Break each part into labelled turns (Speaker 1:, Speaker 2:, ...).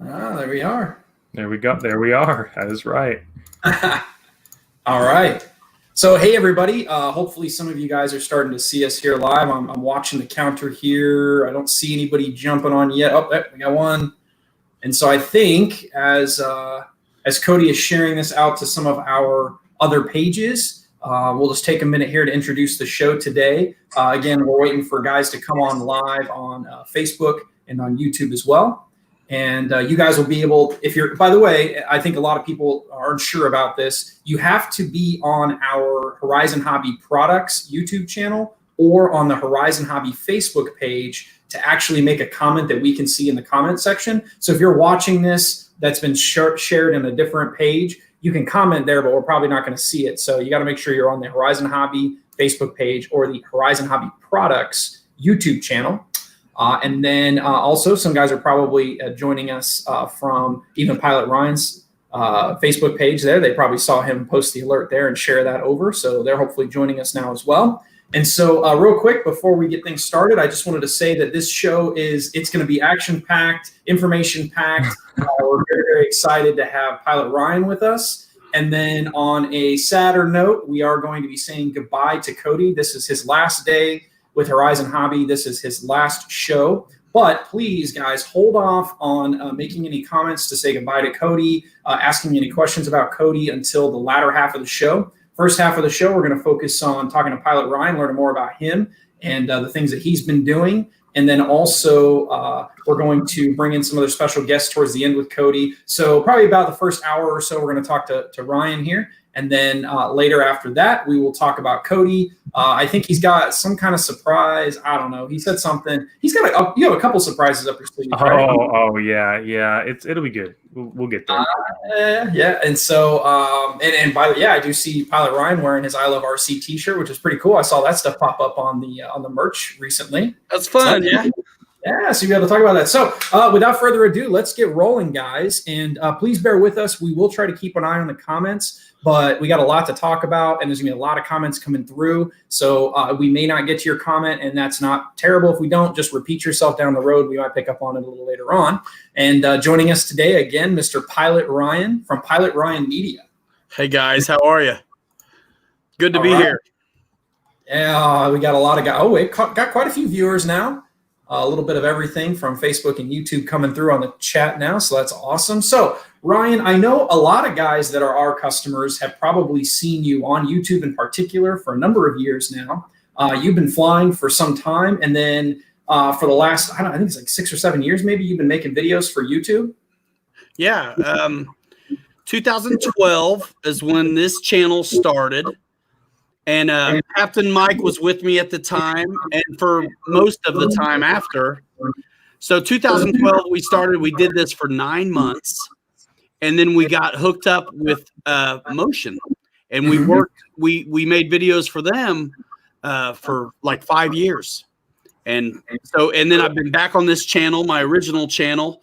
Speaker 1: Ah, there we are.
Speaker 2: There we go. There we are. That is right.
Speaker 1: All right. So, hey, everybody. Hopefully some of you guys are starting to see us here live. I'm watching the counter here. I don't see anybody jumping on yet. Oh, there, we got one. And so I think as Cody is sharing this out to some of our other pages, we'll just take a minute here to introduce the show today. Again, we're waiting for guys to come on live on Facebook and on YouTube as well. And you guys will be able, if you're, by the way, I think a lot of people aren't sure about this. You have to be on our Horizon Hobby Products YouTube channel or on the Horizon Hobby Facebook page to actually make a comment that we can see in the comment section. So if you're watching this that's been shared in a different page, you can comment there, but we're probably not going to see it. So you got to make sure you're on the Horizon Hobby Facebook page or the Horizon Hobby Products YouTube channel. And then also some guys are probably joining us from even Pilot Ryan's Facebook page there. They probably saw him post the alert there and share that over. So they're hopefully joining us now as well. And so real quick, before we get things started, I just wanted to say that this show it's going to be action-packed, information-packed. We're very, very excited to have Pilot Ryan with us. And then on a sadder note, we are going to be saying goodbye to Cody. This is his last day with Horizon Hobby. This is his last show. But please, guys, hold off on making any comments to say goodbye to Cody, asking any questions about Cody until the latter half of the show. First half of the show, we're going to focus on talking to Pilot Ryan, learning more about him and the things that he's been doing. And then also we're going to bring in some other special guests towards the end with Cody. So probably about the first hour or so, we're going to talk to Ryan here. And then later after that, we will talk about Cody. I think he's got some kind of surprise. I don't know. He said something. He's got you have a couple surprises up your sleeve. Right?
Speaker 2: Oh yeah. It'll be good. We'll get there.
Speaker 1: Yeah. And so and by the way, I do see Pilot Ryan wearing his I Love RC T-shirt, which is pretty cool. I saw that stuff pop up on the merch recently.
Speaker 3: That's fun.
Speaker 1: So, yeah, so you got to talk about that. So without further ado, let's get rolling, guys. And please bear with us. We will try to keep an eye on the comments, but we got a lot to talk about, and there's going to be a lot of comments coming through. So we may not get to your comment, and that's not terrible if we don't. Just repeat yourself down the road. We might pick up on it a little later on. And joining us today, again, Mr. Pilot Ryan from Pilot Ryan Media.
Speaker 3: Hey, guys. How are you? Good to be here.
Speaker 1: Yeah, we got a lot of guys. Oh, wait, got quite a few viewers now. A little bit of everything from Facebook and YouTube coming through on the chat now, so that's awesome. So, Ryan, I know a lot of guys that are our customers have probably seen you on YouTube in particular for a number of years now. You've been flying for some time, and then for the last, I think it's like 6 or 7 years maybe, you've been making videos for YouTube?
Speaker 3: Yeah. 2012 is when this channel started. And Captain Mike was with me at the time and for most of the time after. So 2012, we started. We did this for 9 months. And then we got hooked up with Motion. And we worked. We made videos for them for like 5 years. And then I've been back on this channel, my original channel.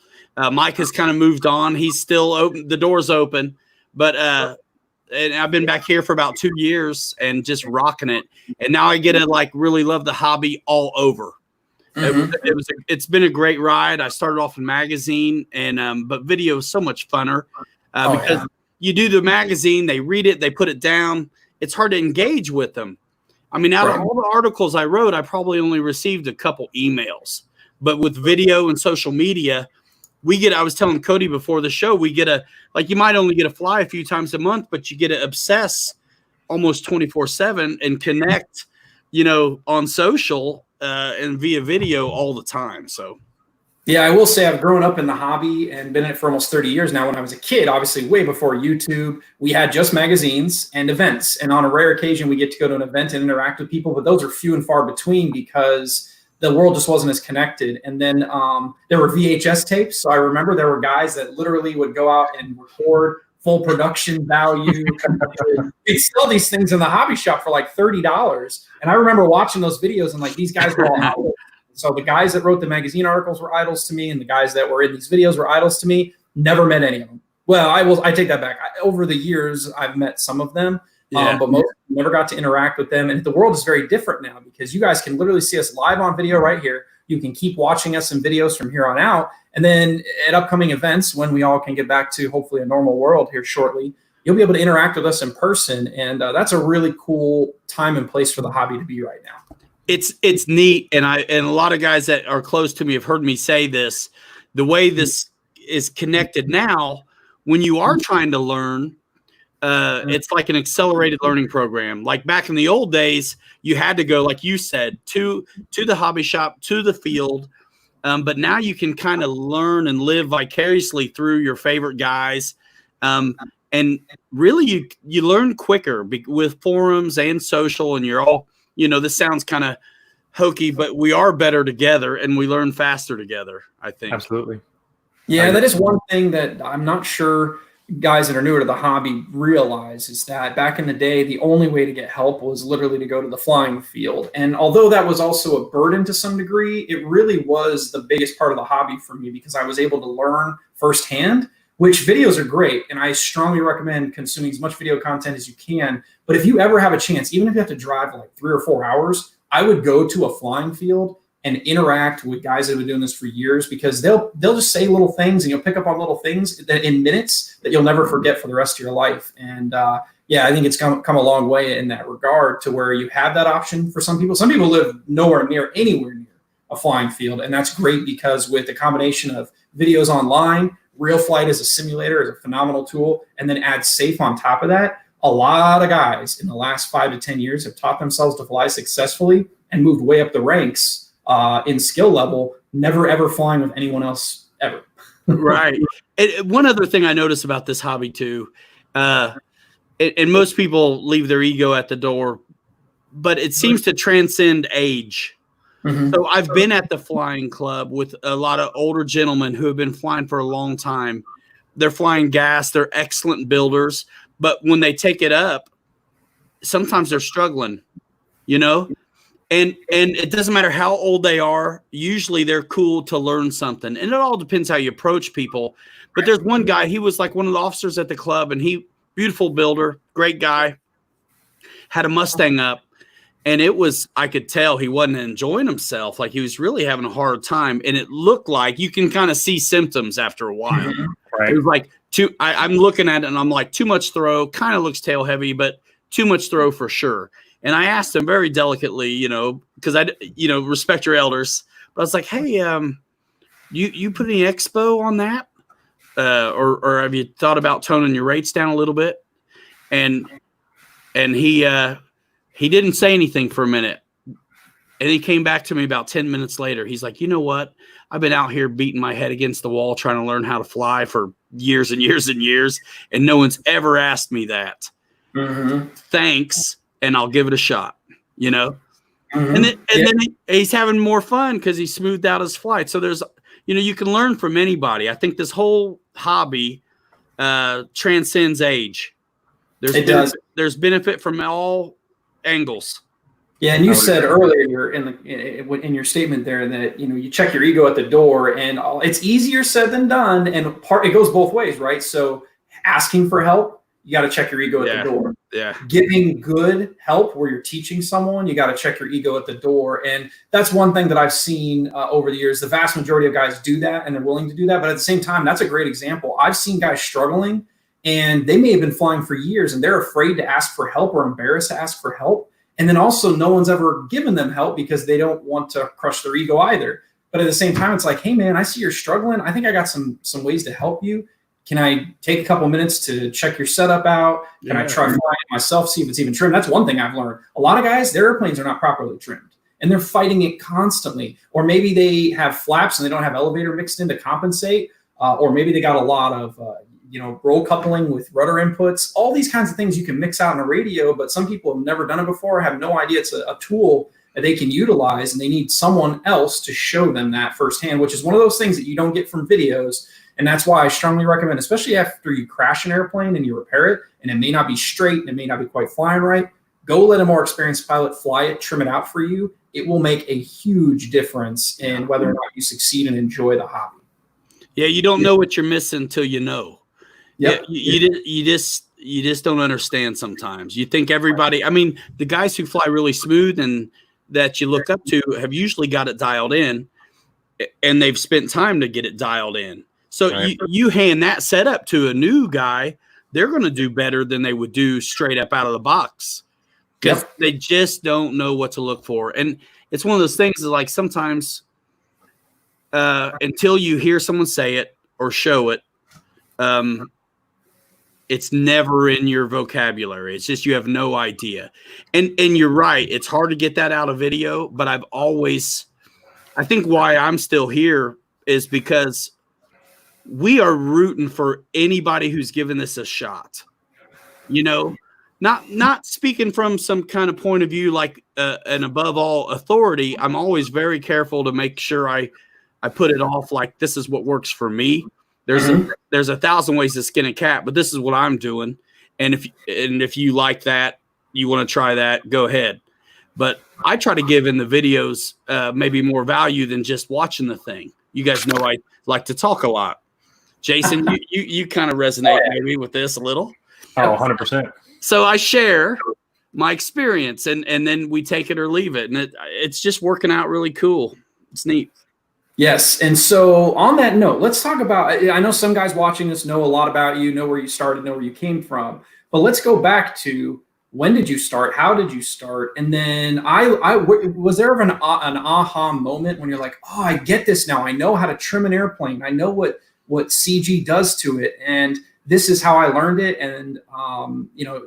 Speaker 3: Mike has kind of moved on. He's still open. The door's open. But and I've been back here for about 2 years and just rocking it. And now I get to like really love the hobby all over. It's been a great ride. I started off in magazine but video is so much funner because you do the magazine, they read it, they put it down. It's hard to engage with them. I mean, out of all the articles I wrote, I probably only received a couple emails, but with video and social media, I was telling Cody before the show, you might only get a fly a few times a month, but you get to obsess almost 24/7 and connect, on social and via video all the time. So,
Speaker 1: yeah, I will say I've grown up in the hobby and been in it for almost 30 years now. When I was a kid, obviously way before YouTube, we had just magazines and events. And on a rare occasion, we get to go to an event and interact with people, but those are few and far between because the world just wasn't as connected. And then there were VHS tapes. So I remember there were guys that literally would go out and record full production value. They'd sell these things in the hobby shop for like $30. And I remember watching those videos and like these guys were all idols. So the guys that wrote the magazine articles were idols to me, and the guys that were in these videos were idols to me. Never met any of them. Well, I take that back. Over the years, I've met some of them. But most never got to interact with them. And the world is very different now because you guys can literally see us live on video right here. You can keep watching us in videos from here on out. And then at upcoming events, when we all can get back to hopefully a normal world here shortly, you'll be able to interact with us in person. And that's a really cool time and place for the hobby to be right now.
Speaker 3: It's neat. And a lot of guys that are close to me have heard me say this. The way this is connected now, when you are trying to learn, it's like an accelerated learning program. Like back in the old days, you had to go, like you said, to the hobby shop, to the field. But now you can kind of learn and live vicariously through your favorite guys. And really, you learn quicker with forums and social, and you're all, this sounds kind of hokey, but we are better together and we learn faster together, I think.
Speaker 2: Absolutely.
Speaker 1: Yeah, that is one thing that I'm not sure guys that are newer to the hobby realize, is that back in the day, the only way to get help was literally to go to the flying field. And although that was also a burden to some degree, it really was the biggest part of the hobby for me, because I was able to learn firsthand, which videos are great. And I strongly recommend consuming as much video content as you can. But if you ever have a chance, even if you have to drive like 3 or 4 hours, I would go to a flying field and interact with guys that have been doing this for years, because they'll just say little things and you'll pick up on little things that in minutes that you'll never forget for the rest of your life. And I think it's come a long way in that regard, to where you have that option for some people. Some people live anywhere near a flying field. And that's great, because with the combination of videos online, Real Flight as a simulator is a phenomenal tool, and then add Safe on top of that. A lot of guys in the last 5 to 10 years have taught themselves to fly successfully and moved way up the ranks in skill level, never ever flying with anyone else ever.
Speaker 3: Right. And one other thing I notice about this hobby too, and most people leave their ego at the door, but it seems to transcend age. Mm-hmm. So I've been at the flying club with a lot of older gentlemen who have been flying for a long time. They're flying gas. They're excellent builders. But when they take it up, sometimes they're struggling, And it doesn't matter how old they are. Usually they're cool to learn something. And it all depends how you approach people. But there's one guy, he was like one of the officers at the club, and beautiful builder, great guy, had a Mustang up. And I could tell he wasn't enjoying himself. Like he was really having a hard time. And it looked like you can kind of see symptoms after a while. Right. It was like I'm looking at it and I'm like, too much throw, kind of looks tail heavy, but too much throw for sure. And I asked him very delicately, because I respect your elders. But I was like, hey, you put any expo on that? Or have you thought about toning your rates down a little bit? And he didn't say anything for a minute. And he came back to me about 10 minutes later. He's like, you know what? I've been out here beating my head against the wall trying to learn how to fly for years and years and years. And no one's ever asked me that. Mm-hmm. Thanks. And I'll give it a shot, Mm-hmm. And then he's having more fun because he smoothed out his flight. So there's, you can learn from anybody. I think this whole hobby transcends age. There's benefit from all angles.
Speaker 1: Yeah, and you said earlier in your statement there that you check your ego at the door, and it's easier said than done, and it goes both ways, right? So asking for help, you got to check your ego at the door.
Speaker 3: Yeah.
Speaker 1: Giving good help where you're teaching someone, you got to check your ego at the door, and that's one thing that I've seen over the years. The vast majority of guys do that, and they're willing to do that, but at the same time, that's a great example. I've seen guys struggling, and they may have been flying for years, and they're afraid to ask for help or embarrassed to ask for help. And then also no one's ever given them help because they don't want to crush their ego either. But at the same time, it's like, hey, man, I see you're struggling. I think I got some ways to help you. Can I take a couple minutes to check your setup out? Can I try flying it myself, see if it's even trimmed? That's one thing I've learned. A lot of guys, their airplanes are not properly trimmed, and they're fighting it constantly. Or maybe they have flaps and they don't have elevator mixed in to compensate. Or maybe they got a lot of roll coupling with rudder inputs, all these kinds of things you can mix out in a radio, but some people have never done it before, have no idea it's a tool that they can utilize, and they need someone else to show them that firsthand, which is one of those things that you don't get from videos. And that's why I strongly recommend, especially after you crash an airplane and you repair it, and it may not be straight and it may not be quite flying right, go let a more experienced pilot fly it, trim it out for you. It will make a huge difference in whether or not you succeed and enjoy the hobby.
Speaker 3: Yeah, you don't know what you're missing until you know.
Speaker 1: Yep.
Speaker 3: Yeah, you just don't understand sometimes. You think everybody, the guys who fly really smooth and that you look up to have usually got it dialed in. and they've spent time to get it dialed in. So
Speaker 2: Right.
Speaker 3: you hand that setup to a new guy, they're going to do better than they would do straight up out of the box, because they just don't know what to look for. And it's one of those things that, like, sometimes until you hear someone say it or show it, it's never in your vocabulary. It's just you have no idea. And you're right. It's hard to get that out of video, but I think why I'm still here is because we are rooting for anybody who's given this a shot. You know, not speaking from some kind of point of view like an above all authority. I'm always very careful to make sure I put it off like this is what works for me. There's there's 1,000 ways to skin a cat, but this is what I'm doing. And if you like that, you want to try that, go ahead. But I try to give in the videos maybe more value than just watching the thing. You guys know I like to talk a lot. Jason, you kind of resonate maybe with this a little.
Speaker 2: Oh, 100%.
Speaker 3: So I share my experience, and then we take it or leave it. And it's just working out really cool. It's neat.
Speaker 1: Yes. And so on that note, let's talk about, I know some guys watching this know a lot about you, know where you started, know where you came from, but let's go back to when did you start? How did you start? And then was there ever an aha moment when you're like, oh, I get this now. I know how to trim an airplane. I know what CG does to it. And this is how I learned it. And,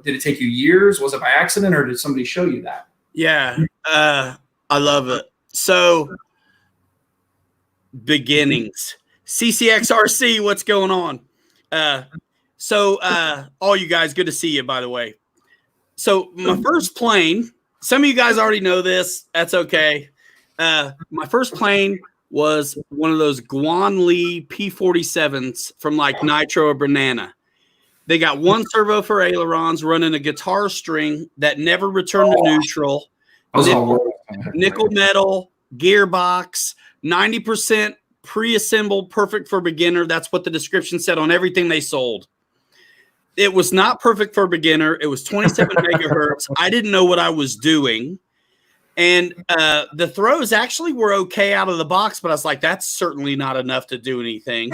Speaker 1: did it take you years? Was it by accident or did somebody show you that?
Speaker 3: Yeah. I love it. So beginnings, CCXRC, what's going on? All you guys, good to see you, by the way. So my first plane, some of you guys already know this. That's okay. My first plane was one of those Guan Li P-47s from like Nitro or Banana. They got one servo for ailerons, running a guitar string that never returned to neutral. Nickel metal, gearbox, 90% pre-assembled, perfect for beginner. That's what the description said on everything they sold. It was not perfect for beginner. It was 27 megahertz. I didn't know what I was doing. And the throws actually were okay out of the box, but I was like, that's certainly not enough to do anything.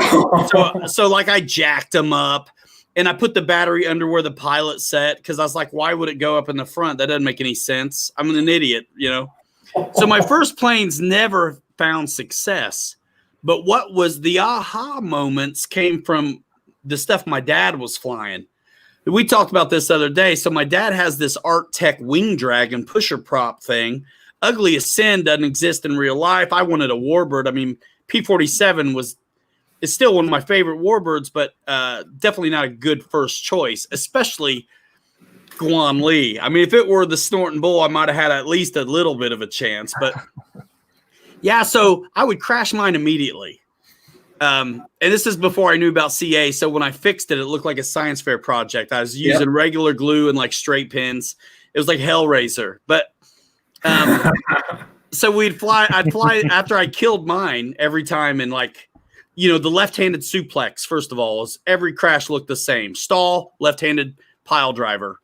Speaker 3: So like I jacked them up and I put the battery under where the pilot sat because I was like, why would it go up in the front? That doesn't make any sense. I'm an idiot, you know? So my first planes never found success. But what was the aha moments came from the stuff my dad was flying. We talked about this the other day. So my dad has this Art Tech Wing Dragon pusher prop thing. Ugly as sin, doesn't exist in real life. I wanted a Warbird. I mean, P-47 is still one of my favorite Warbirds, but definitely not a good first choice, especially Guan Li. I mean, if it were the Snorting Bull, I might have had at least a little bit of a chance. But yeah, so I would crash mine immediately. And this is before I knew about CA. So when I fixed it, it looked like a science fair project. I was using regular glue and like straight pins. It was like Hellraiser. But so I'd fly after I killed mine every time. And like, you know, the left-handed suplex, first of all, is every crash looked the same. Stall, left-handed pile driver.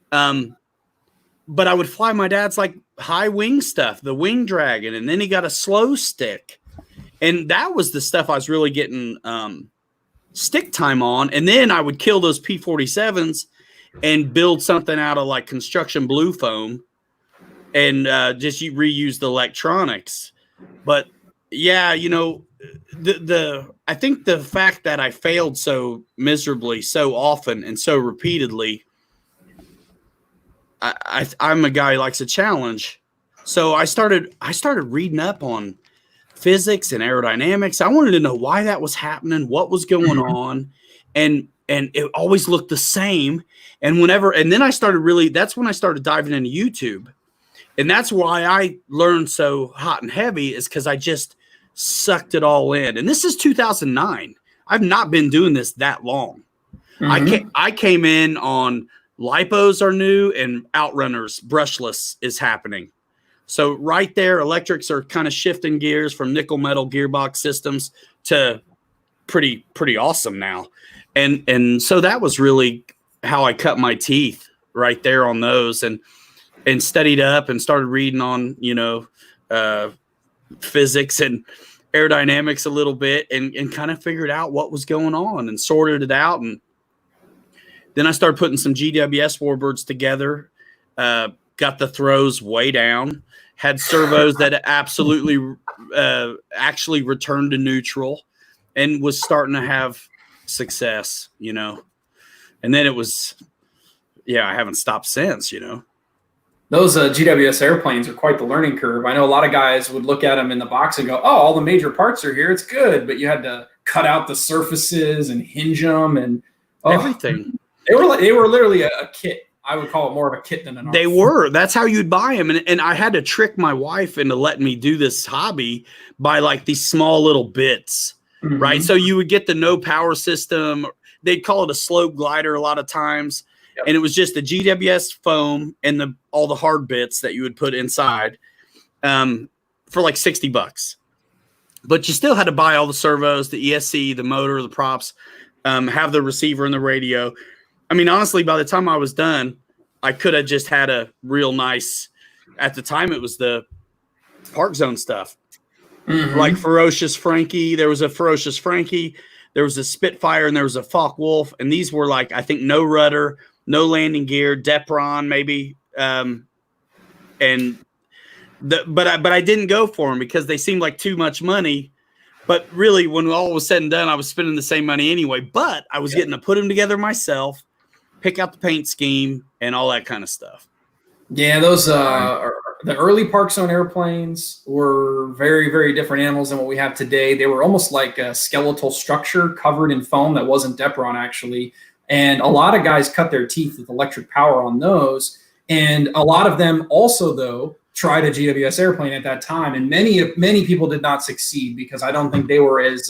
Speaker 3: But I would fly my dad's like high wing stuff, the Wing Dragon. And then he got a slow stick. And that was the stuff I was really getting stick time on. And then I would kill those P-47s and build something out of like construction blue foam and just reuse the electronics. But yeah, you know, I think the fact that I failed so miserably, so often and so repeatedly, I'm a guy who likes a challenge. So I started reading up on physics and aerodynamics. I wanted to know why that was happening, what was going on, and it always looked the same. And then I started that's when I started diving into YouTube. And that's why I learned so hot and heavy, is because I just sucked it all in. And this is 2009. I've not been doing this that long. I came in on lipos are new and outrunners brushless is happening. So right there, electrics are kind of shifting gears from nickel metal gearbox systems to pretty awesome now. And so that was really how I cut my teeth right there on those and studied up and started reading on, you know, physics. And aerodynamics a little bit and kind of figured out what was going on and sorted it out. And then I started putting some GWS warbirds together, got the throws way down, had servos that absolutely actually returned to neutral, and was starting to have success, you know. And then it was, I haven't stopped since, you know.
Speaker 1: Those GWS airplanes are quite the learning curve. I know a lot of guys would look at them in the box and go, oh, all the major parts are here. It's good. But you had to cut out the surfaces and hinge them and
Speaker 3: everything.
Speaker 1: They were literally a kit. I would call it more of a kit than an
Speaker 3: They were. That's how you'd buy them. And I had to trick my wife into letting me do this hobby by like these small little bits, right? So you would get the no power system. They'd call it a slope glider a lot of times. Yep. And it was just the GWS foam and all the hard bits that you would put inside for like $60. But you still had to buy all the servos, the ESC, the motor, the props, have the receiver and the radio. I mean, honestly, by the time I was done, I could have just had a real nice, at the time it was the Park Zone stuff. Like Ferocious Frankie. There was a Ferocious Frankie. There was a Spitfire and there was a Focke Wolf. And these were like, I think, no rudder, no landing gear, Depron maybe, but I didn't go for them because they seemed like too much money. But really, when all was said and done, I was spending the same money anyway. But I was getting to put them together myself, pick out the paint scheme, and all that kind of stuff.
Speaker 1: Yeah, those the early Park Zone airplanes were very, very different animals than what we have today. They were almost like a skeletal structure covered in foam that wasn't Depron actually. And a lot of guys cut their teeth with electric power on those. And a lot of them also, though, tried a GWS airplane at that time. And many people did not succeed because I don't think they were as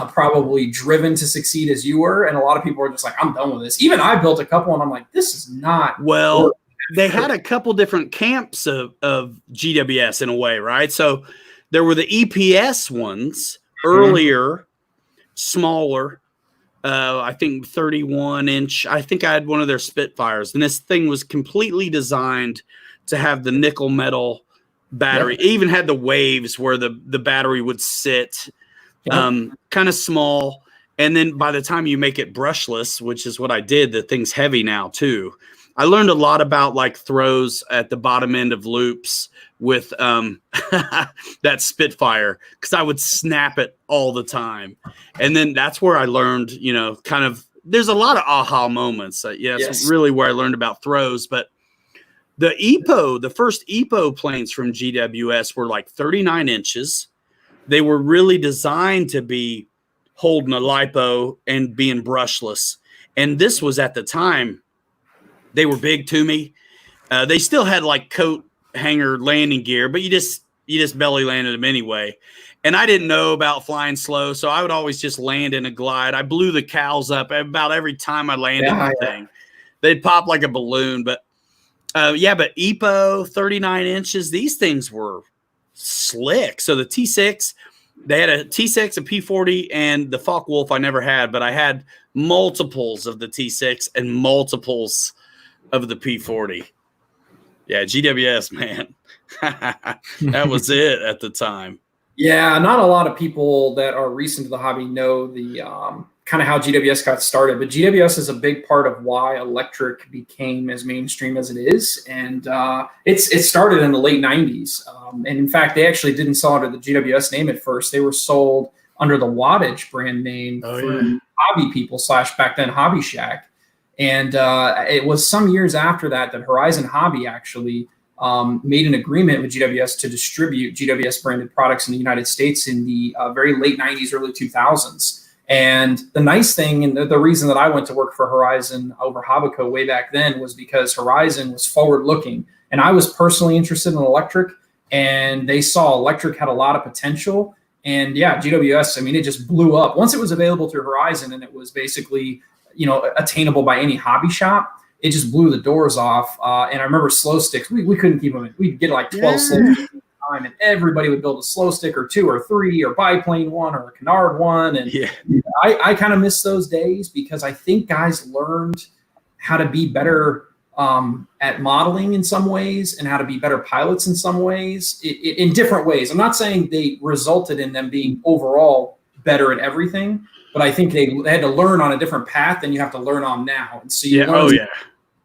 Speaker 1: probably driven to succeed as you were. And a lot of people were just like, I'm done with this. Even I built a couple and I'm like, this is not.
Speaker 3: Well, they had a couple different camps of GWS in a way, right? So there were the EPS ones earlier, smaller. I think 31 inch. I think I had one of their Spitfires, and this thing was completely designed to have the nickel metal battery. It even had the waves where the battery would sit, kind of small. And then by the time you make it brushless, which is what I did, the thing's heavy now too. I learned a lot about like throws at the bottom end of loops with that Spitfire because I would snap it all the time. And then that's where I learned, you know, kind of there's a lot of aha moments. That's really where I learned about throws. But the first EPO planes from GWS were like 39 inches. They were really designed to be holding a lipo and being brushless. And this was at the time, they were big to me. They still had like coat hanger landing gear, but you just belly landed them anyway. And I didn't know about flying slow, so I would always just land in a glide. I blew the cows up about every time I landed the thing. They'd pop like a balloon. But but EPO, 39 inches, these things were slick. So the T6, they had a T6, a P40, and the Focke Wolf I never had, but I had multiples of the T6 and multiples of the P40. Yeah, GWS, man. That was it at the time.
Speaker 1: Yeah, not a lot of people that are recent to the hobby know the kind of how GWS got started, but GWS is a big part of why electric became as mainstream as it is. And it started in the late 90s. And in fact, they actually didn't sell under the GWS name at first. They were sold under the Wattage brand name for hobby people / back then Hobby Shack. And it was some years after that Horizon Hobby actually made an agreement with GWS to distribute GWS branded products in the United States in the very late 90s, early 2000s. And the nice thing, and the reason that I went to work for Horizon over Hobbico way back then was because Horizon was forward looking. And I was personally interested in electric, and they saw electric had a lot of potential. And yeah, GWS, I mean, it just blew up. Once it was available through Horizon and it was basically, attainable by any hobby shop, it just blew the doors off. And I remember slow sticks. We couldn't keep them. We'd get like 12 slow sticks at a time, and everybody would build a slow stick or 2 or 3 or biplane one or a canard one. And I kind of miss those days because I think guys learned how to be better at modeling in some ways and how to be better pilots in some ways, in different ways. I'm not saying they resulted in them being overall better at everything, but I think they had to learn on a different path than you have to learn on now. And so you learn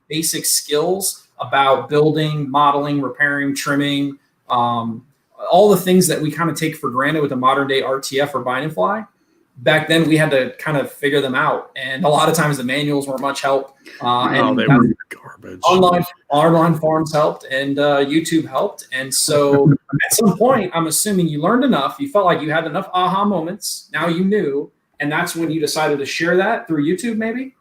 Speaker 1: basic skills about building, modeling, repairing, trimming, all the things that we kind of take for granted with a modern day RTF or bind and fly. Back then we had to kind of figure them out. And a lot of times the manuals weren't much help. And
Speaker 3: they were garbage.
Speaker 1: Online forums helped and YouTube helped. And so at some point, I'm assuming you learned enough. You felt like you had enough aha moments. Now you knew. And that's when you decided to share that through YouTube, maybe?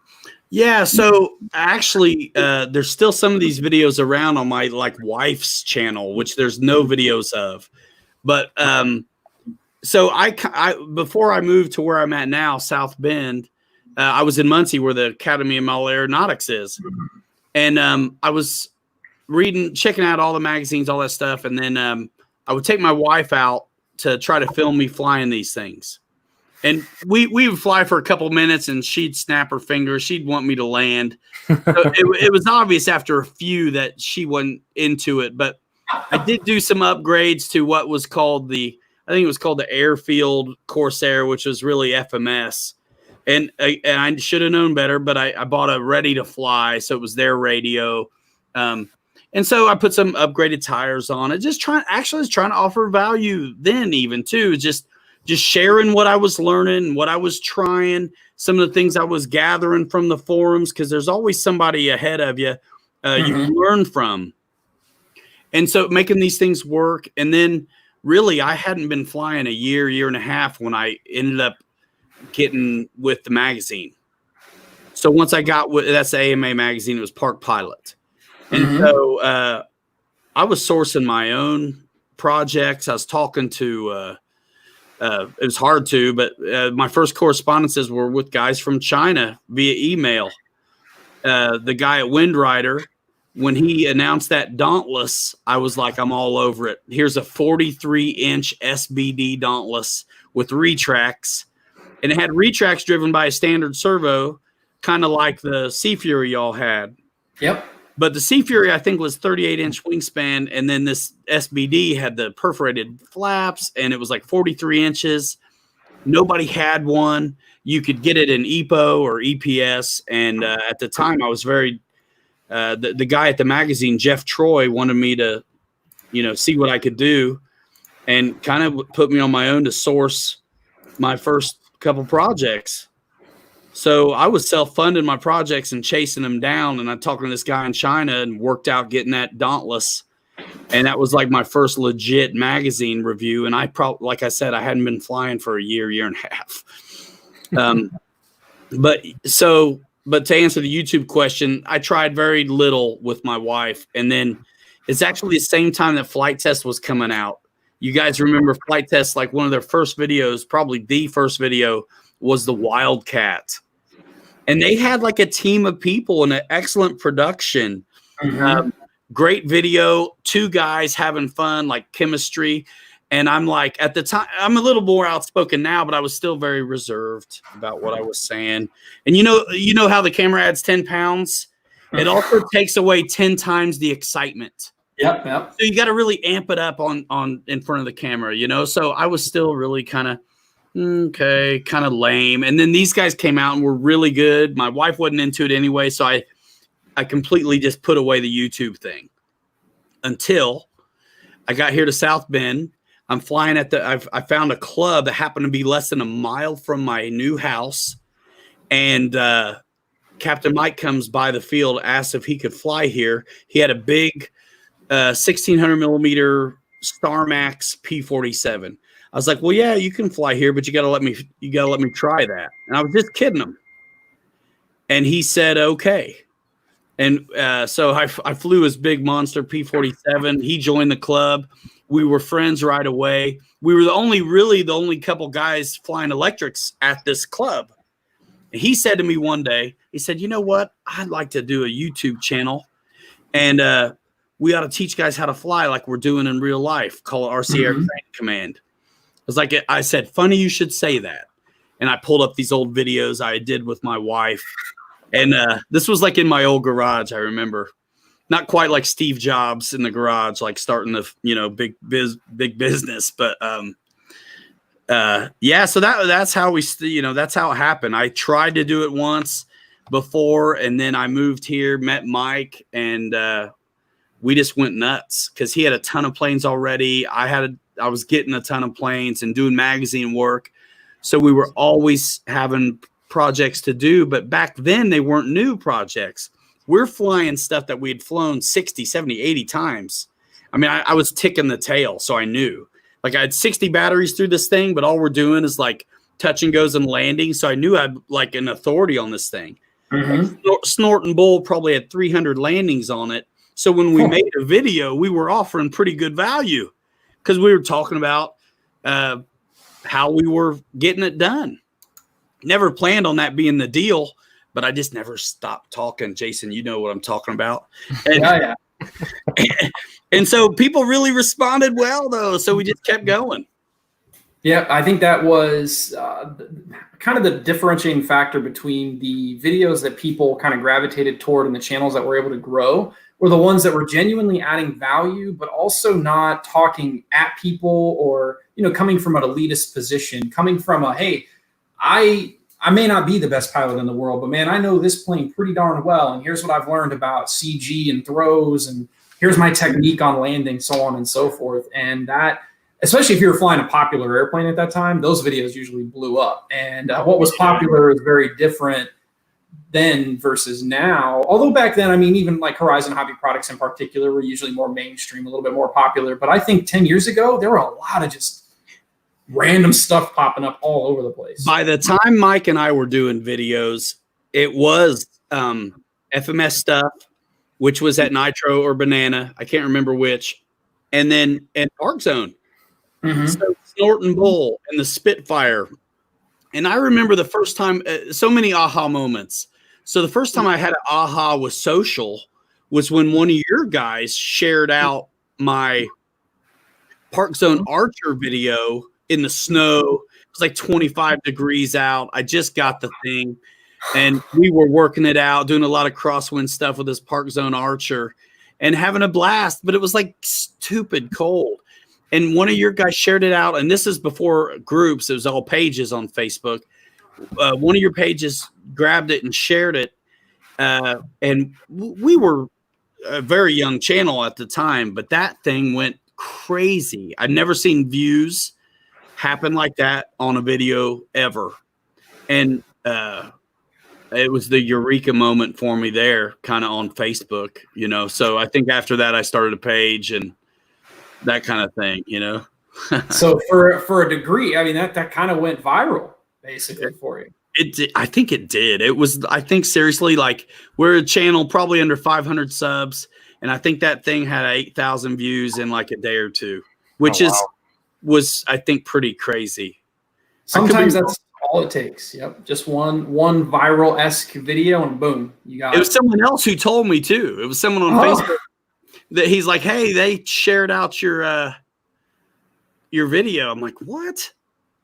Speaker 3: Yeah. So actually, there's still some of these videos around on my wife's channel, which there's no videos of. But so I before I moved to where I'm at now, South Bend, I was in Muncie where the Academy of Model Aeronautics is. And I was checking out all the magazines, all that stuff. And then I would take my wife out to try to film me flying these things. And we would fly for a couple minutes and she'd snap her fingers. She'd want me to land. So it was obvious after a few that she wasn't into it. But I did do some upgrades to what was called I think it was called the Airfield Corsair, which was really FMS. And I should have known better, but I bought a ready to fly. So it was their radio. And so I put some upgraded tires on it, just trying to offer value then even too, just sharing what I was learning, what I was trying, some of the things I was gathering from the forums, because there's always somebody ahead of you you can learn from. And so making these things work. And then really I hadn't been flying a year and a half when I ended up getting with the magazine. So once I got that's the AMA magazine, it was Park Pilot. And so I was sourcing my own projects. I was talking to it was hard to, but my first correspondences were with guys from China via email. The guy at Windrider, when he announced that Dauntless, I was like, I'm all over it. Here's a 43-inch SBD Dauntless with retracts. And it had retracts driven by a standard servo, kind of like the Sea Fury y'all had.
Speaker 1: Yep.
Speaker 3: But the Sea Fury, I think, was 38-inch wingspan, and then this SBD had the perforated flaps, and it was like 43 inches. Nobody had one. You could get it in EPO or EPS, and at the time, I was very the guy at the magazine, Jeff Troy, wanted me to, see what I could do, and kind of put me on my own to source my first couple projects. So I was self-funding my projects and chasing them down. And I'm talking to this guy in China and worked out getting that Dauntless. And that was like my first legit magazine review. And I probably, like I said, I hadn't been flying for a year and a half. But to answer the YouTube question, I tried very little with my wife. And then it's actually the same time that Flight Test was coming out. You guys remember Flight Test, like one of their first videos, probably the first video, was the Wildcat. And they had like a team of people and an excellent production. Great video, two guys having fun, like chemistry. And I'm like, at the time, I'm a little more outspoken now, but I was still very reserved about what I was saying. And you know how the camera adds 10 pounds? It also takes away 10 times the excitement.
Speaker 1: Yep.
Speaker 3: So you got to really amp it up on in front of the camera, So I was still really kind of lame. And then these guys came out and were really good. My wife wasn't into it anyway, so I completely just put away the YouTube thing until I got here to South Bend. I'm flying I found a club that happened to be less than a mile from my new house, and Captain Mike comes by the field, asks if he could fly here. He had a big 1600 millimeter StarMax P47. I was like, well, yeah, you can fly here, but you gotta let me try that. And I was just kidding him. And he said, okay. And so I flew his big monster P47. He joined the club. We were friends right away. We were the only couple guys flying electrics at this club. And he said to me one day, he said, you know what? I'd like to do a YouTube channel. And we ought to teach guys how to fly like we're doing in real life. Call it RC Air Training Command. I said, funny you should say that. And I pulled up these old videos I did with my wife. And this was like in my old garage, I remember. not quite like Steve Jobs in the garage, like starting the, big business. But yeah, so that's how that's how it happened. I tried to do it once before, and then I moved here, met Mike, and we just went nuts because he had a ton of planes already. I was getting a ton of planes and doing magazine work. So we were always having projects to do, but back then they weren't new projects. We're flying stuff that we had flown 60, 70, 80 times. I mean, I was ticking the tail, so I knew. Like, I had 60 batteries through this thing, but all we're doing is like touch and goes and landing. So I knew I'd like an authority on this thing.
Speaker 1: Mm-hmm.
Speaker 3: Like, Snort and Bull probably had 300 landings on it. So when we made a video, we were offering pretty good value because we were talking about how we were getting it done. Never planned on that being the deal, but I just never stopped talking. Jason, you know what I'm talking about. And,
Speaker 1: Yeah.
Speaker 3: and so people really responded well, though. So we just kept going.
Speaker 1: Yeah, I think that was kind of the differentiating factor between the videos that people kind of gravitated toward and the channels that were able to grow were the ones that were genuinely adding value, but also not talking at people or, coming from an elitist position, coming from a, hey, I may not be the best pilot in the world, but man, I know this plane pretty darn well. And here's what I've learned about CG and throws. And here's my technique on landing, so on and so forth. And that, especially if you were flying a popular airplane at that time, those videos usually blew up. And what was popular is very different then versus now. Although back then, I mean, even like Horizon Hobby Products in particular were usually more mainstream, a little bit more popular. But I think 10 years ago, there were a lot of just random stuff popping up all over the place.
Speaker 3: By the time Mike and I were doing videos, it was FMS stuff, which was at Nitro or Banana. I can't remember which. And then Arc Zone.
Speaker 1: Mm-hmm.
Speaker 3: So Snort and Bull and the Spitfire. And I remember the first time, so many aha moments. So the first time I had an aha with social was when one of your guys shared out my Park Zone Archer video in the snow. It was like 25 degrees out. I just got the thing. And we were working it out, doing a lot of crosswind stuff with this Park Zone Archer and having a blast. But it was like stupid cold. And one of your guys shared it out. And this is before groups. It was all pages on Facebook. One of your pages grabbed it and shared it. And we were a very young channel at the time. But that thing went crazy. I've never seen views happen like that on a video ever. And it was the eureka moment for me there, kind of on Facebook, So I think after that, I started a page and that kind of thing,
Speaker 1: So for a degree, I mean, that kind of went viral basically for you.
Speaker 3: It did. I think it did. It was, I think seriously, like we're a channel probably under 500 subs. And I think that thing had 8,000 views in like a day or two, which was, I think, pretty crazy.
Speaker 1: Sometimes that's all it takes. Yep. Just one viral-esque video and boom, you got it.
Speaker 3: It was someone else who told me too. It was someone on Facebook that he's like, hey, they shared out your video. I'm like, what?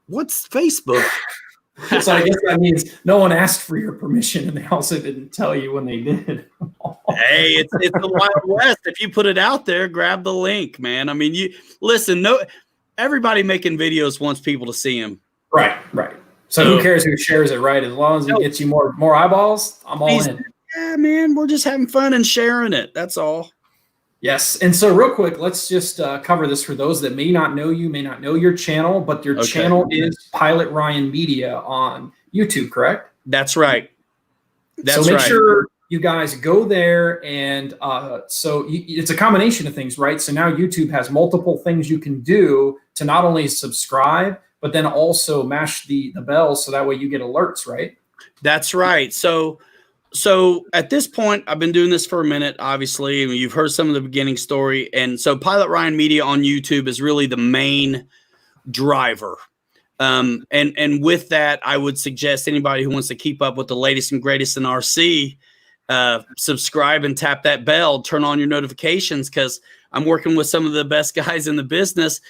Speaker 3: What's Facebook?
Speaker 1: So I guess that means no one asked for your permission and they also didn't tell you when they did.
Speaker 3: Hey, it's the Wild West. If you put it out there, grab the link, man. I mean, you listen, everybody making videos wants people to see them.
Speaker 1: Right. So who cares who shares it, right? As long as it gets you more eyeballs, I'm all in.
Speaker 3: Yeah, man, we're just having fun and sharing it. That's all.
Speaker 1: Yes. And so real quick, let's just cover this for those that may not know you, may not know your channel, but your channel is Pilot Ryan Media on YouTube, correct?
Speaker 3: That's right.
Speaker 1: So make sure you guys go there. And it's a combination of things, right? So now YouTube has multiple things you can do to not only subscribe, but then also mash the bell so that way you get alerts, right?
Speaker 3: That's right. So at this point, I've been doing this for a minute, obviously. You've heard some of the beginning story. And so Pilot Ryan Media on YouTube is really the main driver. And with that, I would suggest anybody who wants to keep up with the latest and greatest in RC, subscribe and tap that bell, turn on your notifications, because I'm working with some of the best guys in the business,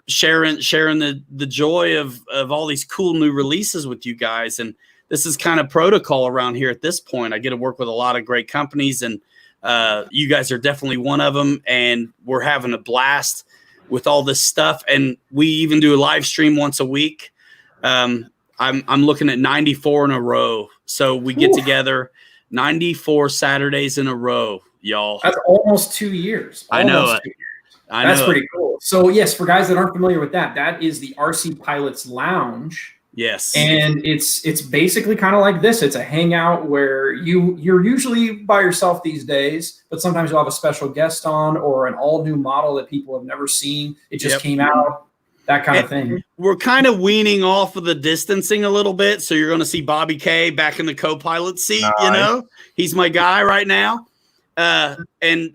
Speaker 3: sharing the joy of all these cool new releases with you guys. And this is kind of protocol around here at this point. I get to work with a lot of great companies and You guys are definitely one of them, and we're having a blast with all this stuff. And we even do a live stream once a week. I'm looking at 94 in a row. So we get together 94 Saturdays in a row, y'all.
Speaker 1: That's almost 2 years.
Speaker 3: I know
Speaker 1: Almost
Speaker 3: it.
Speaker 1: 2 years.
Speaker 3: I know
Speaker 1: That's
Speaker 3: it.
Speaker 1: pretty cool. So yes, for guys that aren't familiar with that, that is the RC Pilots Lounge.
Speaker 3: Yes.
Speaker 1: And it's basically kind of like this. It's a hangout where you're usually by yourself these days, but sometimes you'll have a special guest on or an all new model that people have never seen. It just came out, that kind of thing.
Speaker 3: We're kind of weaning off of the distancing a little bit. So you're going to see Bobby K back in the co-pilot seat.
Speaker 2: Nice.
Speaker 3: You know, he's my guy right now. Saturday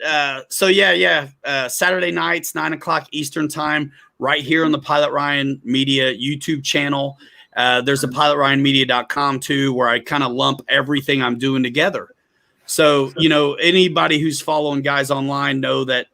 Speaker 3: nights, 9:00 Eastern time, right here on the Pilot Ryan Media YouTube channel. There's a pilotryanmedia.com too, where I kind of lump everything I'm doing together. So, you know, anybody who's following guys online know that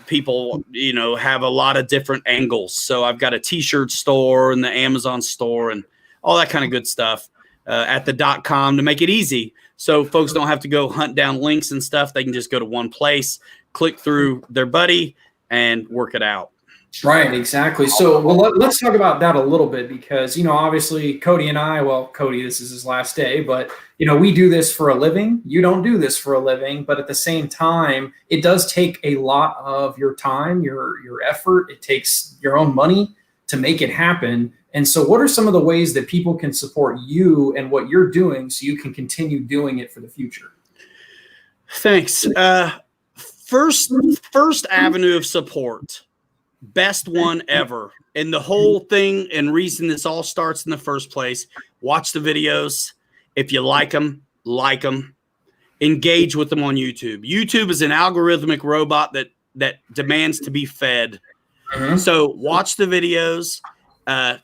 Speaker 3: people, you know, have a lot of different angles. So I've got a t-shirt store and the Amazon store and all that kind of good stuff at the .com to make it easy. So folks don't have to go hunt down links and stuff. They can just go to one place, click through their buddy and work it out.
Speaker 1: Right, exactly. So, well, let's talk about that a little bit because, you know, obviously Cody and I, well, Cody, this is his last day, but, you know, we do this for a living. You don't do this for a living, but at the same time, it does take a lot of your time, your effort. It takes your own money to make it happen. And so what are some of the ways that people can support you and what you're doing so you can continue doing it for the future?
Speaker 3: Thanks. First avenue of support. Best one ever. And the whole thing and reason this all starts in the first place, watch the videos. If you like them, engage with them on YouTube. YouTube is an algorithmic robot that demands to be fed. Mm-hmm. So watch the videos,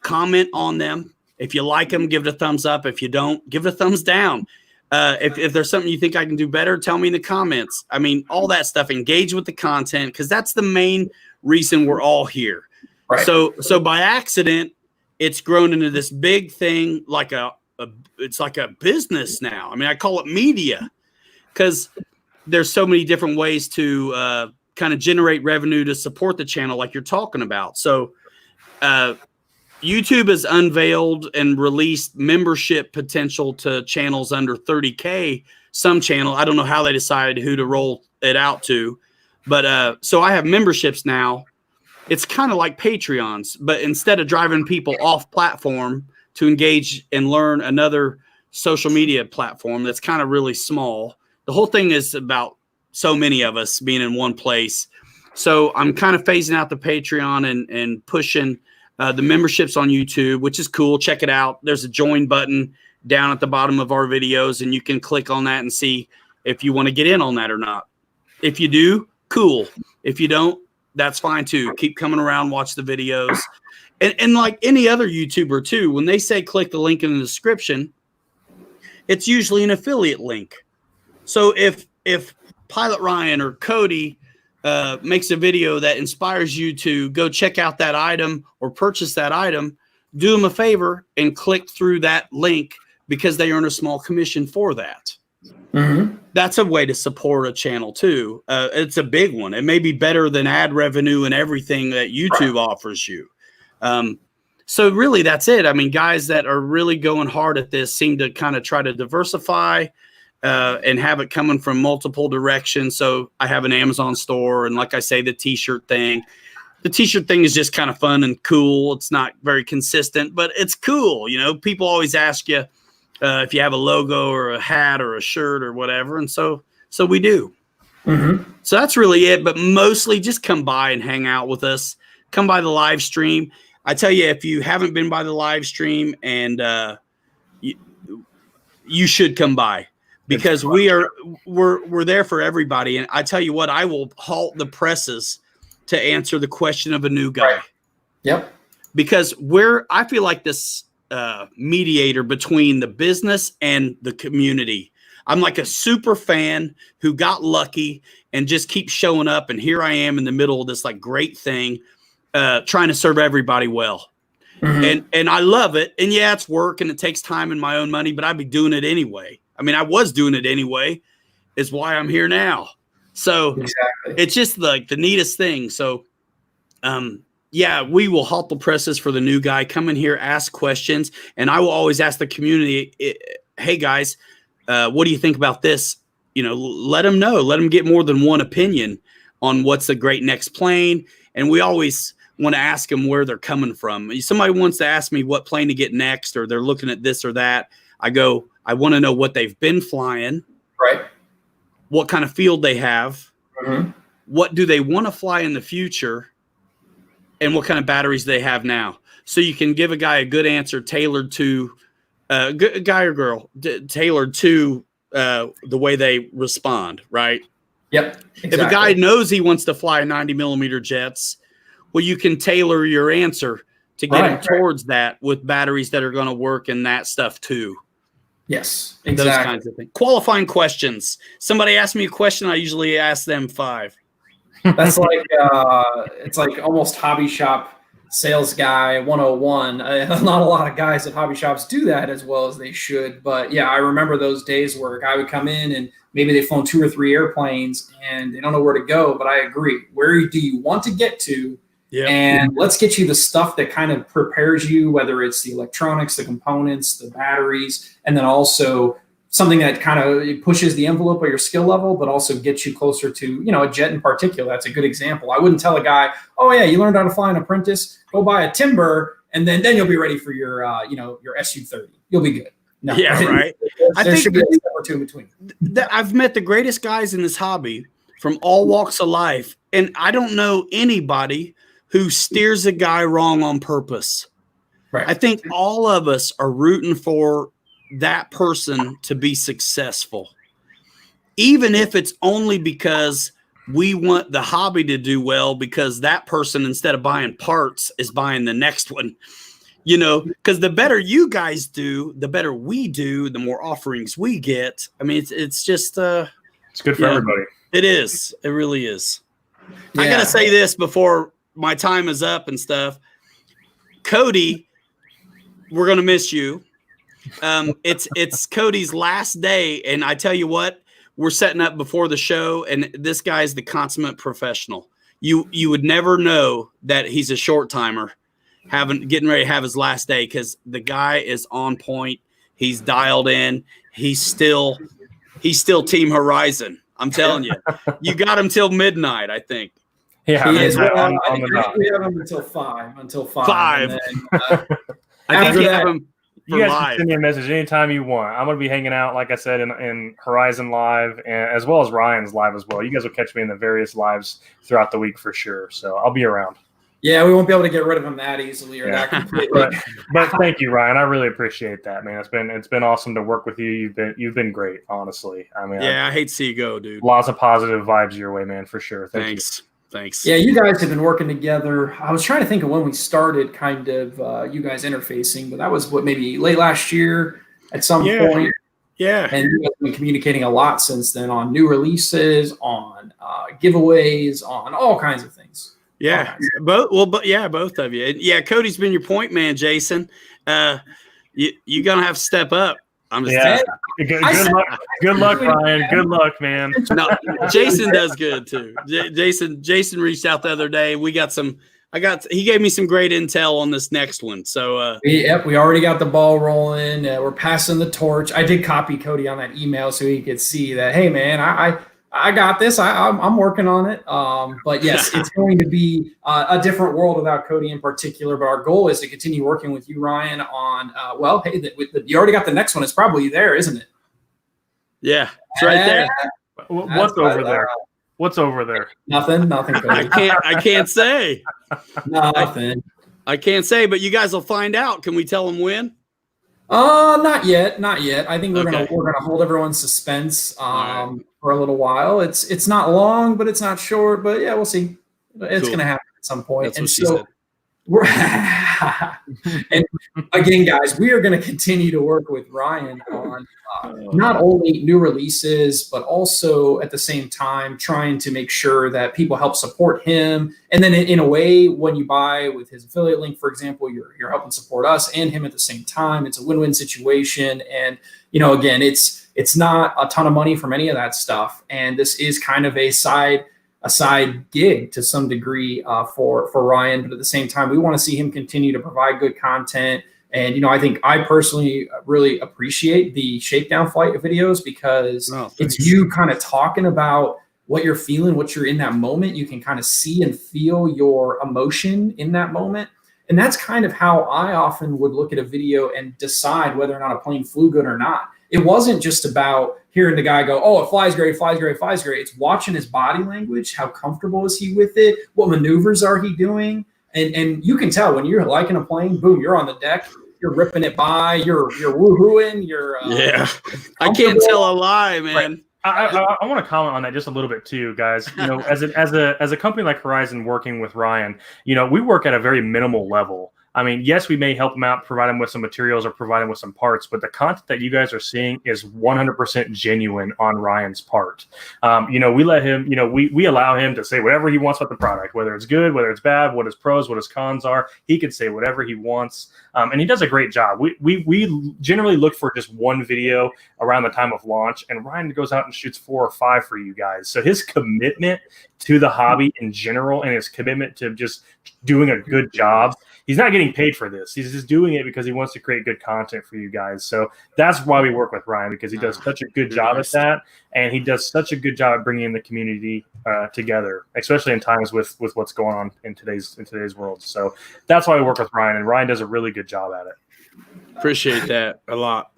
Speaker 3: comment on them. If you like them, give it a thumbs up. If you don't, give it a thumbs down. If there's something you think I can do better, tell me in the comments. I mean, all that stuff, engage with the content because that's the main reason we're all here. Right. So by accident, it's grown into this big thing, like it's like a business now. I mean, I call it media because there's so many different ways to kind of generate revenue to support the channel like you're talking about. So YouTube has unveiled and released membership potential to channels under 30K. Some channel, I don't know how they decided who to roll it out to. But so I have memberships now. It's kind of like Patreons, but instead of driving people off platform to engage and learn another social media platform that's kind of really small, the whole thing is about so many of us being in one place. So I'm kind of phasing out the Patreon and pushing the memberships on YouTube, which is cool. Check it out. There's a join button down at the bottom of our videos, and you can click on that and see if you want to get in on that or not. If you do, cool. If you don't, that's fine too. Keep coming around, watch the videos. And like any other YouTuber too, when they say click the link in the description, it's usually an affiliate link. So if Pilot Ryan or Cody makes a video that inspires you to go check out that item or purchase that item, do them a favor and click through that link because they earn a small commission for that. Mm-hmm. That's a way to support a channel too. It's a big one. It may be better than ad revenue and everything that YouTube offers you. So really that's it. I mean, guys that are really going hard at this seem to kind of try to diversify and have it coming from multiple directions. So I have an Amazon store and like I say, the t-shirt thing. The t-shirt thing is just kind of fun and cool. It's not very consistent, but it's cool. You know, people always ask you, if you have a logo or a hat or a shirt or whatever. And so we do. Mm-hmm. So that's really it. But mostly just come by and hang out with us. Come by the live stream. I tell you, if you haven't been by the live stream and you should come by because we're there for everybody. And I tell you what, I will halt the presses to answer the question of a new guy.
Speaker 1: Right. Yep.
Speaker 3: Because I feel like this mediator between the business and the community. I'm like a super fan who got lucky and just keeps showing up. And here I am in the middle of this like great thing, trying to serve everybody well. Mm-hmm. And I love it. And yeah, it's work and it takes time and my own money, but I'd be doing it anyway. I mean, I was doing it anyway. is why I'm here now. So
Speaker 1: Exactly.
Speaker 3: it's just like the neatest thing. So, yeah, we will halt the presses for the new guy. Come in here, ask questions, and I will always ask the community, hey guys, what do you think about this? You know, let them know. Let them get more than one opinion on what's the great next plane. And we always want to ask them where they're coming from. Somebody wants to ask me what plane to get next, or they're looking at this or that. I go, I want to know what they've been flying,
Speaker 1: Right.
Speaker 3: what kind of field they have,
Speaker 1: Mm-hmm.
Speaker 3: what do they want to fly in the future, and what kind of batteries they have now. So you can give a guy a good answer tailored to guy or girl, tailored to the way they respond, right?
Speaker 1: Yep. Exactly.
Speaker 3: If a guy knows he wants to fly 90 millimeter jets, well, you can tailor your answer to get him towards that with batteries that are going to work in that stuff too.
Speaker 1: Yes, exactly.
Speaker 3: Those kinds of things. Qualifying questions. Somebody asks me a question, I usually ask them 5.
Speaker 1: That's like it's like almost hobby shop sales guy 101. Not a lot of guys at hobby shops do that as well as they should. But yeah, I remember those days where a guy would come in and maybe they've flown 2 or 3 airplanes and they don't know where to go. But I agree. Where do you want to get to?
Speaker 3: Yep.
Speaker 1: And let's get you the stuff that kind of prepares you, whether it's the electronics, the components, the batteries, and then also something that kind of pushes the envelope of your skill level, but also gets you closer to, a jet in particular. That's a good example. I wouldn't tell a guy, oh yeah, you learned how to fly an apprentice, go buy a Timber, and then you'll be ready for your, your SU-30. You'll be good. No,
Speaker 3: yeah, right.
Speaker 1: I think should be a step or two in between.
Speaker 3: I've met the greatest guys in this hobby from all walks of life, and I don't know anybody who steers a guy wrong on purpose.
Speaker 1: Right.
Speaker 3: I think all of us are rooting for that person to be successful, even if it's only because we want the hobby to do well, because that person, instead of buying parts, is buying the next one, because the better you guys do, the better we do, the more offerings we get. I mean, it's just
Speaker 2: it's good for everybody.
Speaker 3: It is. It really is.
Speaker 1: Yeah.
Speaker 3: I got to say this before my time is up and stuff. Cody, we're going to miss you. It's Cody's last day, and I tell you what, we're setting up before the show, and this guy's the consummate professional. You would never know that he's a short timer getting ready to have his last day, because the guy is on point. He's dialed in. He's still Team Horizon. I'm telling you, you got him till midnight, I think.
Speaker 2: Yeah,
Speaker 1: he is.
Speaker 2: on
Speaker 1: we have him until 5. Until 5. And then,
Speaker 3: I think
Speaker 1: you
Speaker 3: have him.
Speaker 2: You guys can send me a message anytime you want. I'm going to be hanging out, like I said, in Horizon Live, and as well as Ryan's live as well. You guys will catch me in the various lives throughout the week for sure. So I'll be around.
Speaker 1: Yeah, we won't be able to get rid of him that easily or that completely.
Speaker 2: But thank you, Ryan. I really appreciate that, man. It's been awesome to work with you. You've been great, honestly. I mean,
Speaker 3: I hate to see you go, dude.
Speaker 2: Lots of positive vibes your way, man, for sure.
Speaker 3: Thanks.
Speaker 1: Yeah, you guys have been working together. I was trying to think of when we started kind of you guys interfacing, but that was maybe late last year at some point.
Speaker 3: Yeah.
Speaker 1: And you guys have been communicating a lot since then on new releases, on giveaways, on all kinds of things.
Speaker 3: Yeah. Both of you. Yeah, Cody's been your point man, Jason. You're going to have to step up. I'm just saying.
Speaker 2: Good luck, Ryan. Good luck, man.
Speaker 3: No, Jason does good too. Jason reached out the other day. He gave me some great intel on this next one. So
Speaker 1: we already got the ball rolling. We're passing the torch. I did copy Cody on that email so he could see that, hey man, I got this. I'm working on it. But yes, it's going to be a different world without Cody in particular. But our goal is to continue working with you, Ryan, on, you already got the next one. It's probably there, isn't it?
Speaker 3: Yeah, it's right there.
Speaker 2: What's over there? What's over there?
Speaker 1: Nothing. Cody.
Speaker 3: I can't say.
Speaker 1: Nothing.
Speaker 3: I can't say, but you guys will find out. Can we tell them when?
Speaker 1: Not yet. I think we're gonna hold everyone's suspense for a little while. It's not long, but it's not short. But yeah, we'll see. It's gonna happen at some point.
Speaker 3: That's what she said.
Speaker 1: And again, guys, we are going to continue to work with Ryan on not only new releases, but also at the same time trying to make sure that people help support him. And then in a way, when you buy with his affiliate link, for example, you're helping support us and him at the same time. It's a win-win situation. And, again, it's not a ton of money from any of that stuff. And this is kind of a side gig to some degree for Ryan. But at the same time, we want to see him continue to provide good content. And, I think I personally really appreciate the Shakedown Flight videos because it's you kind of talking about what you're feeling, what you're in that moment. You can kind of see and feel your emotion in that moment. And that's kind of how I often would look at a video and decide whether or not a plane flew good or not. It wasn't just about hearing the guy go, oh, it flies great, flies great, flies great. It's watching his body language. How comfortable is he with it? What maneuvers are he doing? And you can tell when you're liking a plane, boom, you're on the deck. You're ripping it by. You're woohooing.
Speaker 3: I can't tell a lie, man.
Speaker 2: Right. I want to comment on that just a little bit too, guys. As a company like Horizon working with Ryan, we work at a very minimal level. I mean, yes, we may help him out, provide him with some materials or provide him with some parts, but the content that you guys are seeing is 100% genuine on Ryan's part. We let him, we allow him to say whatever he wants about the product, whether it's good, whether it's bad, what his pros, what his cons are. He can say whatever he wants. And he does a great job. We generally look for just one video around the time of launch, and Ryan goes out and shoots 4 or 5 for you guys. So his commitment to the hobby in general and his commitment to just doing a good job, he's not getting paid for this. He's just doing it because he wants to create good content for you guys. So that's why we work with Ryan, because he does such a good job at that. And he does such a good job at bringing the community together, especially in times with what's going on in today's world. So that's why we work with Ryan, and Ryan does a really good job at it.
Speaker 3: Appreciate that a lot.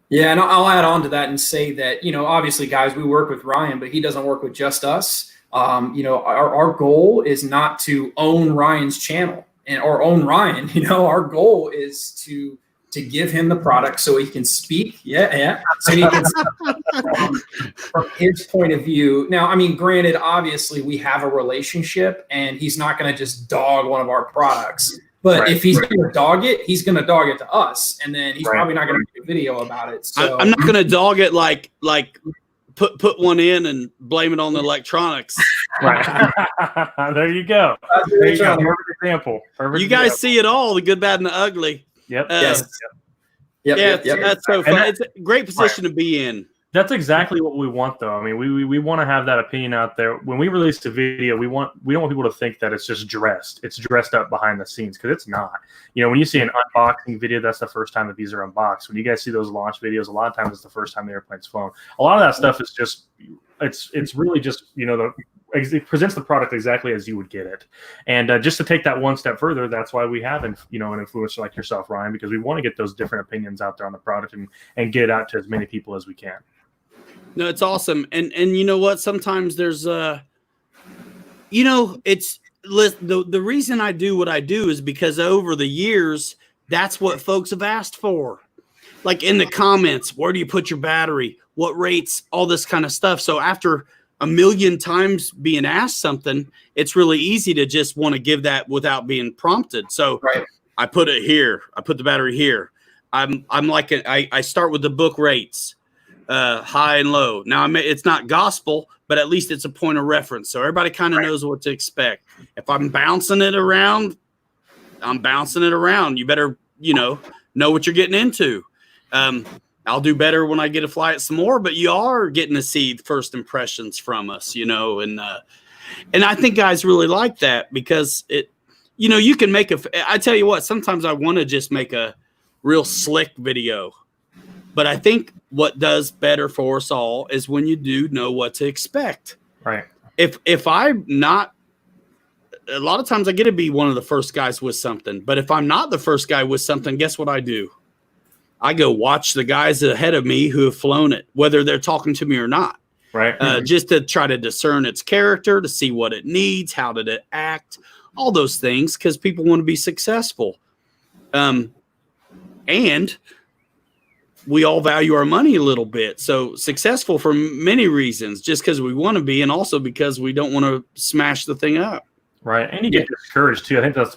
Speaker 1: Yeah, and I'll add on to that and say that, obviously, guys, we work with Ryan, but he doesn't work with just us. Our goal is not to own Ryan's channel or own Ryan. Our goal is to give him the product so he can speak. Yeah. So he can from his point of view. Now, I mean, granted, obviously we have a relationship and he's not going to just dog one of our products. But if he's going to dog it, he's going to dog it to us. And then he's probably not going to make a video about it. So
Speaker 3: I'm not going to dog it like put one in and blame it on the electronics.
Speaker 2: Right. There you go. There you go. Perfect example.
Speaker 3: You guys see it all, the good, bad, and the ugly.
Speaker 2: Yep.
Speaker 1: Yep.
Speaker 3: That's so fun. It's a great position to be in.
Speaker 2: That's exactly what we want, though. I mean, we want to have that opinion out there. When we release a video, we don't want people to think that it's just dressed. It's dressed up behind the scenes, because it's not. When you see an unboxing video, that's the first time that these are unboxed. When you guys see those launch videos, a lot of times it's the first time the airplane's flown. A lot of that stuff is just it's really just it presents the product exactly as you would get it. And just to take that one step further, that's why we have an influencer like yourself, Ryan, because we want to get those different opinions out there on the product and get it out to as many people as we can.
Speaker 3: No, it's awesome. And you know what? Sometimes there's it's the reason I do what I do is because over the years, that's what folks have asked for. Like in the comments, where do you put your battery? What rates? All this kind of stuff. So after a million times being asked something, it's really easy to just want to give that without being prompted. So I put it here. I put the battery here. I'm like I start with the book rates. High and low. Now, it's not gospel, but at least it's a point of reference. So everybody kind of knows what to expect. If I'm bouncing it around, I'm bouncing it around. You better, know what you're getting into. I'll do better when I get to fly it some more, but you are getting to see first impressions from us, and I think guys really like that because it, you can make I tell you what, sometimes I want to just make a real slick video. But I think what does better for us all is when you do know what to expect.
Speaker 2: Right.
Speaker 3: If I'm not, a lot of times I get to be one of the first guys with something. But if I'm not the first guy with something, guess what I do? I go watch the guys ahead of me who have flown it, whether they're talking to me or not.
Speaker 2: Right.
Speaker 3: Just to try to discern its character, to see what it needs, how did it act, all those things, because people want to be successful. And we all value our money a little bit. So successful for many reasons, just because we want to be, and also because we don't want to smash the thing up.
Speaker 2: Right. And you get discouraged too. I think that's,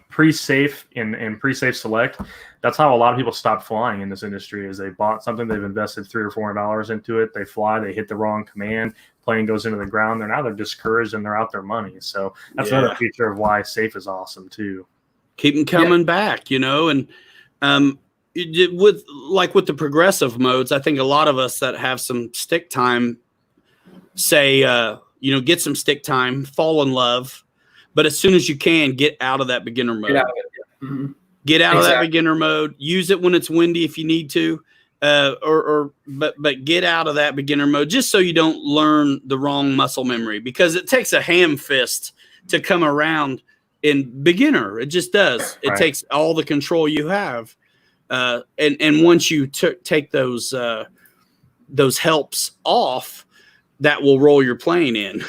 Speaker 2: pre-safe and pre-safe select. That's how a lot of people stop flying in this industry is they bought something, they've invested $300 or $400 into it. They fly, they hit the wrong command, plane goes into the ground. They're discouraged and they're out their money. So that's another feature of why safe is awesome too.
Speaker 3: Keep them coming back, and with the progressive modes, I think a lot of us that have some stick time say, get some stick time, fall in love. But as soon as you can, get out of that beginner mode. Get out of that beginner mode. Use it when it's windy if you need to, but get out of that beginner mode just so you don't learn the wrong muscle memory, because it takes a ham fist to come around in beginner. It just does. It takes all the control you have, and once you take those helps off, that will roll your plane in.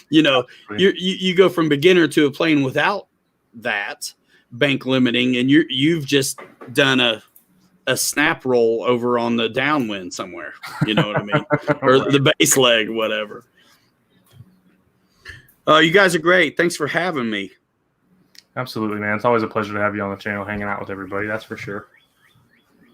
Speaker 3: You go from beginner to a plane without that bank limiting, and you've just done a snap roll over on the downwind somewhere. You know what I mean? Or the base leg, whatever. You guys are great. Thanks for having me.
Speaker 2: Absolutely, man. It's always a pleasure to have you on the channel, hanging out with everybody. That's for sure.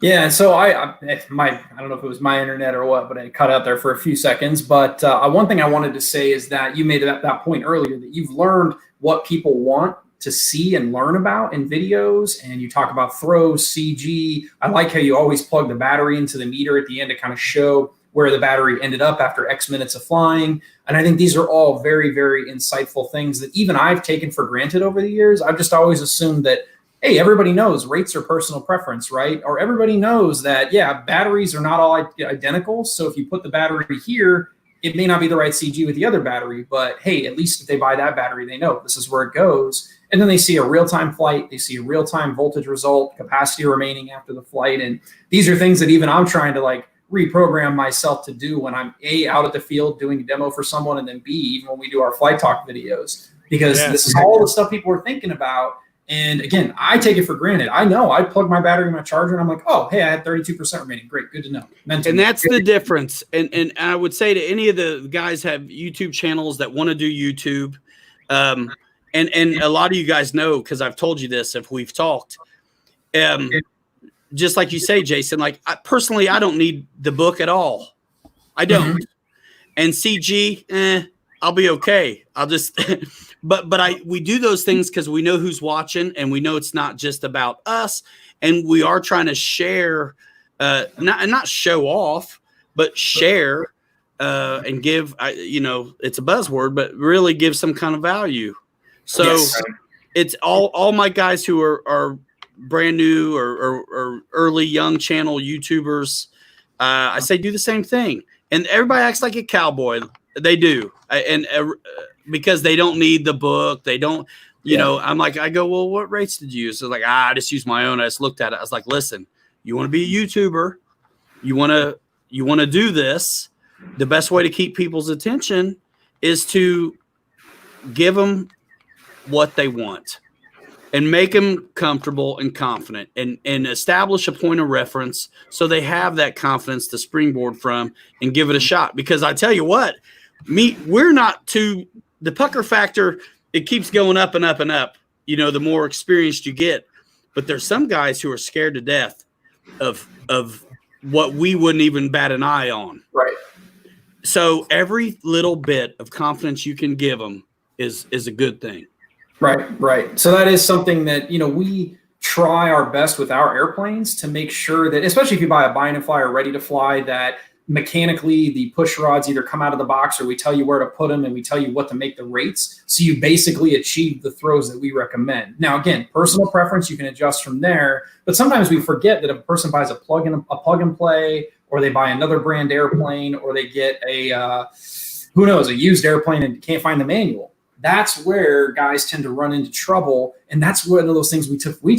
Speaker 1: Yeah, and so I don't know if it was my internet or what, but it cut out there for a few seconds. But one thing I wanted to say is that you made that point earlier, that you've learned what people want to see and learn about in videos, and you talk about throws, CG. I like how you always plug the battery into the meter at the end to kind of show where the battery ended up after X minutes of flying. And I think these are all very, very insightful things that even I've taken for granted over the years. I've just always assumed that, hey, everybody knows rates are personal preference, right? Or everybody knows that, batteries are not all identical. So if you put the battery here, it may not be the right CG with the other battery, but hey, at least if they buy that battery, they know this is where it goes. And then they see a real-time flight, they see a real-time voltage result, capacity remaining after the flight. And these are things that even I'm trying to reprogram myself to do when I'm out at the field doing a demo for someone, and then B, even when we do our flight talk videos, because this is all the stuff people are thinking about. And again, I take it for granted. I know I plug my battery in my charger and I'm like, oh, hey, I had 32% remaining. Great. Good to know.
Speaker 3: And that's the difference. And I would say to any of the guys have YouTube channels that want to do YouTube. And a lot of you guys know, because I've told you this, if we've talked, just like you say, Jason, personally, I don't need the book at all. I don't. And CG, I'll be okay. I'll just, but we do those things because we know who's watching, and we know it's not just about us, and we are trying to share, not show off, but share, and give. It's a buzzword, but really give some kind of value. So it's all my guys who are brand new or early young channel YouTubers. I say do the same thing, and everybody acts like a cowboy. They do, and because they don't need the book, they don't. I'm like, I go, well, what rates did you use? So I just used my own. I just looked at it. I was like, listen, you want to be a YouTuber, you want to do this. The best way to keep people's attention is to give them what they want and make them comfortable and confident, and establish a point of reference so they have that confidence to springboard from and give it a shot. Because I tell you what, we're not too, the pucker factor, it keeps going up and up and up, the more experienced you get. But there's some guys who are scared to death of what we wouldn't even bat an eye on.
Speaker 1: Right.
Speaker 3: So every little bit of confidence you can give them is a good thing.
Speaker 1: Right. So that is something that, we try our best with our airplanes to make sure that, especially if you buy a bind and fly or ready to fly, that mechanically the push rods either come out of the box or we tell you where to put them and we tell you what to make the rates. So you basically achieve the throws that we recommend. Now, again, personal preference, you can adjust from there, but sometimes we forget that if a person buys a plug and play, or they buy another brand airplane, or they get a used airplane and can't find the manual. That's where guys tend to run into trouble. And that's one of those things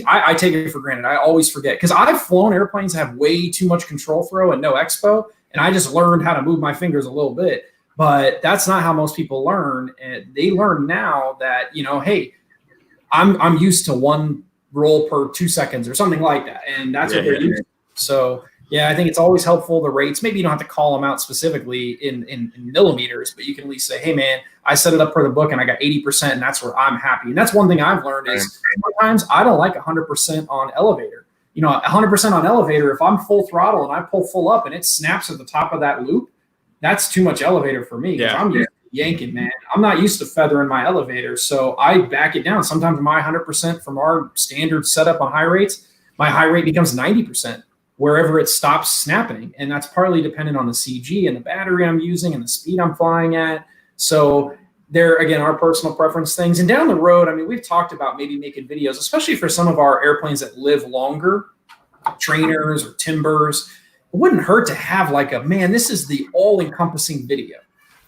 Speaker 1: I take it for granted. I always forget, because I've flown airplanes that have way too much control throw and no expo. And I just learned how to move my fingers a little bit, but that's not how most people learn. And they learn now that, hey, I'm used to one roll per 2 seconds or something like that. And that's what they're used to. So Yeah, I think it's always helpful, the rates. Maybe you don't have to call them out specifically in millimeters, but you can at least say, hey, man, I set it up for the book and I got 80%, and that's where I'm happy. And that's one thing I've learned is sometimes I don't like 100% on elevator. 100% on elevator, if I'm full throttle and I pull full up and it snaps at the top of that loop, that's too much elevator for me. I'm used to yanking, man. I'm not used to feathering my elevator, so I back it down. Sometimes my 100% from our standard setup on high rates, my high rate becomes 90%. Wherever it stops snapping. And that's partly dependent on the CG and the battery I'm using and the speed I'm flying at. So there, again, our personal preference things. And down the road, I mean, we've talked about maybe making videos, especially for some of our airplanes that live longer, trainers or timbers. It wouldn't hurt to have like this is the all-encompassing video.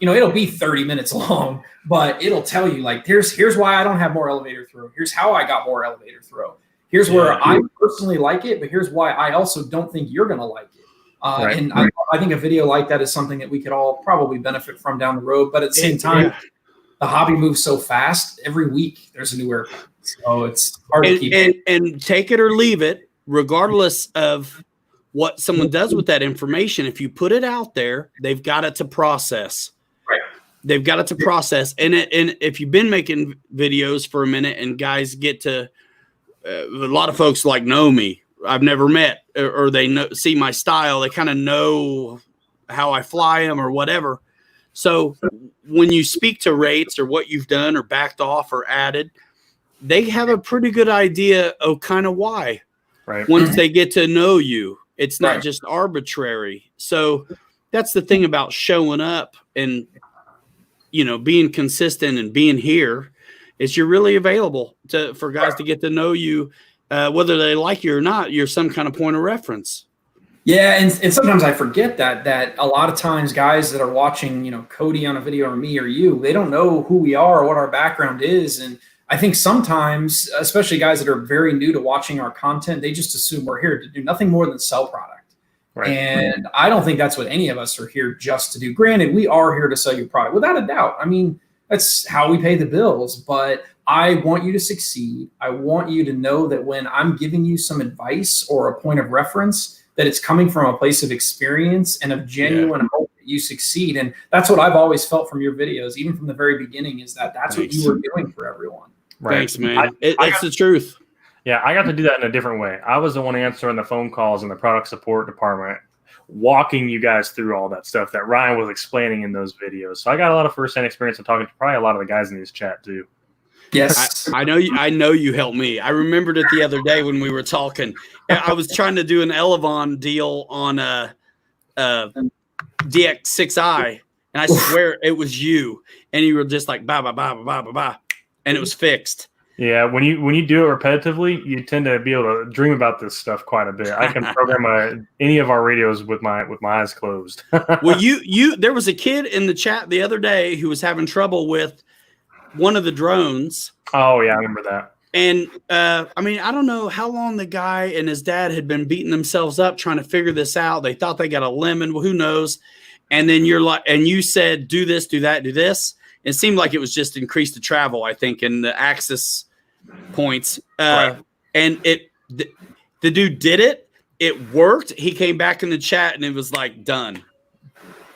Speaker 1: It'll be 30 minutes long, but it'll tell you like, here's why I don't have more elevator throw. Here's how I got more elevator throw. Here's where I personally like it, but here's why I also don't think you're going to like it. And I think a video like that is something that we could all probably benefit from down the road. But at the same time, the hobby moves so fast. Every week there's a new airplane. So it's hard to keep.
Speaker 3: And take it or leave it, regardless of what someone does with that information. If you put it out there, they've got it to process.
Speaker 1: Right.
Speaker 3: They've got it to process. And if you've been making videos for a minute and guys get to a lot of folks know me. I've never met, or they see my style. They kind of know how I fly them or whatever. So when you speak to rates or what you've done or backed off or added, they have a pretty good idea of kind of why.
Speaker 2: Right.
Speaker 3: Once they get to know you, it's not just arbitrary. So that's the thing about showing up and, being consistent and being here. Is you're really available for guys to get to know you, whether they like you or not. You're some kind of point of reference.
Speaker 1: Yeah, and sometimes I forget that a lot of times guys that are watching, Cody on a video or me or you, they don't know who we are or what our background is. And I think sometimes, especially guys that are very new to watching our content, they just assume we're here to do nothing more than sell product. Right. And I don't think that's what any of us are here just to do. Granted, we are here to sell you product, without a doubt. I mean, that's how we pay the bills, but I want you to succeed. I want you to know that when I'm giving you some advice or a point of reference, that it's coming from a place of experience and of genuine hope that you succeed. And that's what I've always felt from your videos, even from the very beginning, is that's what you were doing for everyone.
Speaker 2: Right.
Speaker 3: Thanks, man. It's the truth.
Speaker 2: Yeah, I got to do that in a different way. I was the one answering the phone calls in the product support department, walking you guys through all that stuff that Ryan was explaining in those videos. So I got a lot of firsthand experience of talking to probably a lot of the guys in this chat too.
Speaker 1: Yes,
Speaker 3: I know you helped me. I remembered it the other day when we were talking. I was trying to do an Elevon deal on a DX6i, and I swear it was you. And you were just like bah bah bah bah bah bah bah, and it was fixed.
Speaker 2: Yeah, when you do it repetitively, you tend to be able to dream about this stuff quite a bit. I can program any of our radios with my eyes closed.
Speaker 3: Well, there was a kid in the chat the other day who was having trouble with one of the drones.
Speaker 2: Oh yeah, I remember that.
Speaker 3: And I don't know how long the guy and his dad had been beating themselves up trying to figure this out. They thought they got a lemon. Well, who knows? And then you said, do this, do that, do this. It seemed like it was just increased the travel, I think, in the axis points.
Speaker 2: Right.
Speaker 3: And the dude did it. It worked. He came back in the chat and it was like done.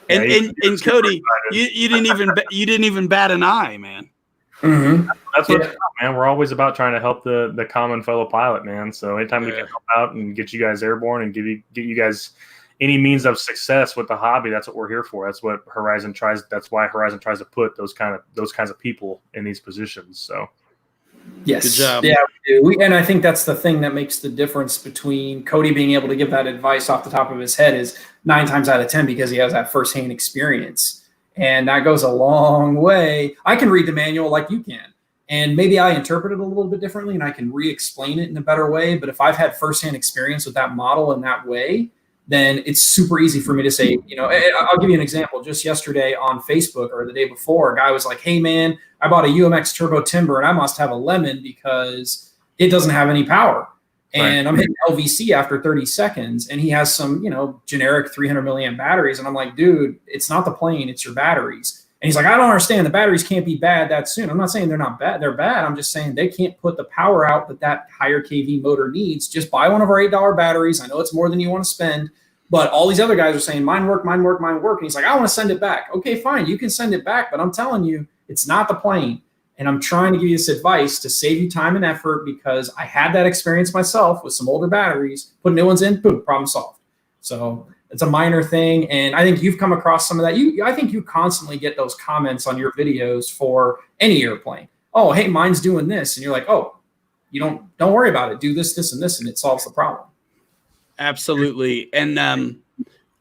Speaker 3: And and Cody, you didn't even bat an eye, man.
Speaker 1: Mm-hmm.
Speaker 2: That's what it's about, man. We're always about trying to help the common fellow pilot, man. So anytime we can help out and get you guys airborne and get you guys any means of success with the hobby, that's what we're here for. That's what Horizon tries. That's why Horizon tries to put those kinds of people in these positions. So,
Speaker 1: yes,
Speaker 3: good job.
Speaker 1: Yeah, we do. And I think that's the thing that makes the difference between Cody being able to give that advice off the top of his head is 9 times out of 10 because he has that firsthand experience, and that goes a long way. I can read the manual like you can, and maybe I interpret it a little bit differently, and I can re-explain it in a better way. But if I've had firsthand experience with that model in that way, then it's super easy for me to say, I'll give you an example. Just yesterday on Facebook or the day before, a guy was like, hey, man, I bought a UMX turbo timber and I must have a lemon because it doesn't have any power. And I'm hitting LVC after 30 seconds. And he has some, generic 300 milliamp batteries. And I'm like, dude, it's not the plane, it's your batteries. And he's like, I don't understand. The batteries can't be bad that soon. I'm not saying they're not bad. They're bad. I'm just saying they can't put the power out that higher KV motor needs. Just buy one of our $8 batteries. I know it's more than you want to spend, But all these other guys are saying, mine work, mine work, mine work. And he's like, I want to send it back. Okay, fine. You can send it back. But I'm telling you, it's not the plane. And I'm trying to give you this advice to save you time and effort, because I had that experience myself with some older batteries, put new ones in, boom, problem solved. So it's a minor thing. And I think you've come across some of that. I think you constantly get those comments on your videos for any airplane. Oh, hey, mine's doing this. And you're like, oh, you don't worry about it. Do this, this, and this, and it solves the problem.
Speaker 3: Absolutely. And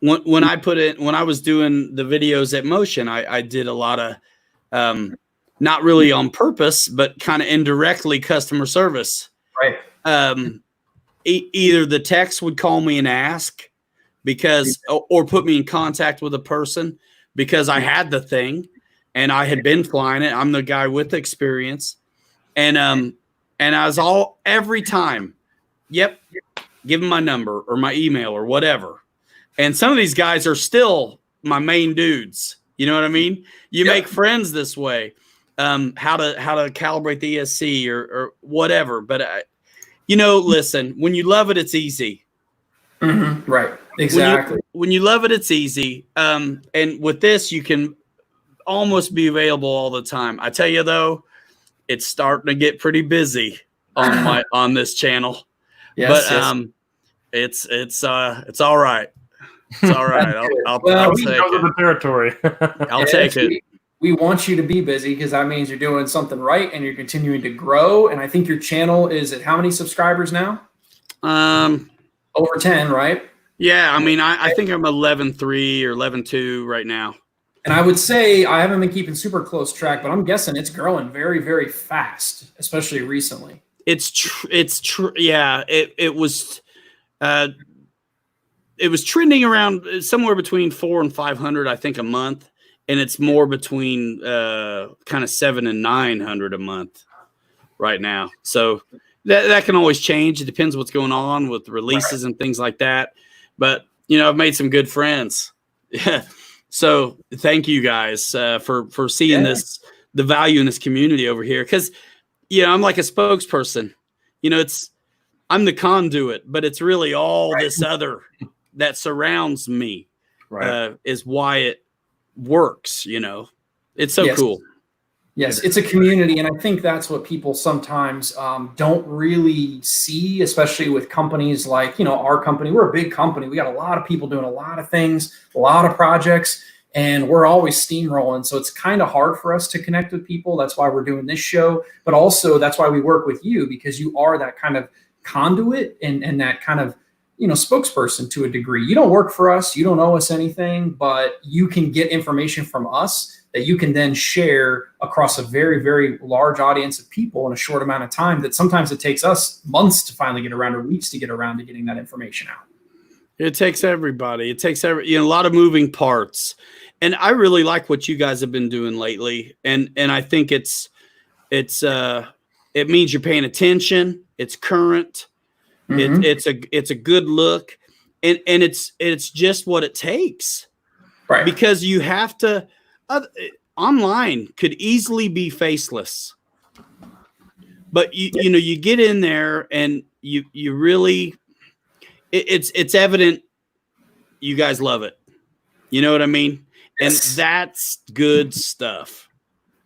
Speaker 3: when I was doing the videos at Motion, I did a lot of not really on purpose, but kind of indirectly customer service.
Speaker 1: Right.
Speaker 3: Either the techs would call me and ask or put me in contact with a person because I had the thing and I had been flying it. I'm the guy with experience. And I was every time, yep, give them my number or my email or whatever. And some of these guys are still my main dudes. You know what I mean? You make friends this way. How to calibrate the ESC or whatever. But listen, when you love it, it's easy.
Speaker 1: Mm-hmm. Right. Exactly.
Speaker 3: When you love it, it's easy. And with this, you can almost be available all the time. I tell you though, it's starting to get pretty busy on this channel. Yes, but it's all right. It's all right. I'll take it.
Speaker 2: The territory.
Speaker 3: I'll take it.
Speaker 1: We want you to be busy because that means you're doing something right and you're continuing to grow. And I think your channel is at how many subscribers now? Over 10, right?
Speaker 3: Yeah, I mean, I think I'm 11.3 or 11.2 right now.
Speaker 1: And I would say I haven't been keeping super close track, but I'm guessing it's growing very, very fast, especially recently.
Speaker 3: It's true. Yeah, it was trending around somewhere between 400 and 500, I think, a month. And it's more between kind of 700 and 900 a month right now. So that can always change. It depends what's going on with releases and things like that. But, I've made some good friends. Yeah. So thank you guys for seeing the value in this community over here. Because, I'm like a spokesperson. I'm the conduit, but it's really all this other that surrounds me is why it works. It's so cool.
Speaker 1: Yes, it's a community, and I think that's what people sometimes don't really see, especially with companies like our company. We're a big company. We got a lot of people doing a lot of things, a lot of projects, and we're always steamrolling. So it's kind of hard for us to connect with people. That's why we're doing this show, but also that's why we work with you, because you are that kind of conduit and that kind of spokesperson to a degree. You don't work for us, you don't owe us anything, but you can get information from us that you can then share across a very, very large audience of people in a short amount of time that sometimes it takes us months to finally get around or weeks to get around to getting that information out.
Speaker 3: It takes everybody. It takes a lot of moving parts. And I really like what you guys have been doing lately. And I think it means you're paying attention. It's current. Mm-hmm. It's a good look. And it's just what it takes. Right. Because you have to online could easily be faceless. But you get in there and you really it's evident you guys love it. You know what I mean? Yes. And that's good stuff.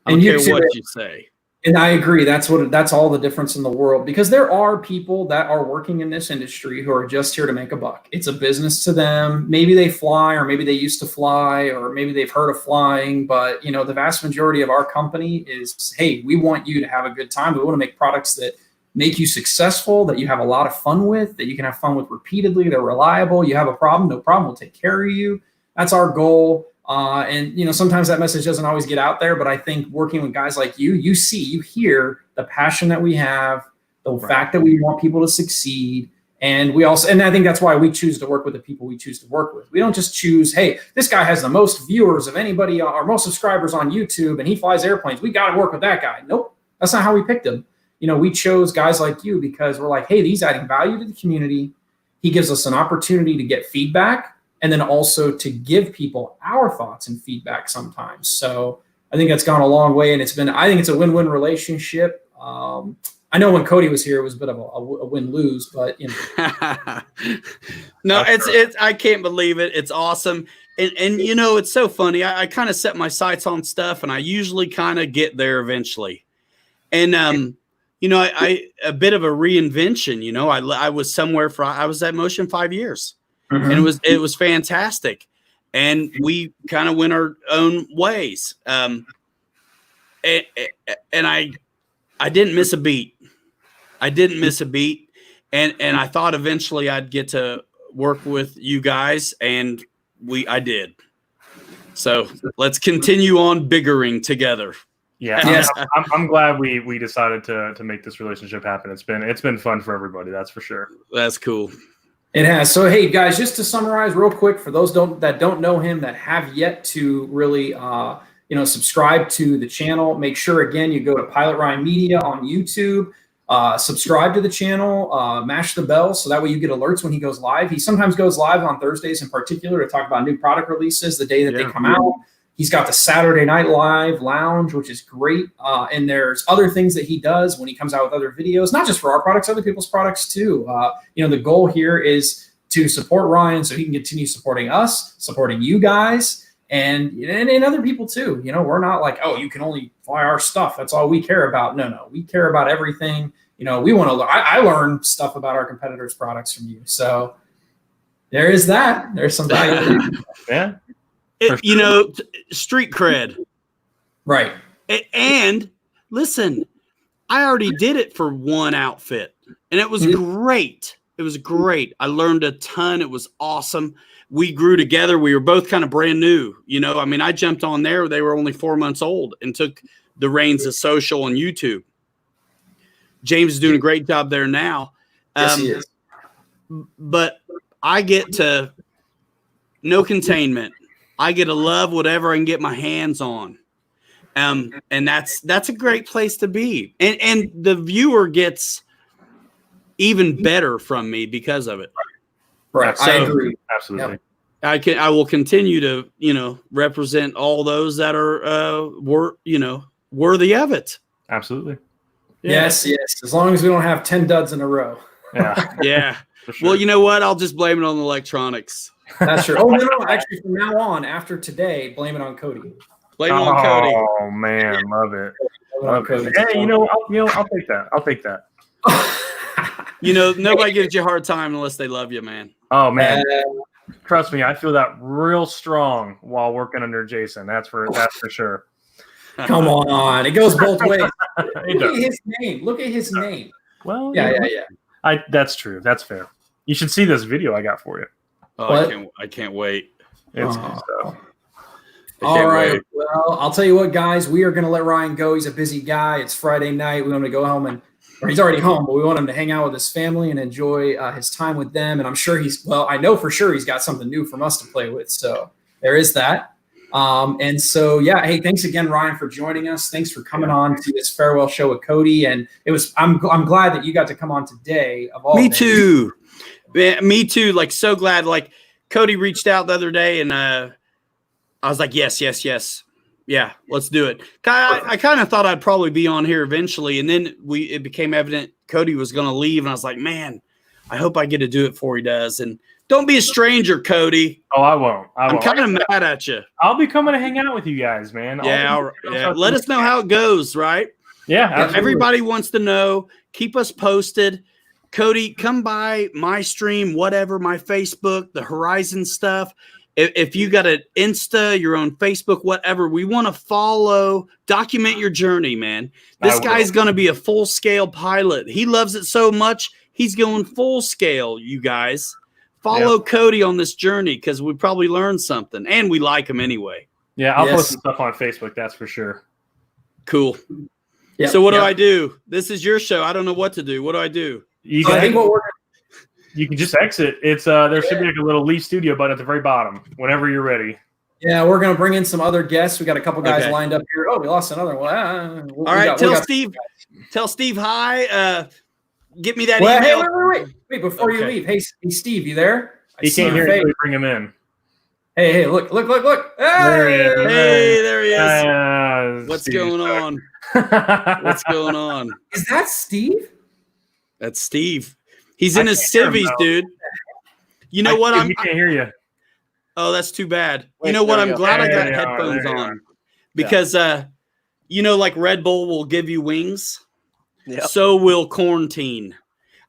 Speaker 3: I don't care what you say.
Speaker 1: And I agree. That's all the difference in the world, because there are people that are working in this industry who are just here to make a buck. It's a business to them. Maybe they fly, or maybe they used to fly, or maybe they've heard of flying. But, the vast majority of our company is, hey, we want you to have a good time. We want to make products that make you successful, that you have a lot of fun with, that you can have fun with repeatedly. They're reliable. You have a problem, no problem. We'll take care of you. That's our goal. And sometimes that message doesn't always get out there, but I think working with guys like you hear the passion that we have, the fact that we want people to succeed. And I think that's why we choose to work with the people we choose to work with. We don't just choose, hey, this guy has the most viewers of anybody or most subscribers on YouTube and he flies airplanes. We got to work with that guy. Nope. That's not how we picked him. We chose guys like you because we're like, hey, he's adding value to the community. He gives us an opportunity to get feedback, and then also to give people our thoughts and feedback sometimes. So I think that's gone a long way, and I think it's a win-win relationship. I I know when Cody was here, it was a bit of a win-lose, but you know.
Speaker 3: No, it's I can't believe it. It's awesome. And you know, it's so funny. I kind of set my sights on stuff, and I usually kind of get there eventually. And you know, I a bit of a reinvention. You know, I was somewhere I was at Motion 5 years, and it was fantastic. And we kind of went our own ways. And I didn't miss a beat. I didn't miss a beat. And I thought eventually I'd get to work with you guys, and I did. So let's continue on biggering together.
Speaker 2: Yeah, yes. I'm glad we decided to make this relationship happen. It's been fun for everybody, that's for sure.
Speaker 3: That's cool.
Speaker 1: It has. So, hey, guys, just to summarize real quick, for those that don't know him, that have yet to really, subscribe to the channel, make sure, again, you go to Pilot Ryan Media on YouTube, subscribe to the channel, mash the bell, so that way you get alerts when he goes live. He sometimes goes live on Thursdays in particular to talk about new product releases the day that they come out. He's got the Saturday Night Live Lounge, which is great. And there's other things that he does when he comes out with other videos, not just for our products, other people's products too. The goal here is to support Ryan so he can continue supporting us, supporting you guys, and other people too. You know, we're not like, oh, you can only buy our stuff. That's all we care about. No, we care about everything. You know, we want to. I learn stuff about our competitors' products from you. So there is that. There's some value.
Speaker 2: Yeah.
Speaker 3: You know, street cred.
Speaker 1: Right.
Speaker 3: And listen, I already did it for one outfit, and it was great. It was great. I learned a ton. It was awesome. We grew together. We were both kind of brand new. You know, I mean, I jumped on there. They were only 4 months old and took the reins of social and YouTube. James is doing a great job there now.
Speaker 1: Yes, he is.
Speaker 3: But I get to no containment. I get to love whatever I can get my hands on. And that's a great place to be. And the viewer gets even better from me because of it.
Speaker 1: Right.
Speaker 3: So,
Speaker 1: I agree.
Speaker 2: Absolutely.
Speaker 3: Yep. I will continue to, represent all those that are, worthy of it.
Speaker 2: Absolutely.
Speaker 1: Yeah. Yes. As long as we don't have 10 duds in a row.
Speaker 2: Yeah.
Speaker 3: Yeah.
Speaker 2: Sure.
Speaker 3: Well, you know what? I'll just blame it on the electronics.
Speaker 1: That's true. Oh, no. Actually, from now on, after today, blame it on Cody.
Speaker 3: Blame it on Cody.
Speaker 2: Oh, man. Love it. Love it. Hey, I'll take that. I'll take that.
Speaker 3: Nobody gives you a hard time unless they love you, man.
Speaker 2: Oh, man. Trust me, I feel that real strong while working under Jason. That's for sure.
Speaker 1: Come on. It goes both ways.
Speaker 2: Look
Speaker 1: at his name. Look at his name.
Speaker 2: Well,
Speaker 1: yeah.
Speaker 2: That's true. That's fair. You should see this video I got for you.
Speaker 3: Oh, I can't wait.
Speaker 2: It's good stuff.
Speaker 1: All right. Well, I'll tell you what, guys. We are going to let Ryan go. He's a busy guy. It's Friday night. We want him to go home or he's already home, but we want him to hang out with his family and enjoy his time with them. And I'm sure I know for sure he's got something new from us to play with. So there is that. And so, yeah. Hey, thanks again, Ryan, for joining us. Thanks for coming on to this farewell show with Cody. And I'm glad that you got to come on today. Of all
Speaker 3: Me
Speaker 1: days.
Speaker 3: too. Yeah, me too. Like, so glad. Like, Cody reached out the other day, and I was like, yes. Yeah, let's do it. I kind of thought I'd probably be on here eventually, and then it became evident Cody was going to leave, and I was like, man, I hope I get to do it before he does. And don't be a stranger, Cody.
Speaker 2: Oh, I won't.
Speaker 3: I'm kind of mad at you.
Speaker 2: I'll be coming to hang out with you guys, man.
Speaker 3: Yeah. Let us know how it goes, right?
Speaker 2: Yeah, absolutely.
Speaker 3: Everybody wants to know. Keep us posted. Cody, come by my stream, whatever, my Facebook, the Horizon stuff. If you got an Insta, your own Facebook, whatever, we want to follow, document your journey, man. This guy's going to be a full-scale pilot. He loves it so much, he's going full-scale, you guys. Follow Cody on this journey because we probably learned something, and we like him anyway.
Speaker 2: Yeah, I'll post some stuff on Facebook, that's for sure.
Speaker 3: Cool. Yep. So what do I do? This is your show. I don't know what to do. What do I do?
Speaker 2: You can just exit. It's there should be like a little leave studio button at the very bottom whenever you're ready.
Speaker 1: Yeah, we're gonna bring in some other guests. We got a couple guys lined up here. Oh, we lost another one.
Speaker 3: All right, tell Steve hi. Get me that
Speaker 1: email.
Speaker 3: Hey,
Speaker 1: wait. Before you leave, hey Steve, you there?
Speaker 2: He can't hear you. Bring him in.
Speaker 1: Hey, look.
Speaker 2: There he is.
Speaker 3: Hey, there he is. What's
Speaker 2: Steve
Speaker 3: going
Speaker 2: stuck.
Speaker 3: on? What's going on?
Speaker 1: Is that Steve?
Speaker 3: That's Steve. He's in
Speaker 2: I
Speaker 3: his
Speaker 2: can't hear him,
Speaker 3: civvies,
Speaker 2: though.
Speaker 3: dude. You know what?
Speaker 2: He can't hear you.
Speaker 3: Oh, that's too bad.
Speaker 4: Wait,
Speaker 3: You know what?
Speaker 4: there we
Speaker 3: I'm
Speaker 4: go.
Speaker 3: glad I got
Speaker 2: There you are,
Speaker 3: headphones
Speaker 2: there you
Speaker 3: on
Speaker 2: are.
Speaker 3: because, like Red Bull will give you wings.
Speaker 4: Yep.
Speaker 3: So will quarantine.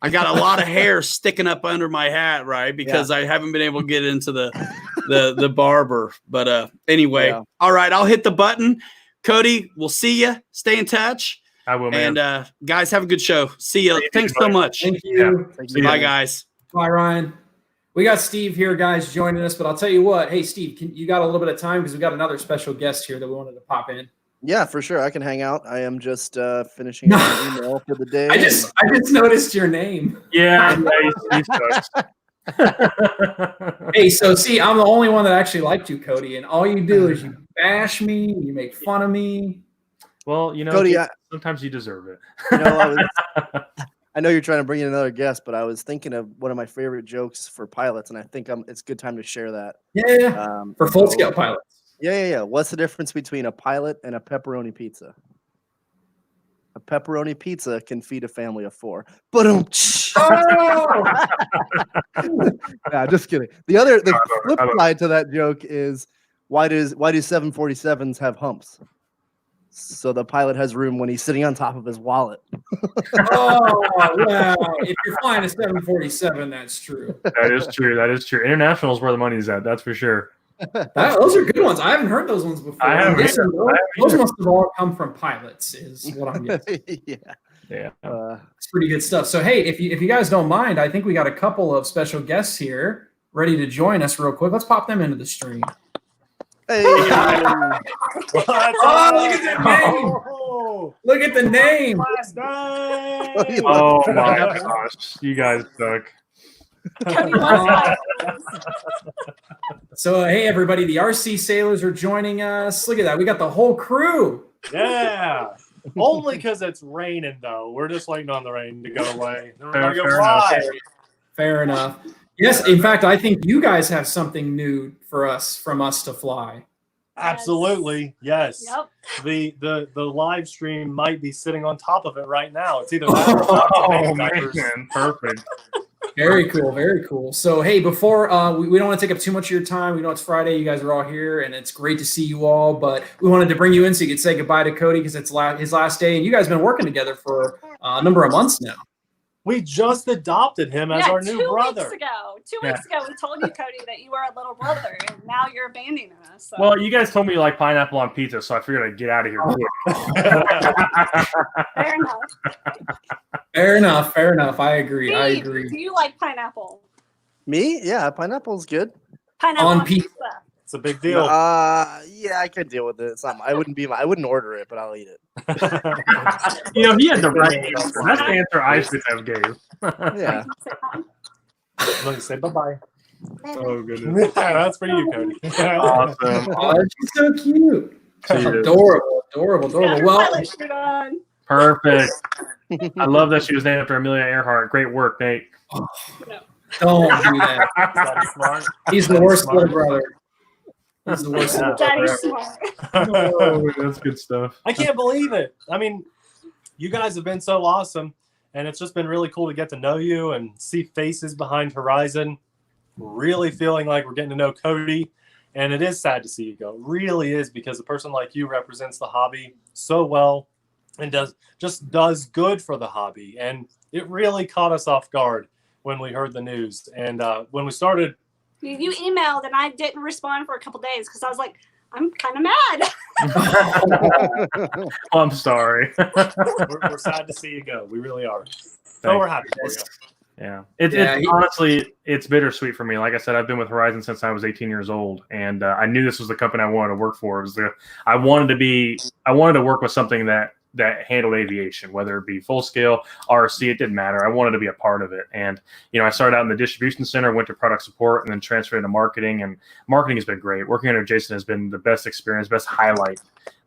Speaker 3: I got a lot of hair sticking up under my hat, right? Because I haven't been able to get into the barber. But anyway, all right, I'll hit the button. Cody, we'll see you. Stay in touch.
Speaker 2: I will, man.
Speaker 3: And guys, have a good show. See you.
Speaker 2: you,
Speaker 3: Thanks so
Speaker 2: buddy.
Speaker 3: much.
Speaker 1: Thank you.
Speaker 2: See
Speaker 3: Bye,
Speaker 2: ya.
Speaker 3: guys.
Speaker 1: Bye, Ryan. We got Steve here, guys, joining us. But I'll tell you what. Hey, Steve, you got a little bit of time because we got another special guest here that we wanted to pop in.
Speaker 4: Yeah, for sure. I can hang out. I am just finishing up an email for the day.
Speaker 1: I just noticed your name.
Speaker 2: Yeah, he sucks.
Speaker 1: Hey, so see, I'm the only one that actually liked you, Cody, and all you do is you bash me, you make fun of me.
Speaker 2: Well, you know,
Speaker 4: Cody,
Speaker 2: sometimes you deserve it.
Speaker 4: I know you're trying to bring in another guest, but I was thinking of one of my favorite jokes for pilots, and I think it's a good time to share that.
Speaker 1: Yeah, for full-scale pilots.
Speaker 4: Yeah. What's the difference between a pilot and a pepperoni pizza? A pepperoni pizza can feed a family of 4. But
Speaker 1: Oh!
Speaker 4: yeah, just kidding. The flip side to that joke is why do 747s have humps? So the pilot has room when he's sitting on top of his wallet.
Speaker 1: Oh, wow. If you're flying a 747, that's true.
Speaker 2: That is true. International is where the money's at. That's for sure.
Speaker 1: Those are good ones. I haven't heard those ones before.
Speaker 2: I haven't either.
Speaker 1: Those must have all come from pilots, is what I'm guessing.
Speaker 4: Yeah.
Speaker 1: It's pretty good stuff. So, hey, if you guys don't mind, I think we got a couple of special guests here ready to join us real quick. Let's pop them into the stream.
Speaker 4: Hey.
Speaker 1: Oh, look at that name. Look at the name.
Speaker 2: Oh my gosh, you guys suck.
Speaker 1: So, hey, everybody, the RC Sailors are joining us. Look at that. We got the whole crew.
Speaker 5: Yeah. Only because it's raining, though. We're just waiting on the rain to go away. Then we're gonna go
Speaker 2: Fair
Speaker 5: fly.
Speaker 2: enough.
Speaker 1: Fair enough. Yes, in fact, I think you guys have something new from us to fly.
Speaker 5: Absolutely, yes.
Speaker 6: Yep.
Speaker 5: The live stream might be sitting on top of it right now. It's either that or lots of baby diapers.
Speaker 2: Man, perfect.
Speaker 1: Very cool, very cool. So, hey, before we don't want to take up too much of your time. We know it's Friday. You guys are all here, and it's great to see you all. But we wanted to bring you in so you could say goodbye to Cody because it's his last day, and you guys have been working together for a number of months now.
Speaker 5: We just adopted him as our new brother.
Speaker 6: 2 weeks ago. 2 weeks ago, we told you, Cody, that you were a little brother, and now you're abandoning us. So.
Speaker 2: Well, you guys told me you like pineapple on pizza, so I figured I'd get out of here quick.
Speaker 6: Fair enough.
Speaker 1: Fair enough. I agree.
Speaker 6: Steve, do you like pineapple?
Speaker 4: Me? Yeah, pineapple's good.
Speaker 6: Pineapple
Speaker 1: On
Speaker 6: on
Speaker 1: pizza.
Speaker 6: pizza.
Speaker 5: It's a big deal.
Speaker 4: Yeah, I could deal with it. It's not. I wouldn't order it, but I'll eat it.
Speaker 2: You know, he had the right answer. That's the answer I should have gave.
Speaker 4: Yeah.
Speaker 5: Let me say bye-bye.
Speaker 2: Oh, goodness.
Speaker 5: That's for you, Cody.
Speaker 2: Awesome.
Speaker 1: Oh, she's so cute.
Speaker 2: She is.
Speaker 1: Adorable.
Speaker 6: Got her
Speaker 1: Well,
Speaker 6: pilot shirt on.
Speaker 2: Perfect. I love that she was named after Amelia Earhart. Great work, Nate.
Speaker 6: No.
Speaker 1: don't do that.
Speaker 5: That is smart.
Speaker 1: He's the worst little brother. He's the worst little brother
Speaker 6: Daddy's
Speaker 1: ever.
Speaker 6: smart.
Speaker 2: Oh, that's good stuff.
Speaker 5: I can't believe it. I mean, you guys have been so awesome, and it's just been really cool to get to know you and see faces behind Horizon. Really feeling like we're getting to know Cody, and it is sad to see you go. It really is, because a person like you represents the hobby so well and does good for the hobby. And it really caught us off guard when we heard the news. And when we started,
Speaker 6: You emailed, and I didn't respond for a couple days because I was like, I'm kind of mad.
Speaker 2: Oh, I'm sorry.
Speaker 5: we're sad to see you go. We really are. So we're happy for you.
Speaker 2: Yeah. It's honestly, it's bittersweet for me. Like I said, I've been with Horizon since I was 18 years old, and I knew this was the company I wanted to work for. I wanted to work with something that handled aviation, whether it be full scale, RC, it didn't matter. I wanted to be a part of it. And, I started out in the distribution center, went to product support, and then transferred into marketing. And marketing has been great. Working under Jason has been the best experience, best highlight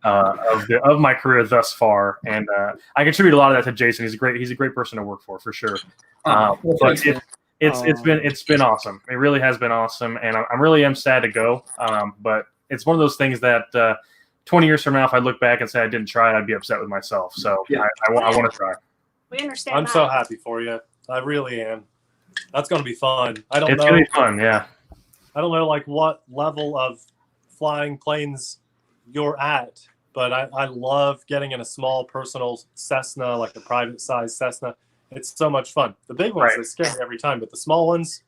Speaker 2: of my career thus far. And I contribute a lot of that to Jason. He's a great person to work for sure.
Speaker 1: Well,
Speaker 2: But
Speaker 1: thanks,
Speaker 2: It's been awesome. It really has been awesome, and I really am sad to go. But it's one of those things that 20 years from now, if I look back and say I didn't try it, I'd be upset with myself. So
Speaker 1: Yeah.
Speaker 2: I want to try.
Speaker 6: We understand.
Speaker 5: I'm
Speaker 6: that.
Speaker 5: so happy for you. I really am. That's going to be fun. I don't
Speaker 2: It's
Speaker 5: know.
Speaker 2: gonna be fun. Yeah.
Speaker 5: I don't know like what level of flying planes you're at, but I love getting in a small personal Cessna, like a private size Cessna. It's so much fun. The big ones,
Speaker 2: Right.
Speaker 5: they scare me every time, but the small ones,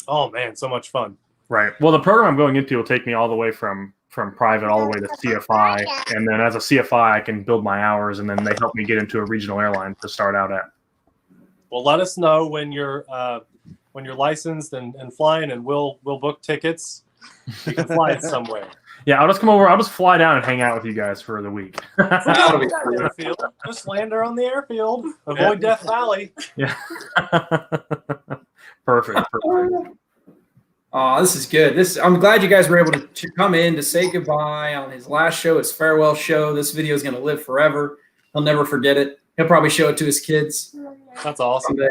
Speaker 5: oh man, so much fun.
Speaker 2: Right. Well, the program I'm going into will take me all the way from private all the way to CFI, and then as a CFI, I can build my hours, and then they help me get into a regional airline to start out at.
Speaker 5: Well, let us know when you're licensed and flying, and we'll book tickets. You can fly it somewhere.
Speaker 2: Yeah, I'll just come over. I'll just fly down and hang out with you guys for the week.
Speaker 1: That'll be cool.
Speaker 5: Airfield. Just land her on the airfield. Avoid Death Valley.
Speaker 2: Yeah. Perfect.
Speaker 1: Oh, this is good. I'm glad you guys were able to come in to say goodbye on his last show, his farewell show. This video is going to live forever. He'll never forget it. He'll probably show it to his kids
Speaker 5: That's awesome.
Speaker 1: someday.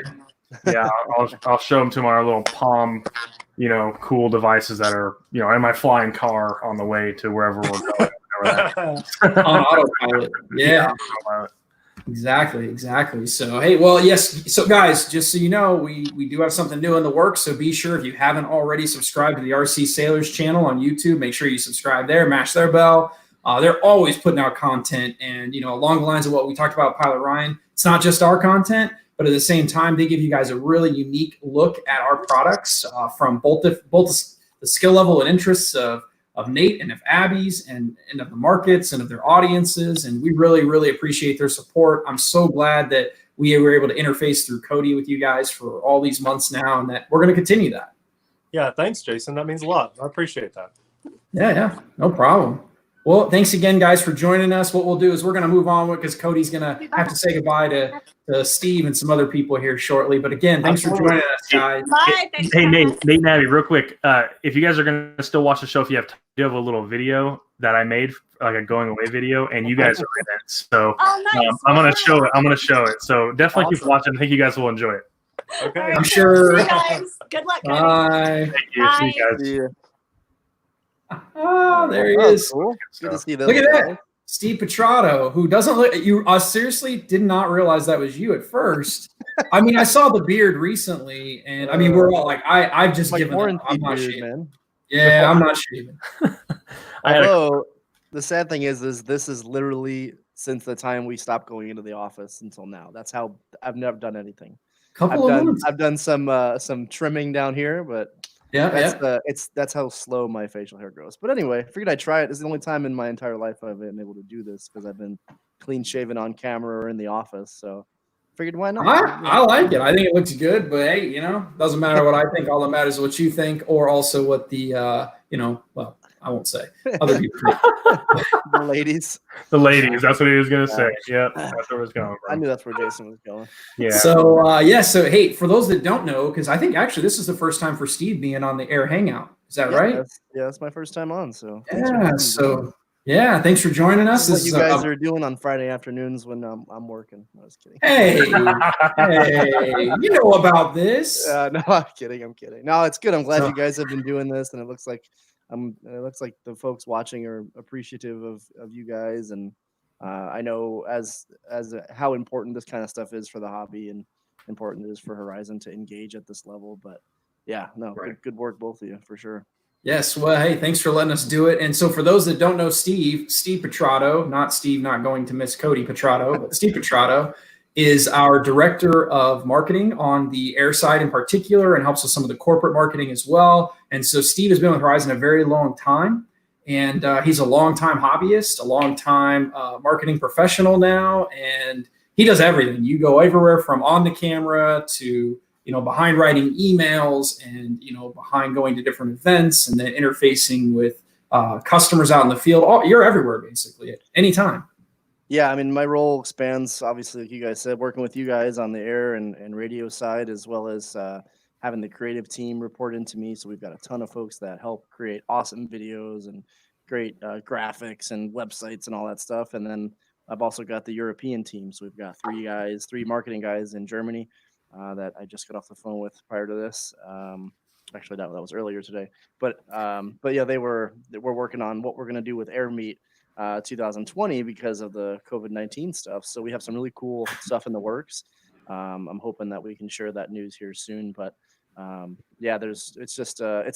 Speaker 2: Yeah, I'll show them to my little Palm, cool devices that are, in my flying car on the way to wherever we're going.
Speaker 1: On autopilot. Yeah. Exactly. So, hey, well, yes. So, guys, just so you know, we do have something new in the works. So be sure, if you haven't already subscribed to the RC Sailors channel on YouTube, make sure you subscribe there, mash their bell. They're always putting out content. And, along the lines of what we talked about, Pilot Ryan, it's not just our content, but at the same time, they give you guys a really unique look at our products from both the skill level and interests of Nate and of Abby's and of the markets and of their audiences. And we really, really appreciate their support. I'm so glad that we were able to interface through Cody with you guys for all these months now, and that we're going to continue that.
Speaker 5: Yeah, thanks, Jason. That means a lot. I appreciate that.
Speaker 1: Yeah, no problem. Well, thanks again, guys, for joining us. What we'll do is we're going to move on because Cody's going to have to say goodbye to Steve and some other people here shortly. But again, thanks for joining us, guys.
Speaker 6: Bye. Thanks
Speaker 2: Hey,
Speaker 6: for
Speaker 2: Nate
Speaker 6: having us.
Speaker 2: and Abby, real quick, if you guys are going to still watch the show, if you have time, I do have a little video that I made, like a going away video, and you guys are in it. So
Speaker 6: Oh, nice.
Speaker 2: I'm going to show it. So definitely keep watching. I think you guys will enjoy it.
Speaker 5: Okay.
Speaker 6: All right,
Speaker 1: I'm sure.
Speaker 6: See you guys. Good luck, Cody.
Speaker 1: Bye.
Speaker 2: Thank you. See you
Speaker 6: Bye.
Speaker 2: guys.
Speaker 4: Yeah.
Speaker 1: Oh, there he
Speaker 4: Oh,
Speaker 1: is.
Speaker 4: cool. Good to see those
Speaker 1: Look at
Speaker 4: guys.
Speaker 1: that. Steve Petrato, who doesn't look you. I seriously did not realize that was you at first. I mean, I saw the beard recently, and I mean, we're all like, I've just
Speaker 4: Like
Speaker 1: given up. I'm
Speaker 4: quarantine
Speaker 1: not
Speaker 4: beard,
Speaker 1: shaving.
Speaker 4: man.
Speaker 1: Yeah, I'm not shaving.
Speaker 4: Although the sad thing is this is literally since the time we stopped going into the office until now. That's how I've never done anything.
Speaker 1: Couple of months.
Speaker 4: I've done some trimming down here, but
Speaker 1: Yeah.
Speaker 4: that's how slow my facial hair grows. But anyway, I figured I'd try it. It's the only time in my entire life I've been able to do this because I've been clean shaven on camera or in the office. So figured why not?
Speaker 1: I like it. I think it looks good, but hey, doesn't matter what I think. All that matters is what you think, or also what the well, I won't say other people think.
Speaker 4: The ladies.
Speaker 2: The ladies. That's what he was going to say. Yeah, that's where it's going
Speaker 4: I
Speaker 2: from.
Speaker 4: knew that's where Jason was going.
Speaker 2: Yeah.
Speaker 1: So hey, for those that don't know, because I think actually this is the first time for Steve being on the Air Hangout. Is that right?
Speaker 4: That's my first time on. So
Speaker 1: Thanks for joining us.
Speaker 4: This is what you
Speaker 1: This
Speaker 4: guys are doing on Friday afternoons when I'm working. I was kidding.
Speaker 1: Hey, you know about this.
Speaker 4: No, I'm kidding. No, it's good. I'm glad you guys have been doing this, and it looks like the folks watching are appreciative of you guys, and I know as how important this kind of stuff is for the hobby and important it is for Horizon to engage at this level. But yeah, no, good work, both of you, for sure.
Speaker 1: Yes. Well, hey, thanks for letting us do it. And so for those that don't know Steve Petrato, not going to miss Cody Petrato, but Steve Petrato is our director of marketing on the air side in particular, and helps with some of the corporate marketing as well. And so Steve has been with Horizon a very long time, and he's a longtime hobbyist, a longtime marketing professional now, and he does everything. You go everywhere from on the camera to behind writing emails and, behind going to different events and then interfacing with customers out in the field. You're everywhere, basically, at any time.
Speaker 4: Yeah, I mean, my role expands, obviously, like you guys said, working with you guys on the air and radio side, as well as having the creative team report into me. So we've got a ton of folks that help create awesome videos and great graphics and websites and all that stuff. And then I've also got the European team. So we've got three marketing guys in Germany. that I just got off the phone with prior to this. Actually, that was earlier today. But yeah, we're working on what we're going to do with Air Meet 2020 because of the COVID-19 stuff. So we have some really cool stuff in the works. I'm hoping that we can share that news here soon. But yeah, it's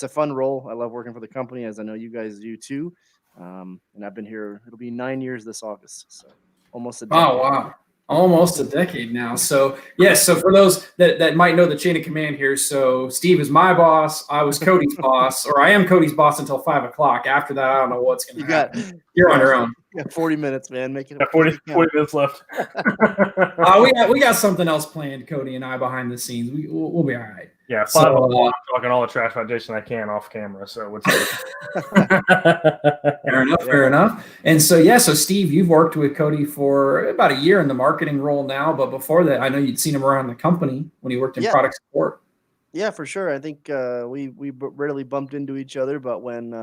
Speaker 4: a fun role. I love working for the company, as I know you guys do too. And I've been here. It'll be 9 years this August, so almost a decade.
Speaker 1: Oh, wow. Almost a decade now. So, yes. So, for those that might know the chain of command here, so Steve is my boss. I was Cody's boss, or I am Cody's boss until 5 o'clock. After that, I don't know what's going to happen. You're on your own.
Speaker 4: Yeah, 40 minutes, man. Make it
Speaker 2: 40 minutes left.
Speaker 1: We got something else planned, Cody and I, behind the scenes. We'll be all right.
Speaker 2: Yeah, 5 o'clock, talking all the trash about Jason I can off camera. So what's
Speaker 1: Fair enough. And so, so Steve, you've worked with Cody for about a year in the marketing role now, but before that, I know you'd seen him around the company when he worked in product support.
Speaker 4: Yeah, for sure. I think we rarely bumped into each other, but when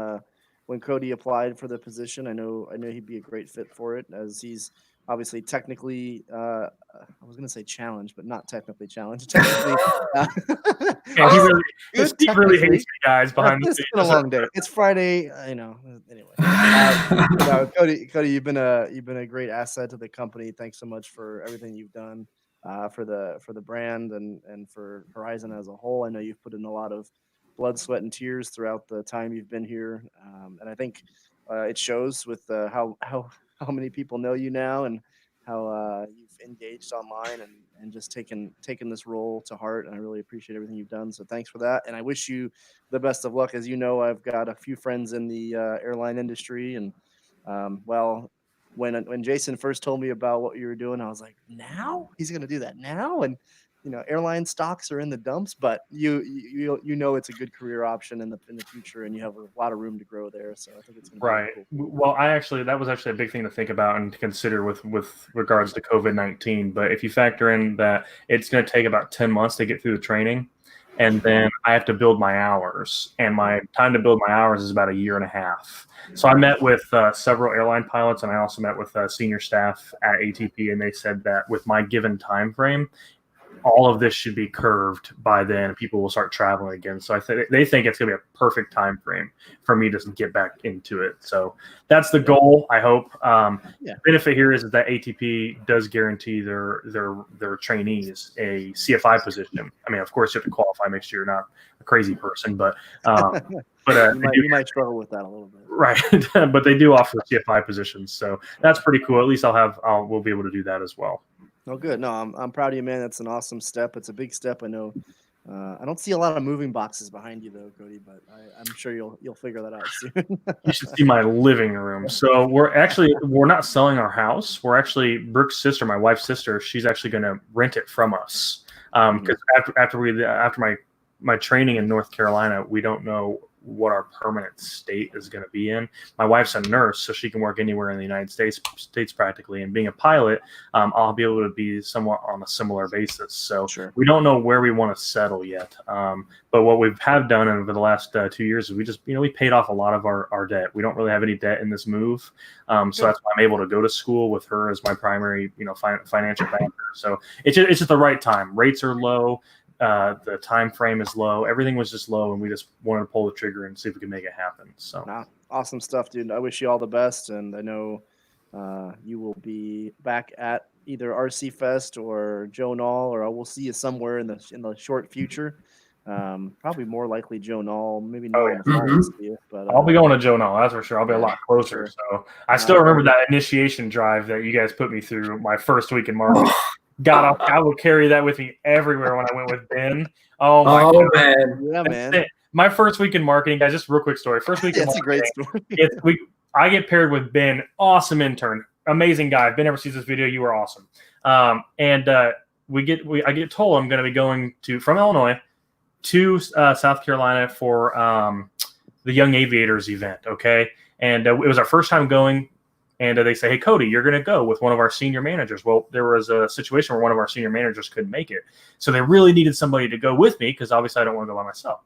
Speaker 4: Cody applied for the position, I know he'd be a great fit for it, as he's obviously technically I was going to say challenged, but not technically challenged. Technically,
Speaker 2: Steve really hates you guys behind the scenes.
Speaker 4: It's been a long day. It's Friday, Anyway, Cody, you've been a great asset to the company. Thanks so much for everything you've done for the brand and for Horizon as a whole. I know you've put in a lot of blood, sweat, and tears throughout the time you've been here, and I think it shows with how many people know you now and how you've engaged online and just taken this role to heart. And I really appreciate everything you've done. So thanks for that. And I wish you the best of luck. As you know, I've got a few friends in the airline industry, and when Jason first told me about what you were doing, I was like, now he's going to do that now? And airline stocks are in the dumps, but you know it's a good career option in the future, and you have a lot of room to grow there. So I think it's going to be
Speaker 2: right. Cool. Well, that was actually a big thing to think about and to consider with regards to COVID-19. But if you factor in that it's going to take about 10 months to get through the training, and then I have to build my hours, and my time to build my hours is about a year and a half. So I met with several airline pilots, and I also met with senior staff at ATP, and they said that with my given time frame, all of this should be curved by then, and people will start traveling again. So they think it's going to be a perfect time frame for me to get back into it. So that's the goal, I hope. The benefit here is that ATP does guarantee their trainees a CFI position. I mean, of course, you have to qualify, make sure you're not a crazy person, but
Speaker 4: you might struggle with that a little bit,
Speaker 2: right? But they do offer CFI positions, so that's pretty cool. At least we'll be able to do that as well.
Speaker 4: Oh, good. No, I'm proud of you, man. That's an awesome step. It's a big step. I know. I don't see a lot of moving boxes behind you, though, Cody. But I'm sure you'll figure that out soon.
Speaker 2: You should see my living room. So we're not selling our house. We're actually Brooke's sister, my wife's sister. She's actually going to rent it from us because after my training in North Carolina, we don't know what our permanent state is going to be in. My wife's a nurse, so she can work anywhere in the United States practically. And being a pilot, I'll be able to be somewhat on a similar basis. So we don't know where we want to settle yet. But what we have done over the last 2 years is we just, we paid off a lot of our debt. We don't really have any debt in this move. So that's why I'm able to go to school with her as my primary, financial banker. So it's just the right time. Rates are low. The time frame is low. Everything was just low, and we just wanted to pull the trigger and see if we could make it happen. So
Speaker 4: awesome stuff, dude. I wish you all the best, and I know you will be back at either RC Fest or Joe Nall, or we'll see you somewhere in the short future. Probably more likely Joe Nall, maybe not in the fall this year, but
Speaker 2: I'll be going to Joe Nall, that's for sure. I'll be a lot closer. So I still remember that initiation drive that you guys put me through my first week in marketing. God, I will carry that with me everywhere when I went with Ben. Oh my God.
Speaker 4: Man. Yeah, man.
Speaker 2: My first week in marketing, guys, just a real quick story. First week in marketing,
Speaker 4: it's a great story.
Speaker 2: I get paired with Ben, awesome intern, amazing guy. If Ben ever sees this video, you are awesome. I get told I'm going to be going from Illinois to South Carolina for the Young Aviators event. Okay, and it was our first time going. And they say, hey, Cody, you're going to go with one of our senior managers. Well, there was a situation where one of our senior managers couldn't make it. So they really needed somebody to go with me because obviously I don't want to go by myself.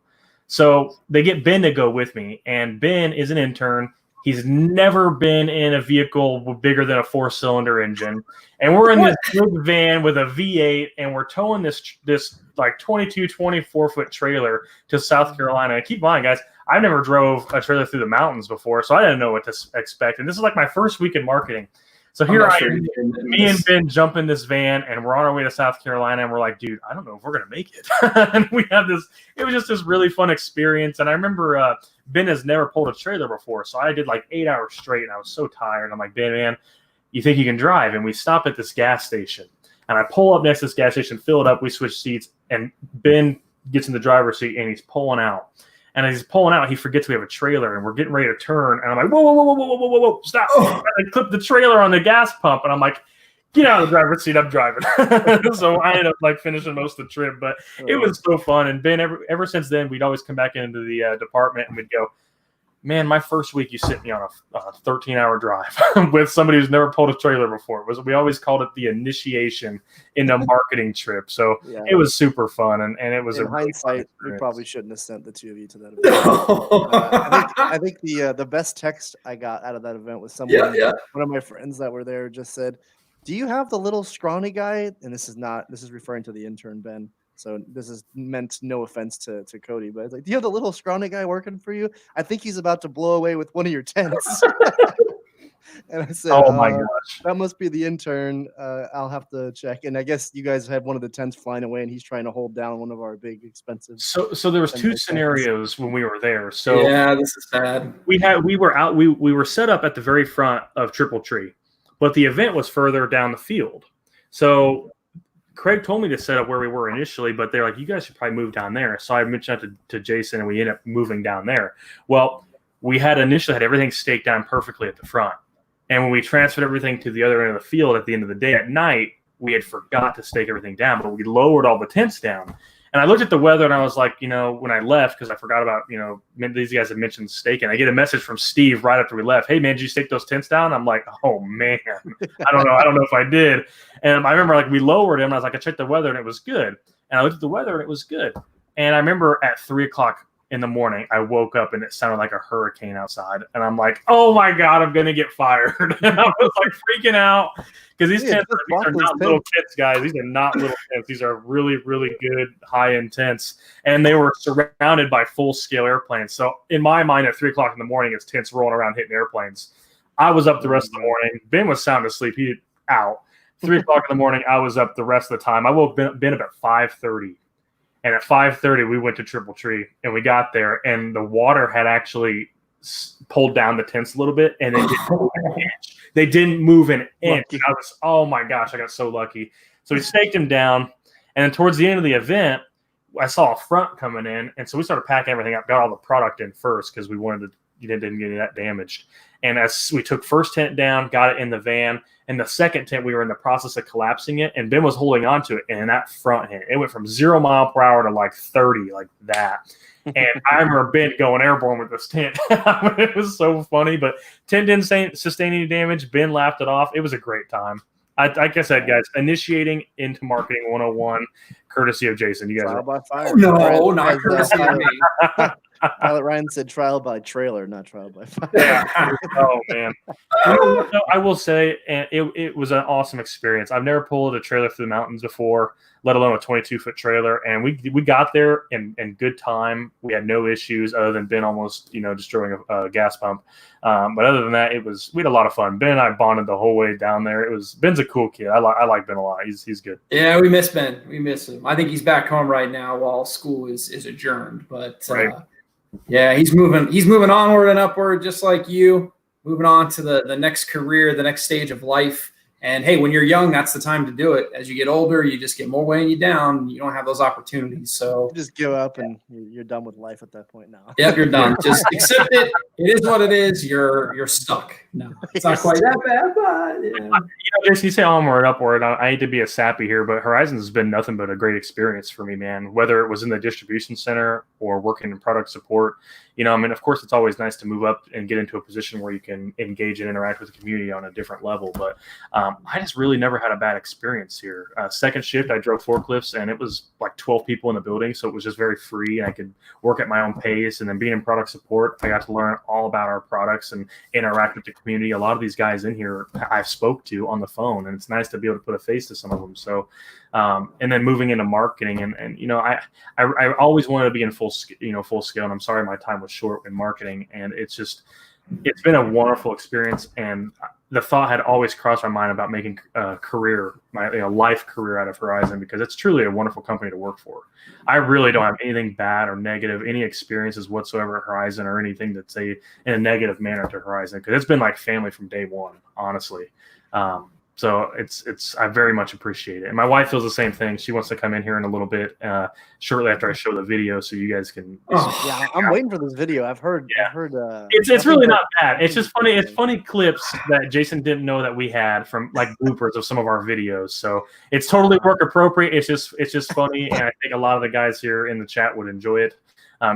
Speaker 2: So they get Ben to go with me. And Ben is an intern. He's never been in a vehicle bigger than a 4-cylinder engine. And we're in this big van with a V8, and we're towing this like 22, 24-foot trailer to South Carolina. And keep in mind, guys, I never drove a trailer through the mountains before, so I didn't know what to expect. And this is like my first week in marketing. So here I am, me and Ben jump in this van, and we're on our way to South Carolina, and we're like, dude, I don't know if we're going to make it. And we have this, it was just this really fun experience. And I remember Ben has never pulled a trailer before, so I did like 8 hours straight, and I was so tired. I'm like, Ben, man, you think you can drive? And we stop at this gas station, and I pull up next to this gas station, fill it up, we switch seats, and Ben gets in the driver's seat, and he's pulling out. And as he's pulling out, he forgets we have a trailer, and we're getting ready to turn. And I'm like, whoa, stop. And I clip the trailer on the gas pump, and I'm like, get out of the driver's seat, I'm driving. So I ended up like finishing most of the trip, but it was so fun. And Ben, ever since then, we'd always come back into the department, and we'd go, man, my first week you sent me on a 13-hour drive with somebody who's never pulled a trailer before. We always called it the initiation in a marketing trip. So it was super fun, and it was
Speaker 4: in
Speaker 2: a really
Speaker 4: hindsight, we probably shouldn't have sent the two of you to that event. I think the best text I got out of that event was someone, one of my friends that were there, just said, "Do you have the little scrawny guy?" And this is referring to the intern Ben. So this is meant no offense to Cody, but it's like, do you have the little scrawny guy working for you? I think he's about to blow away with one of your tents. And I said,
Speaker 2: oh my gosh,
Speaker 4: that must be the intern. I'll have to check. And I guess you guys had one of the tents flying away, and he's trying to hold down one of our big expensive.
Speaker 2: So there was two scenarios when we were there. So
Speaker 1: yeah, this is bad.
Speaker 2: We were set up at the very front of Triple Tree, but the event was further down the field. So Craig told me to set up where we were initially, but they're like, you guys should probably move down there. So I mentioned that to Jason, and we ended up moving down there. Well, we had initially had everything staked down perfectly at the front. And when we transferred everything to the other end of the field at the end of the day at night, we had forgot to stake everything down, but we lowered all the tents down. And I looked at the weather, and I was like, when I left, because I forgot about, these guys had mentioned staking. I get a message from Steve right after we left. Hey, man, did you stake those tents down? I'm like, oh, man, I don't know if I did. And I remember, we lowered them, and I was like, I checked the weather, and it was good. And I looked at the weather, and it was good. And I remember at 3 o'clock in the morning, I woke up, and it sounded like a hurricane outside. And I'm like, oh, my God, I'm going to get fired. And I was, freaking out. Because these tents are not little tents, guys. These are not little tents. These are really, really good high-end tents. And they were surrounded by full-scale airplanes. So in my mind, at 3 o'clock in the morning, it's tents rolling around hitting airplanes. I was up the rest of the morning. Ben was sound asleep. He out. 3 o'clock in the morning, I was up the rest of the time. I woke Ben up at 5:30. And at 5:30, we went to Triple Tree. And we got there, and the water had actually pulled down the tents a little bit, and they didn't move an inch. They didn't move an inch. I was, oh my gosh, I got so lucky. So we staked him down, and then towards the end of the event, I saw a front coming in, and so we started packing everything up, got all the product in first because we wanted to didn't get any of that damaged. And as we took first tent down, got it in the van, and the second tent, we were in the process of collapsing it, and Ben was holding on to it, and that front hit. It went from 0 mile per hour to 30, like that. And I remember Ben going airborne with this tent. It was so funny, but tent didn't sustain any damage. Ben laughed it off. It was a great time. Like I said, guys, initiating into marketing 101, courtesy of Jason. You guys
Speaker 4: trial by fire.
Speaker 1: No, not courtesy of me.
Speaker 4: Pilot Ryan said trial by trailer, not trial by fire.
Speaker 2: Yeah. Oh, man. I will say it was an awesome experience. I've never pulled a trailer through the mountains before, let alone a 22-foot trailer. And we got there in good time. We had no issues other than Ben almost, destroying a gas pump. But other than that, we had a lot of fun. Ben and I bonded the whole way down there. Ben's a cool kid. I like Ben a lot. He's good.
Speaker 1: Yeah, we miss Ben. We miss him. I think he's back home right now while school is adjourned. But
Speaker 2: right.
Speaker 1: Yeah, he's moving onward and upward, just like you, moving on to the next career, the next stage of life. And hey, when you're young, that's the time to do it. As you get older, you just get more weighing you down. You don't have those opportunities. So
Speaker 4: you just give up, and you're done with life at that point now.
Speaker 1: Yep, you're done. Just accept it. It is what it is. You're stuck. No, it's not quite that bad, but yeah.
Speaker 2: Jason, you say onward, upward. I hate to be a sappy here, but Horizons has been nothing but a great experience for me, man. Whether it was in the distribution center or working in product support, of course, it's always nice to move up and get into a position where you can engage and interact with the community on a different level. But I just really never had a bad experience here. Second shift, I drove forklifts, and it was like 12 people in the building, so it was just very free, and I could work at my own pace. And then being in product support, I got to learn all about our products and interact with the community. A lot of these guys in here I've spoke to on the phone, and it's nice to be able to put a face to some of them. So, and then moving into marketing, and I always wanted to be in full scale, and I'm sorry my time was short in marketing, and it's been a wonderful experience. And the thought had always crossed my mind about making a career, my life career out of Horizon, because it's truly a wonderful company to work for. I really don't have anything bad or negative, any experiences whatsoever at Horizon, or anything that's in a negative manner to Horizon, because it's been like family from day one, honestly. So I very much appreciate it. And my wife feels the same thing. She wants to come in here in a little bit, shortly after I show the video, so you guys can.
Speaker 4: Yeah, I'm waiting for this video. I've heard.
Speaker 2: It's really not bad. It's just funny. It's funny clips that Jason didn't know that we had from like bloopers of some of our videos. So it's totally work appropriate. It's just funny, and I think a lot of the guys here in the chat would enjoy it.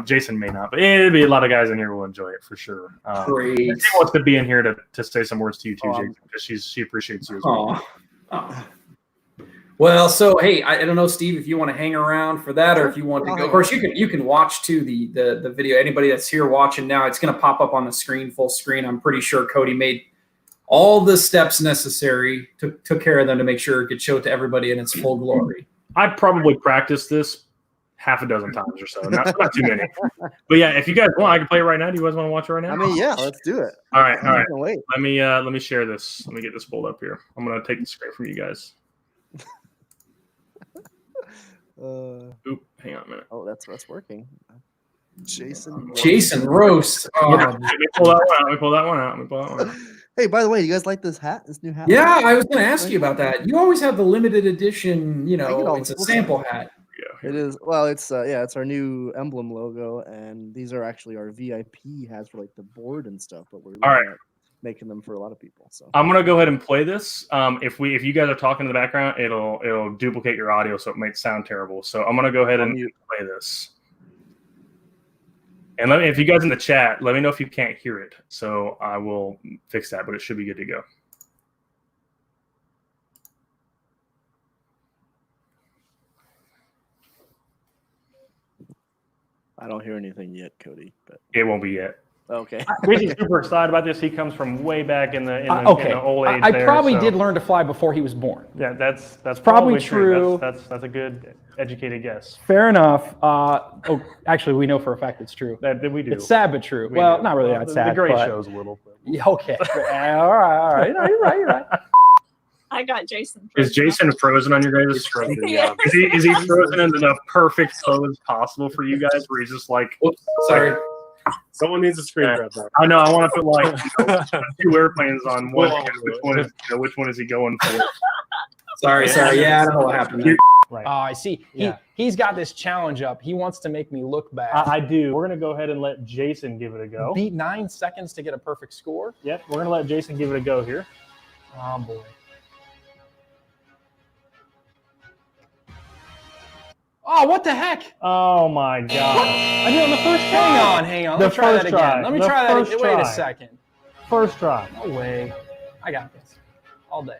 Speaker 2: Jason may not, but it'd be a lot of guys in here will enjoy it for sure.
Speaker 1: Great.
Speaker 2: She wants to be in here to say some words to you too, Jason, because she appreciates you as well.
Speaker 1: Oh. Well, so hey, I don't know, Steve, if you want to hang around for that, or if you want to go. Of course, you can watch too the video. Anybody that's here watching now, it's going to pop up on the screen, full screen. I'm pretty sure Cody made all the steps necessary, took care of them to make sure it could show it to everybody in its full glory.
Speaker 2: I'd probably practice this half a dozen times or so, not too many. But yeah, if you guys want, I can play it right now. Do you guys want to watch it right now?
Speaker 4: I mean, yeah, let's do it.
Speaker 2: All right.
Speaker 4: Wait.
Speaker 2: Let me share this. Let me get this pulled up here. I'm gonna take the screen from you guys. Oop, hang on a minute.
Speaker 4: Oh, that's working. Jason
Speaker 1: Roast. Oh.
Speaker 2: Let me pull that one out.
Speaker 4: Hey, by the way, you guys like this hat? This new hat?
Speaker 1: Yeah, I was going to ask you about that. You always have the limited edition. It's a sample hat.
Speaker 2: Yeah,
Speaker 4: it is. Well, it's our new emblem logo, and these are actually our VIP hats for like the board and stuff. But we're making them for a lot of people. So
Speaker 2: I'm gonna go ahead and play this. If you guys are talking in the background, it'll duplicate your audio, so it might sound terrible. So I'm gonna go ahead and play this. And if you guys in the chat, let me know if you can't hear it. So I will fix that, but it should be good to go.
Speaker 4: I don't hear anything yet, Cody. But
Speaker 2: it won't be yet.
Speaker 4: Okay.
Speaker 2: Jason's super excited about this. He comes from way back in the old age.
Speaker 7: I probably did learn to fly before he was born.
Speaker 2: Yeah, that's
Speaker 7: probably true.
Speaker 2: That's a good educated guess.
Speaker 7: Fair enough. Actually, we know for a fact it's true.
Speaker 2: That we do.
Speaker 7: It's sad but true. Not really that sad.
Speaker 2: The great shows a little. But.
Speaker 7: Okay. All right. No, you're right.
Speaker 6: I got Jason.
Speaker 2: Is Jason frozen on your guys' screen?
Speaker 6: Yeah.
Speaker 2: Is he frozen into the perfect pose possible for you guys, where he's just like,
Speaker 1: oops, sorry.
Speaker 5: Someone needs a screen grab that.
Speaker 2: I know. I want to put like two airplanes on one. Which one is he going for?
Speaker 1: Sorry. Yeah, I don't know what happened there.
Speaker 7: Right. I see. He's got this challenge up. He wants to make me look bad.
Speaker 2: I do. We're gonna go ahead and let Jason give it a go.
Speaker 7: Beat 9 seconds to get a perfect score.
Speaker 2: Yep. We're gonna let Jason give it a go here.
Speaker 7: Oh boy. Oh, what the heck?
Speaker 2: Oh my God!
Speaker 7: I did it on the first try. Hang on. Let me try that again. Let me try that again. Wait a second.
Speaker 2: First try.
Speaker 7: No way. I got this. All day.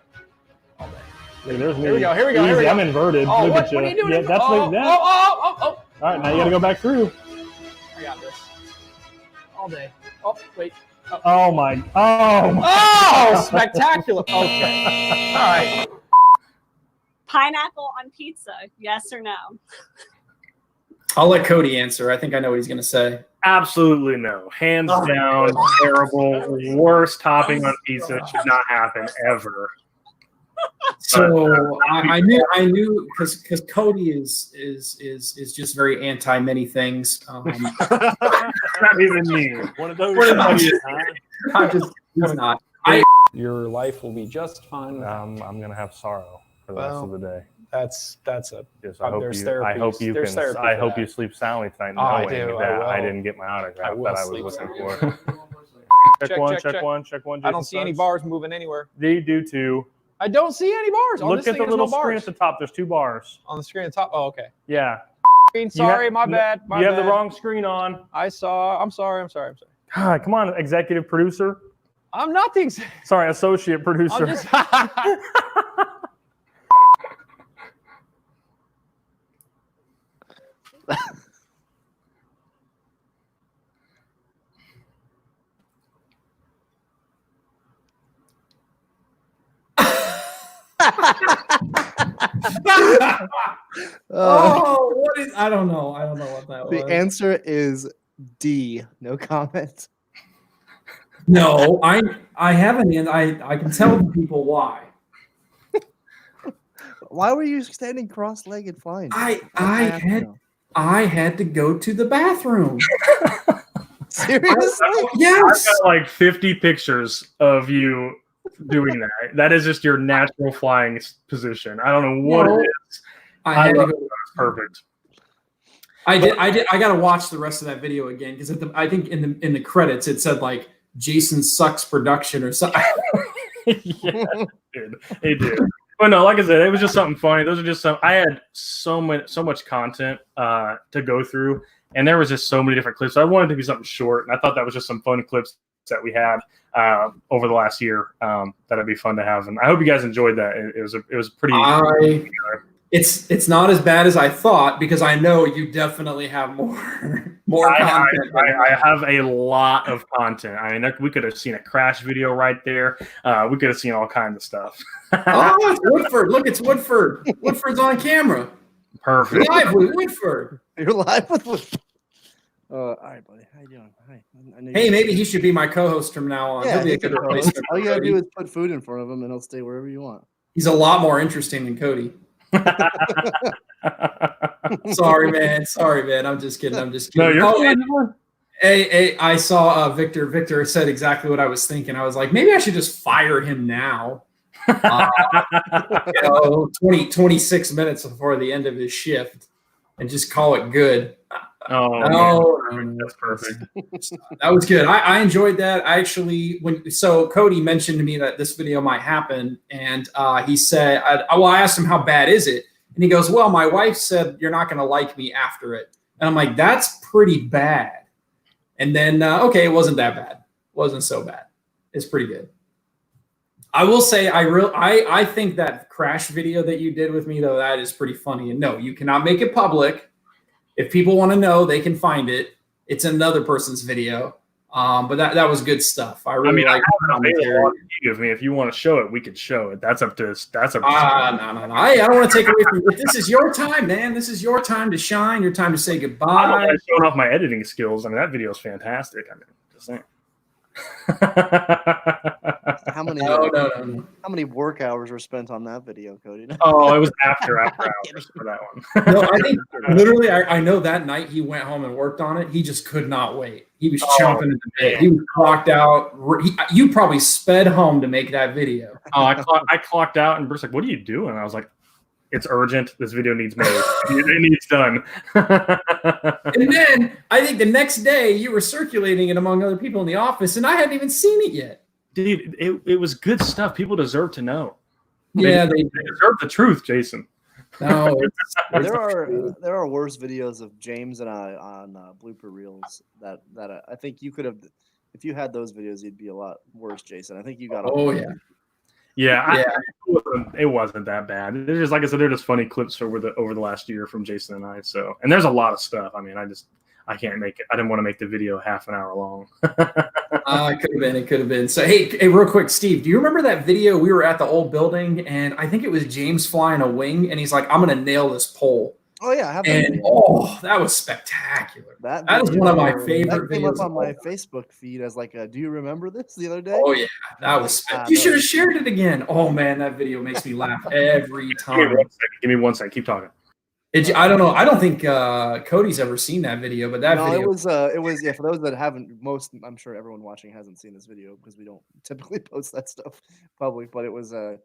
Speaker 2: Hey, there's me.
Speaker 7: Here we go.
Speaker 2: Easy. I'm inverted.
Speaker 7: Oh,
Speaker 2: Look
Speaker 7: what are you doing?
Speaker 2: Yeah, that's like that.
Speaker 7: Oh.
Speaker 2: All right, now you got to go back through.
Speaker 7: I got this. All day. Oh, wait.
Speaker 2: Oh,
Speaker 7: spectacular. Okay. All right.
Speaker 6: Pineapple on pizza, yes or no?
Speaker 1: I'll let Cody answer. I think I know what he's going to say.
Speaker 2: Absolutely no. Hands down, terrible. Worst topping on pizza. Should not happen ever.
Speaker 1: So I knew because Cody is just very anti many things.
Speaker 2: Not even me.
Speaker 5: One of those.
Speaker 1: He's not.
Speaker 7: Your life will be just fine.
Speaker 2: I'm gonna have sorrow for the rest of the day.
Speaker 7: That's a.
Speaker 2: Yes,
Speaker 7: I
Speaker 2: hope you sleep soundly tonight, knowing that I didn't get my autograph that I was looking for. Check one.
Speaker 7: I don't see any bars moving anywhere.
Speaker 2: They do too.
Speaker 7: I don't see any bars.
Speaker 2: Look at the little screen at the top. There's 2 bars.
Speaker 7: On the screen at the top? Oh, okay.
Speaker 2: Yeah.
Speaker 7: Sorry, my bad.
Speaker 2: You have the wrong screen on.
Speaker 7: I'm sorry.
Speaker 2: God, come on, executive producer.
Speaker 7: I'm not the
Speaker 2: Sorry, associate producer.
Speaker 7: I'm just
Speaker 1: Oh, what is? I don't know. I don't know what that
Speaker 4: The
Speaker 1: was.
Speaker 4: answer is D. No comment.
Speaker 1: No, I haven't, and I can tell the people why.
Speaker 4: Why were you standing cross-legged flying?
Speaker 1: I
Speaker 4: have to
Speaker 1: had
Speaker 4: know.
Speaker 1: I had to go to the bathroom.
Speaker 4: Seriously?
Speaker 1: Yes.
Speaker 2: I've got like 50 pictures of you doing that. That is just your natural flying position. I don't know what it is.
Speaker 1: I had to
Speaker 2: love
Speaker 1: go.
Speaker 2: it. It's perfect.
Speaker 1: I did. I got to watch the rest of that video again because I think in the credits it said like Jason sucks production or something.
Speaker 2: Yeah, it did. But no, like I said, it was just something funny. Those are just some. I had so much content to go through, and there was just so many different clips. So I wanted to be something short, and I thought that was just some fun clips that we had over the last year that'd be fun to have. And I hope you guys enjoyed that. It was pretty.
Speaker 1: It's not as bad as I thought because I know you definitely have more content.
Speaker 2: I have a lot of content. I mean, we could have seen a crash video right there. We could have seen all kinds of stuff.
Speaker 1: Oh, it's Woodford! Look, it's Woodford. Woodford's on camera.
Speaker 2: Perfect.
Speaker 1: Live with Woodford.
Speaker 4: You're live with Woodford. All right, buddy. How you doing? Hi.
Speaker 1: Hey, maybe he should be my co-host from now on.
Speaker 4: Yeah,
Speaker 1: He'll be a
Speaker 4: he
Speaker 1: good
Speaker 4: can co-host.
Speaker 1: replacement.
Speaker 4: All you gotta do is put food in front of him, and he'll stay wherever you want.
Speaker 1: He's a lot more interesting than Cody. Sorry, man. I'm just kidding.
Speaker 2: No, you're
Speaker 1: fine. Hey, I saw Victor. Victor said exactly what I was thinking. I was like, maybe I should just fire him now. 26 minutes before the end of his shift and just call it good.
Speaker 2: Oh,
Speaker 1: no,
Speaker 2: that's perfect.
Speaker 1: That was good. I enjoyed that. I actually, so Cody mentioned to me that this video might happen, and he said, I asked him how bad is it, and he goes, well, my wife said you're not going to like me after it, and I'm like, that's pretty bad. And then okay, it wasn't that bad. It wasn't so bad. It's pretty good. I will say, I think that crash video that you did with me though, that is pretty funny. And no, you cannot make it public. If people want to know, they can find it. It's another person's video. But that was good stuff. I really like
Speaker 2: the if you want to show it, we could show it. That's up to us. No.
Speaker 1: I don't want to take away from you. This is your time, man. This is your time to shine, your time to say goodbye.
Speaker 2: I don't like showing off my editing skills. I mean, that video is fantastic. I mean, just saying.
Speaker 4: How many work hours were spent on that video, Cody?
Speaker 2: Oh, it was after hours for that one.
Speaker 1: No, I think literally, I know that night he went home and worked on it. He just could not wait. He was chomping at the bit. He was clocked out. You probably sped home to make that video.
Speaker 2: Oh, I clocked out, and Bruce's like, "What are you doing?" I was like, "It's urgent. This video needs made. It needs done."
Speaker 1: And then I think the next day you were circulating it among other people in the office, and I hadn't even seen it yet.
Speaker 2: Dude, it was good stuff. People deserve to know.
Speaker 1: Yeah,
Speaker 2: they deserve the truth, Jason.
Speaker 1: No,
Speaker 4: there are worse videos of James and I on blooper reels that I think you could have. If you had those videos, you'd be a lot worse, Jason. I think you got.
Speaker 2: Yeah, it wasn't that bad. It's just like I said, they're just funny clips over the last year from Jason and I. So, and there's a lot of stuff. I mean, I can't make it. I didn't want to make the video half an hour long.
Speaker 1: It could have been. So, hey, real quick, Steve, do you remember that video? We were at the old building, and I think it was James flying a wing, and he's like, "I'm going to nail this pole."
Speaker 4: Oh yeah, I have
Speaker 1: that. That was spectacular. That was one of my favorite
Speaker 4: videos. That came up on my Facebook feed as like, "Do you remember this the other day?"
Speaker 1: Oh yeah, that was. You should have shared it again. Oh man, that video makes me laugh every time.
Speaker 2: Give me 1 second. Keep talking.
Speaker 1: I don't know. I don't think Cody's ever seen that video, but that video.
Speaker 4: It was for those that haven't. I'm sure everyone watching hasn't seen this video because we don't typically post that stuff public. But it was a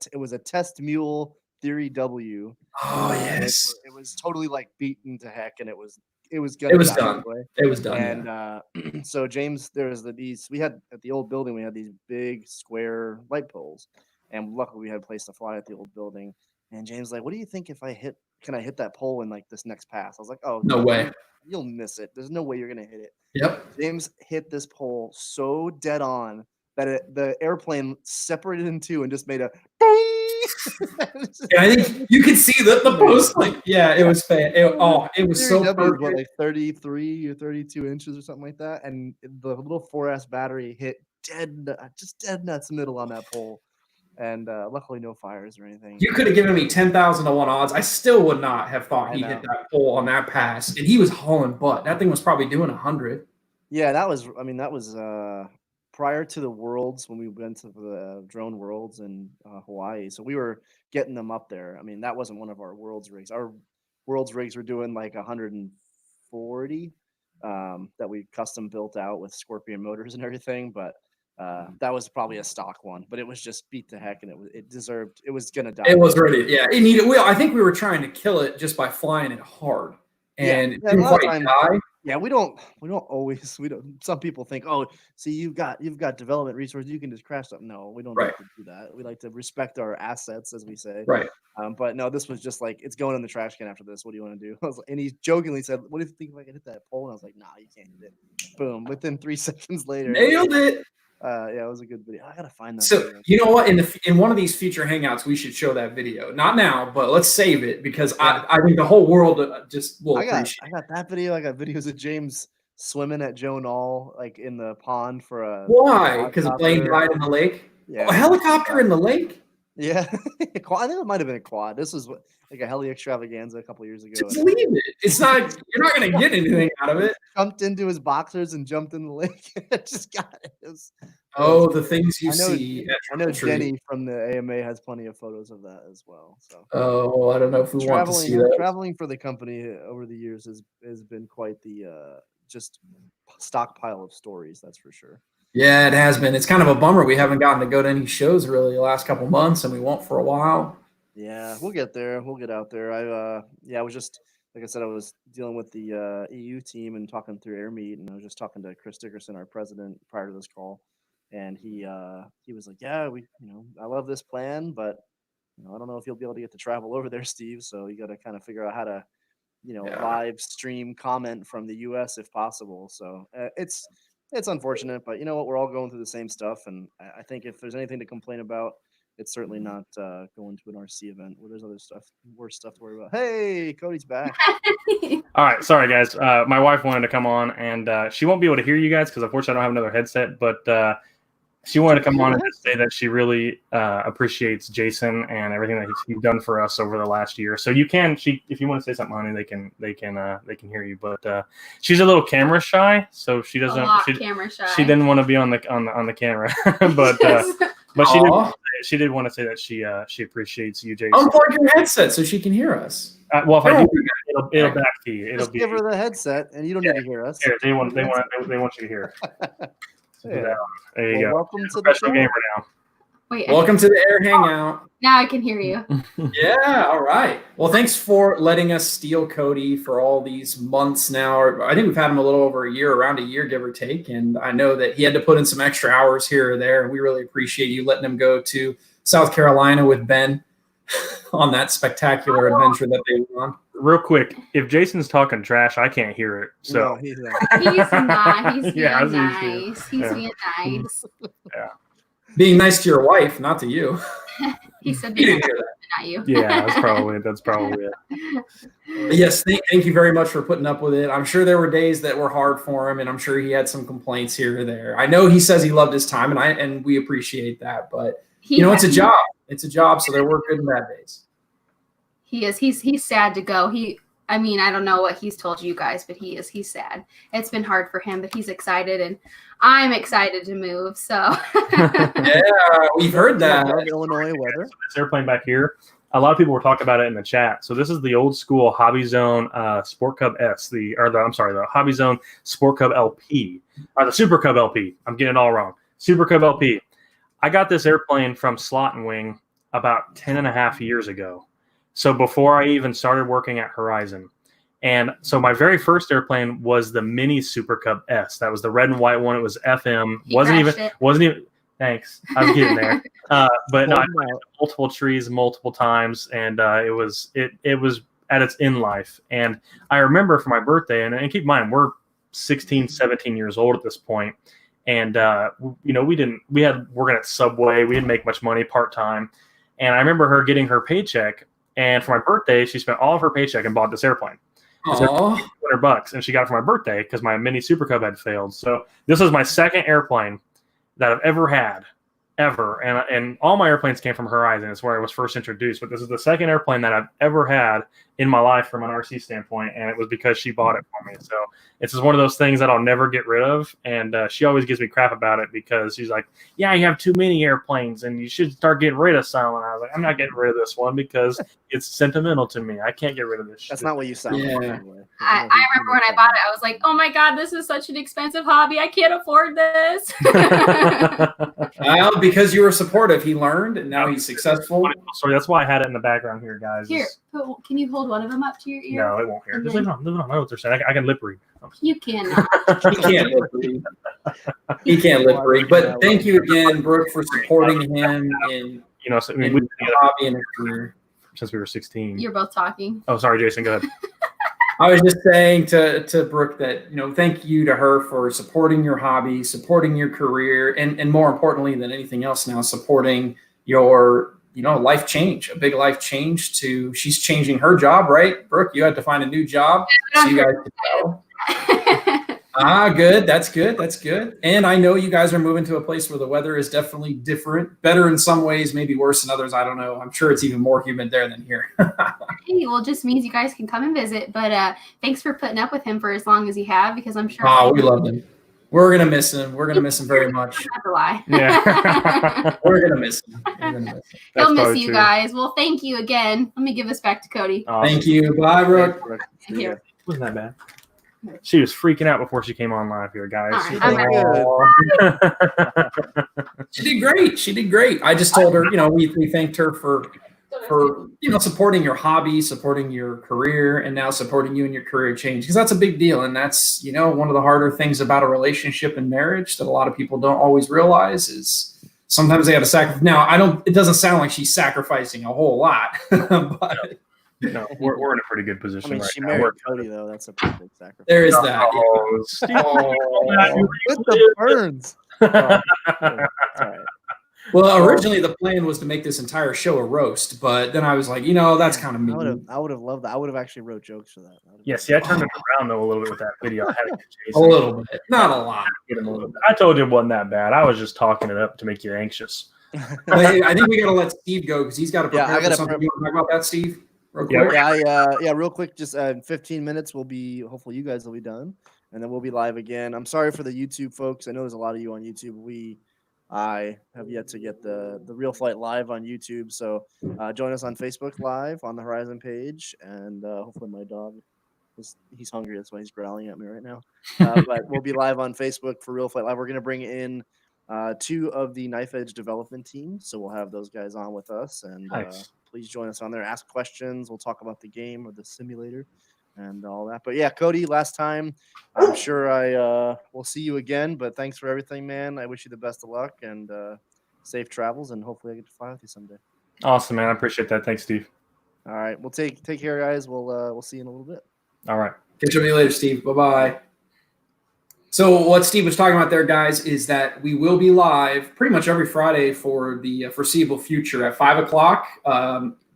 Speaker 4: test mule Theory W.
Speaker 1: Oh yes,
Speaker 4: it was totally like beaten to heck, and it was good.
Speaker 1: It was done. It was done.
Speaker 4: And so James, there's we had at the old building, we had these big square light poles, and luckily we had a place to fly at the old building. And James was like, "What do you think if can I hit that pole in like this next pass?" I was like, "Oh
Speaker 1: no way,
Speaker 4: you'll miss it. There's no way you're gonna hit it."
Speaker 1: Yep.
Speaker 4: James hit this pole so dead on that the airplane separated in two and just made a boom.
Speaker 1: And I think you could see the post. Like, yeah, it was it was so perfect.
Speaker 4: What, like 33 or 32 inches or something like that, and the little 4S battery hit just dead nuts middle on that pole. And luckily, no fires or anything.
Speaker 1: You could have given me 10,000 to 1 odds. I still would not have thought he'd hit that pole on that pass. And he was hauling butt. That thing was probably doing 100.
Speaker 4: Yeah, that was prior to the Worlds when we went to the drone Worlds in Hawaii. So we were getting them up there. I mean, that wasn't one of our Worlds rigs. Our Worlds rigs were doing like 140 that we custom built out with Scorpion motors and everything. But that was probably a stock one, but it was just beat to heck, and it was gonna die.
Speaker 1: It was ready. Yeah, it needed. I think we were trying to kill it just by flying it hard, and it didn't quite die.
Speaker 4: Yeah, we don't always. Some people think, oh, see, you've got development resources, you can just crash something. No, we don't like to do that. We like to respect our assets, as we say.
Speaker 1: Right.
Speaker 4: But no, this was just like, it's going in the trash can after this. What do you want to do? And he jokingly said, "What do you think if I can hit that pole?" And I was like, "Nah, you can't hit it." Boom! Within 3 seconds later,
Speaker 1: nailed it.
Speaker 4: Yeah, it was a good video. I gotta find that.
Speaker 1: So
Speaker 4: video.
Speaker 1: you know what? In one of these future hangouts, we should show that video. Not now, but let's save it because I think the whole world just will appreciate.
Speaker 4: I got that video. I got videos of James swimming at Joe Knoll, like in the pond for a.
Speaker 1: Why? Because a plane died in the lake.
Speaker 4: Yeah,
Speaker 1: a helicopter in the lake.
Speaker 4: Yeah, I think it might have been a quad. This was like a heli extravaganza a couple years ago.
Speaker 1: Just leave it. It's not. You're not going to get anything out of it.
Speaker 4: Jumped into his boxers and jumped in the lake. Just got it.
Speaker 1: The things you see.
Speaker 4: I know Jenny from the AMA has plenty of photos of that as well. So.
Speaker 1: Oh, I don't know if we want to see that.
Speaker 4: Traveling for the company over the years has been quite the just stockpile of stories. That's for sure.
Speaker 1: Yeah, it has been. It's kind of a bummer we haven't gotten to go to any shows really the last couple months, and we won't for a while.
Speaker 4: Yeah, we'll get there. We'll get out there. I was just, like I said, I was dealing with the EU team and talking through Air Meet, and I was just talking to Chris Dickerson, our president, prior to this call, and he was like, "Yeah, I love this plan, but I don't know if you'll be able to get to travel over there, Steve. So you got to kind of figure out how to, live stream comment from the U.S. if possible." So it's unfortunate, but you know what? We're all going through the same stuff, and I think if there's anything to complain about, it's certainly not going to an RC event where there's other stuff, worse stuff to worry about. Hey, Cody's back.
Speaker 2: All right, sorry guys. My wife wanted to come on, and she won't be able to hear you guys because unfortunately I don't have another headset. But she wanted to come on and just say that she really appreciates Jason and everything that he's done for us over the last year. So you can, if you want to say something, honey, they can hear you. But she's a little camera shy, so she doesn't.
Speaker 6: Camera shy.
Speaker 2: She didn't want to be on the camera, but she did want to say that she appreciats you, Jason.
Speaker 1: Unplug your headset so she can hear us.
Speaker 2: Well, if I do, it'll back to you. It'll
Speaker 4: give her the headset, and you don't need to hear us.
Speaker 2: Here, they want you to hear. So there you go.
Speaker 4: Welcome to the show.
Speaker 2: Gamer now.
Speaker 6: Wait,
Speaker 1: welcome to the Air Hangout.
Speaker 6: Now I can hear you.
Speaker 1: Yeah, all right. Well, thanks for letting us steal Cody for all these months now. I think we've had him a little over around a year, give or take. And I know that he had to put in some extra hours here or there. And we really appreciate you letting him go to South Carolina with Ben on that spectacular adventure that they went on.
Speaker 2: Real quick, if Jason's talking trash, I can't hear it. So
Speaker 4: no, he's
Speaker 6: not. He's nice. He's
Speaker 2: yeah,
Speaker 6: nice. He's being nice.
Speaker 2: Yeah.
Speaker 1: Being nice to your wife, not to you.
Speaker 6: He said
Speaker 1: he didn't hear that.
Speaker 6: Not you.
Speaker 2: Yeah, that's probably it.
Speaker 1: Yes, thank you very much for putting up with it. I'm sure there were days that were hard for him, and I'm sure he had some complaints here or there. I know he says he loved his time, and we appreciate that. But it's a job. It's a job, so there were good and bad days.
Speaker 6: He is. He's sad to go. I don't know what he's told you guys, but he's sad. It's been hard for him, but he's excited, and I'm excited to move. So
Speaker 1: yeah, we've heard that.
Speaker 4: Illinois weather.
Speaker 2: So this airplane back here, a lot of people were talking about it in the chat. So this is the old school Hobby Zone Sport Cub S, the Hobby Zone Sport Cub LP, or the Super Cub LP. I'm getting it all wrong. Super Cub LP. I got this airplane from Slot and Wing about 10 and a half years ago. So before I even started working at Horizon. And so my very first airplane was the Mini Super Cub S. That was the red and white one. It was FM. Wasn't even. Thanks. I was getting there. But no, I went to multiple trees multiple times, and it was at its in life. And I remember for my birthday, and keep in mind, we're 16, 17 years old at this point. And we had working at Subway. We didn't make much money part-time. And I remember her getting her paycheck, and for my birthday, she spent all of her paycheck and bought this airplane. $200, and she got it for my birthday because my mini Super Cub had failed. So this is my second airplane that I've ever had, ever. And all my airplanes came from Horizon. It's where I was first introduced. But this is the second airplane that I've ever had in my life from an RC standpoint, and it was because she bought it for me. So it's just one of those things that I'll never get rid of. And she always gives me crap about it because she's like, yeah, you have too many airplanes and you should start getting rid of some. And I was like, I'm not getting rid of this one because it's sentimental to me. I can't get rid of this shit.
Speaker 4: That's not what you sound like. Anyway.
Speaker 6: I remember when I bought it, I was like, oh my God, this is such an expensive hobby. I can't afford this.
Speaker 1: Well, because you were supportive, he learned, and now he's successful.
Speaker 2: So that's why I had it in the background here, guys.
Speaker 6: Here, can you hold one of them up to your ear?
Speaker 2: No, it won't hear. Just leave it on. I know what they're saying. I can lip read.
Speaker 6: You cannot.
Speaker 1: He can't lip read. He can't lip read. But thank you again, Brooke, for supporting him in
Speaker 2: so, we've been
Speaker 1: a hobby and a career
Speaker 2: since we were 16.
Speaker 6: You're both talking.
Speaker 2: Oh, sorry, Jason. Go ahead.
Speaker 1: I was just saying to Brooke that, thank you to her for supporting your hobby, supporting your career, and more importantly than anything else now, supporting your, life change, a big life change she's changing her job, right? Brooke, you had to find a new job. So you guys could go. Good. That's good. That's good. And I know you guys are moving to a place where the weather is definitely different, better in some ways, maybe worse in others. I don't know. I'm sure it's even more humid there than here.
Speaker 6: Hey, well, it just means you guys can come and visit. But thanks for putting up with him for as long as you have, because I'm sure.
Speaker 1: Oh, we loved him. We're going to miss him. We're going to miss him very much.
Speaker 6: Not to lie.
Speaker 1: Yeah. We're going to miss him.
Speaker 6: He'll miss you guys. Well, thank you again. Let me give this back to Cody.
Speaker 2: Awesome.
Speaker 1: Thank you. Bye, Brooke.
Speaker 6: Here.
Speaker 2: Wasn't that bad? She was freaking out before she came on live here, guys.
Speaker 1: She did great. She did great. I just told her, we thanked her for supporting your hobby, supporting your career, and now supporting you in your career change, because that's a big deal. And that's, one of the harder things about a relationship and marriage that a lot of people don't always realize is sometimes they have to sacrifice. Now, it doesn't sound like she's sacrificing a whole lot, but
Speaker 2: no, we're in a pretty good position right
Speaker 4: she
Speaker 2: now.
Speaker 4: married Cody, though. That's a pretty big sacrifice.
Speaker 1: There is that.
Speaker 4: With the burns. All right.
Speaker 1: Well, originally the plan was to make this entire show a roast, but then I was like, that's kind of mean.
Speaker 4: I would have loved that. I would have actually wrote jokes for that.
Speaker 2: Yeah, see, I turned it around though a little bit with that video. I had to get
Speaker 1: a little bit, not a lot.
Speaker 2: I told you it wasn't that bad. I was just talking it up to make you anxious.
Speaker 1: I think we got to let Steve go because he's got to prepare for something. You want to talk about that, Steve? Real quick?
Speaker 4: Real quick. Just in 15 minutes, hopefully you guys will be done, and then we'll be live again. I'm sorry for the YouTube folks. I know there's a lot of you on YouTube. I have yet to get the Real Flight live on YouTube, so join us on Facebook Live on the Horizon page, and hopefully my dog he's hungry. That's why he's growling at me right now. But we'll be live on Facebook for Real Flight Live. We're going to bring in 2 of the Knife Edge development team, so we'll have those guys on with us, and
Speaker 2: nice.
Speaker 4: Please join us on there. Ask questions. We'll talk about the game or the simulator and all that. But yeah, Cody, last time, I'm sure I will see you again. But thanks for everything, man. I wish you the best of luck and safe travels, and hopefully I get to fly with you someday.
Speaker 2: Awesome, man. I appreciate that. Thanks, Steve.
Speaker 4: All right. Well, take care, guys. We'll see you in a little bit.
Speaker 2: All right.
Speaker 1: Catch up with you later, Steve. Bye-bye. So what Steve was talking about there, guys, is that we will be live pretty much every Friday for the foreseeable future at 5 o'clock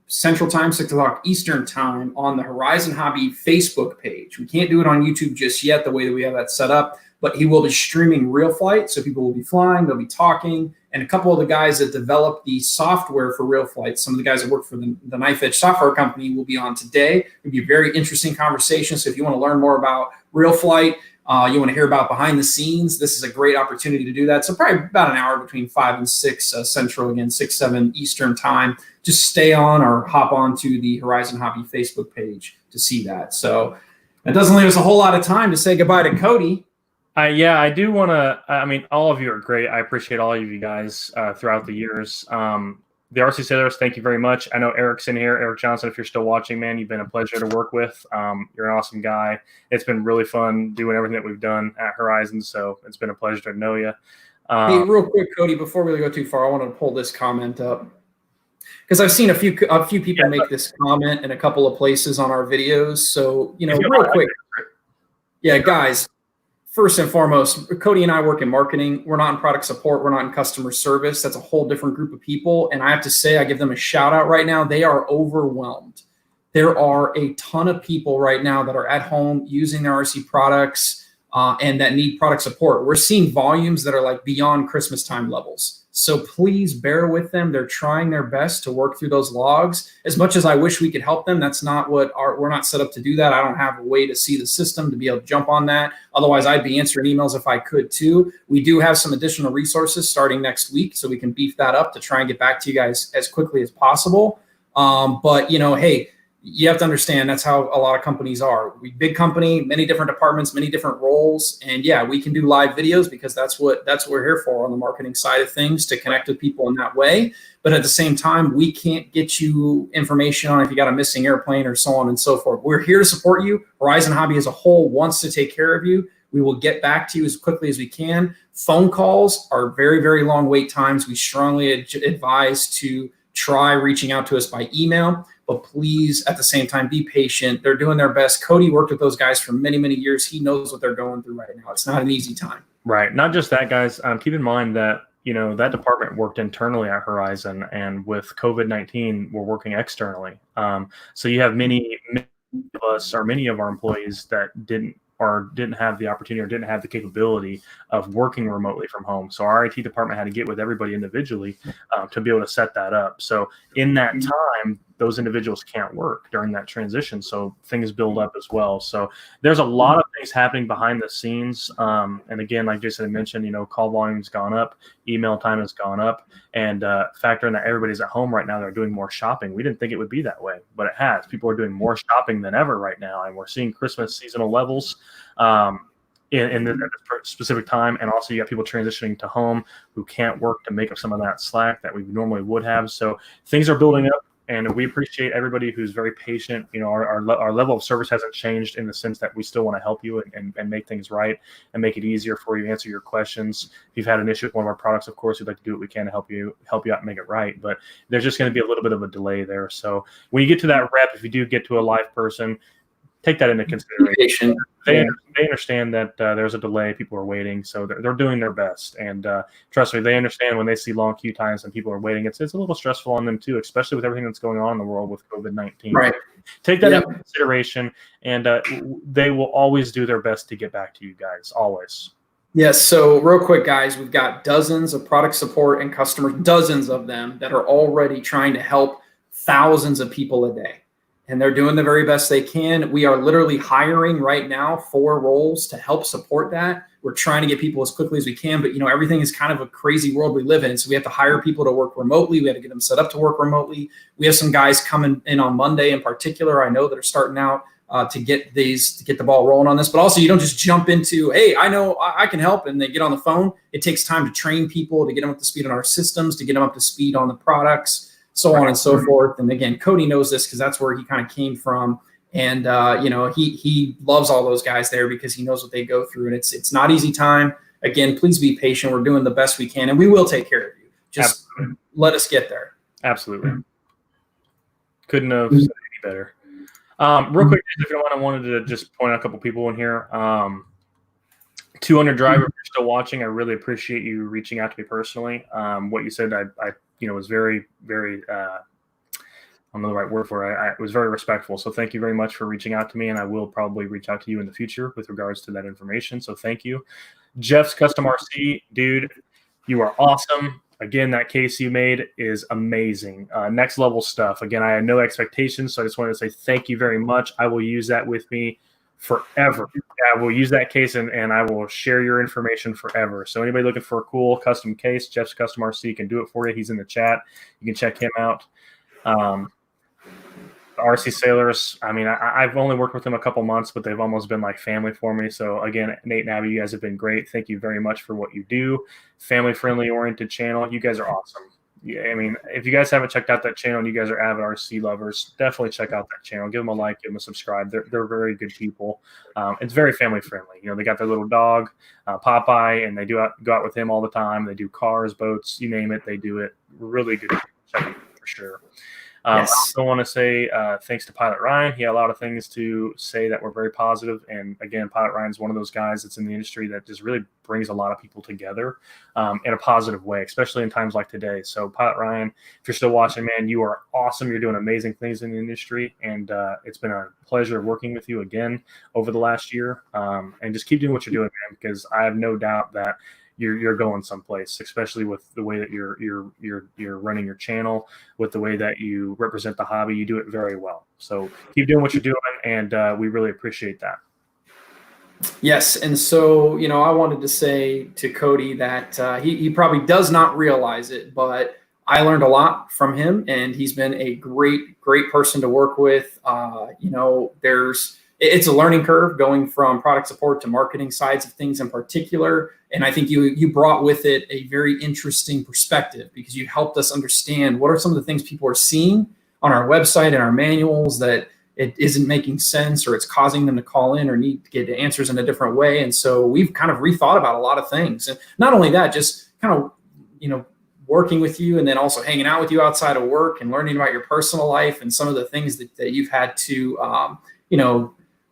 Speaker 1: Central Time, 6 o'clock Eastern Time on the Horizon Hobby Facebook page. We can't do it on YouTube just yet, the way that we have that set up, but he will be streaming Real Flight, so people will be flying, they'll be talking, and a couple of the guys that developed the software for Real Flight, some of the guys that work for the Knife Edge software company will be on today. It'll be a very interesting conversation, so if you want to learn more about Real Flight, you want to hear about behind the scenes, this is a great opportunity to do that. So probably about an hour between 5 and 6 Central, again, 6, 7 Eastern Time. Just stay on or hop on to the Horizon Hobby Facebook page to see that. So that doesn't leave us a whole lot of time to say goodbye to Cody.
Speaker 2: I do want to, all of you are great. I appreciate all of you guys throughout the years. The RC Sailors, thank you very much. I know Eric's in here. Eric Johnson, if you're still watching, man, you've been a pleasure to work with. You're an awesome guy. It's been really fun doing everything that we've done at Horizon, so it's been a pleasure to know you.
Speaker 1: Hey, real quick, Cody, before we go too far, I want to pull this comment up because I've seen a few people make this comment in a couple of places on our videos. So, real quick. Yeah, guys, first and foremost, Cody and I work in marketing. We're not in product support. We're not in customer service. That's a whole different group of people. And I have to say, I give them a shout out right now. They are overwhelmed. There are a ton of people right now that are at home using their RC products and that need product support. We're seeing volumes that are like beyond Christmas time levels. So please bear with them. They're trying their best to work through those logs. As much as I wish we could help them, that's not we're not set up to do that. I don't have a way to see the system to be able to jump on that. Otherwise, I'd be answering emails if I could too. We do have some additional resources starting next week, so we can beef that up to try and get back to you guys as quickly as possible. But hey, you have to understand that's how a lot of companies are. We big company, many different departments, many different roles. And yeah, we can do live videos because that's what we're here for on the marketing side of things, to connect with people in that way. But at the same time, we can't get you information on if you got a missing airplane or so on and so forth. We're here to support you. Horizon Hobby as a whole wants to take care of you. We will get back to you as quickly as we can. Phone calls are very, very long wait times. We strongly advise to try reaching out to us by email. But please, at the same time, be patient. They're doing their best. Cody worked with those guys for many, many years. He knows what they're going through right now. It's not an easy time.
Speaker 2: Right. Not just that, guys. Keep in mind that, that department worked internally at Horizon, and with COVID-19, we're working externally. So you have many of us, or many of our employees that didn't have the opportunity or didn't have the capability of working remotely from home. So our IT department had to get with everybody individually to be able to set that up. So in that time, those individuals can't work during that transition. So things build up as well. So there's a lot of things happening behind the scenes. And again, like Jason had mentioned, call volume's gone up, email time has gone up, and factor in that everybody's at home right now. They're doing more shopping. We didn't think it would be that way, but it has. People are doing more shopping than ever right now. And we're seeing Christmas seasonal levels in the specific time. And also you got people transitioning to home who can't work to make up some of that slack that we normally would have. So things are building up. And we appreciate everybody who's very patient. Our level of service hasn't changed in the sense that we still want to help you and make things right and make it easier for you to answer your questions. If you've had an issue with one of our products, of course, we'd like to do what we can to help you out and make it right. But there's just going to be a little bit of a delay there. So when you get to that rep, if you do get to a live person, take that into consideration. They understand that there's a delay. People are waiting, so they're doing their best. And trust me, they understand when they see long queue times and people are waiting. It's a little stressful on them too, especially with everything that's going on in the world with COVID-19.
Speaker 1: Right.
Speaker 2: Take that into consideration, and they will always do their best to get back to you guys, always.
Speaker 1: Yes. So real quick, guys, we've got dozens of product support and customers, dozens of them that are already trying to help thousands of people a day. And they're doing the very best they can. We are literally hiring right now 4 roles to help support that. We're trying to get people as quickly as we can, but everything is kind of a crazy world we live in. So we have to hire people to work remotely. We have to get them set up to work remotely. We have some guys coming in on Monday in particular, I know, that are starting out to get the ball rolling on this. But also, you don't just jump into, hey, I know I can help, and they get on the phone. It takes time to train people, to get them up to speed on our systems, to get them up to speed on the products, so on and so forth. And again, Cody knows this because that's where he kind of came from. And, he loves all those guys there because he knows what they go through. And it's not easy time. Again, please be patient. We're doing the best we can, and we will take care of you. Just let us get there.
Speaker 2: Absolutely. Couldn't have said any better. Real quick, if you don't mind, I wanted to just point out a couple people in here. 200 Driver, if you're still watching, I really appreciate you reaching out to me personally. What you said, I was very, very, I don't know the right word for it. It was very respectful. So thank you very much for reaching out to me, and I will probably reach out to you in the future with regards to that information. So thank you. Jeff's Custom RC, dude, you are awesome. Again, that case you made is amazing. Next level stuff. Again, I had no expectations, so I just wanted to say thank you very much. I will use that with me forever. I will use that case and I will share your information forever. So anybody looking for a cool custom case, Jeff's Custom RC can do it for you. He's in the chat. You can check him out. RC Sailors, I mean, I've only worked with them a couple months, but they've almost been like family for me. So again, Nate and Abby, you guys have been great. Thank you very much for what you do. Family-friendly oriented channel. You guys are awesome. Yeah, I mean, if you guys haven't checked out that channel and you guys are avid RC lovers, definitely check out that channel. Give them a like, give them a subscribe. They're very good people. It's very family friendly. They got their little dog, Popeye, and they go out with him all the time. They do cars, boats, you name it, they do it. Really good. Check it out for sure.
Speaker 1: Yes.
Speaker 2: I also want to say thanks to Pilot Ryan. He had a lot of things to say that were very positive. And again, Pilot Ryan's one of those guys that's in the industry that just really brings a lot of people together in a positive way, especially in times like today. So Pilot Ryan, if you're still watching, man, you are awesome. You're doing amazing things in the industry. And it's been a pleasure working with you again over the last year. And just keep doing what you're doing, man, because I have no doubt that you're going someplace, especially with the way that you're running your channel, with the way that you represent the hobby. You do it very well. So keep doing what you're doing, and we really appreciate that.
Speaker 1: Yes, and so I wanted to say to Cody that he probably does not realize it, but I learned a lot from him, and he's been a great person to work with. It's a learning curve going from product support to marketing sides of things in particular. And I think you brought with it a very interesting perspective, because you helped us understand what are some of the things people are seeing on our website and our manuals that it isn't making sense, or it's causing them to call in or need to get answers in a different way. And so we've kind of rethought about a lot of things. And not only that, just kind of, working with you, and then also hanging out with you outside of work and learning about your personal life and some of the things that you've had to,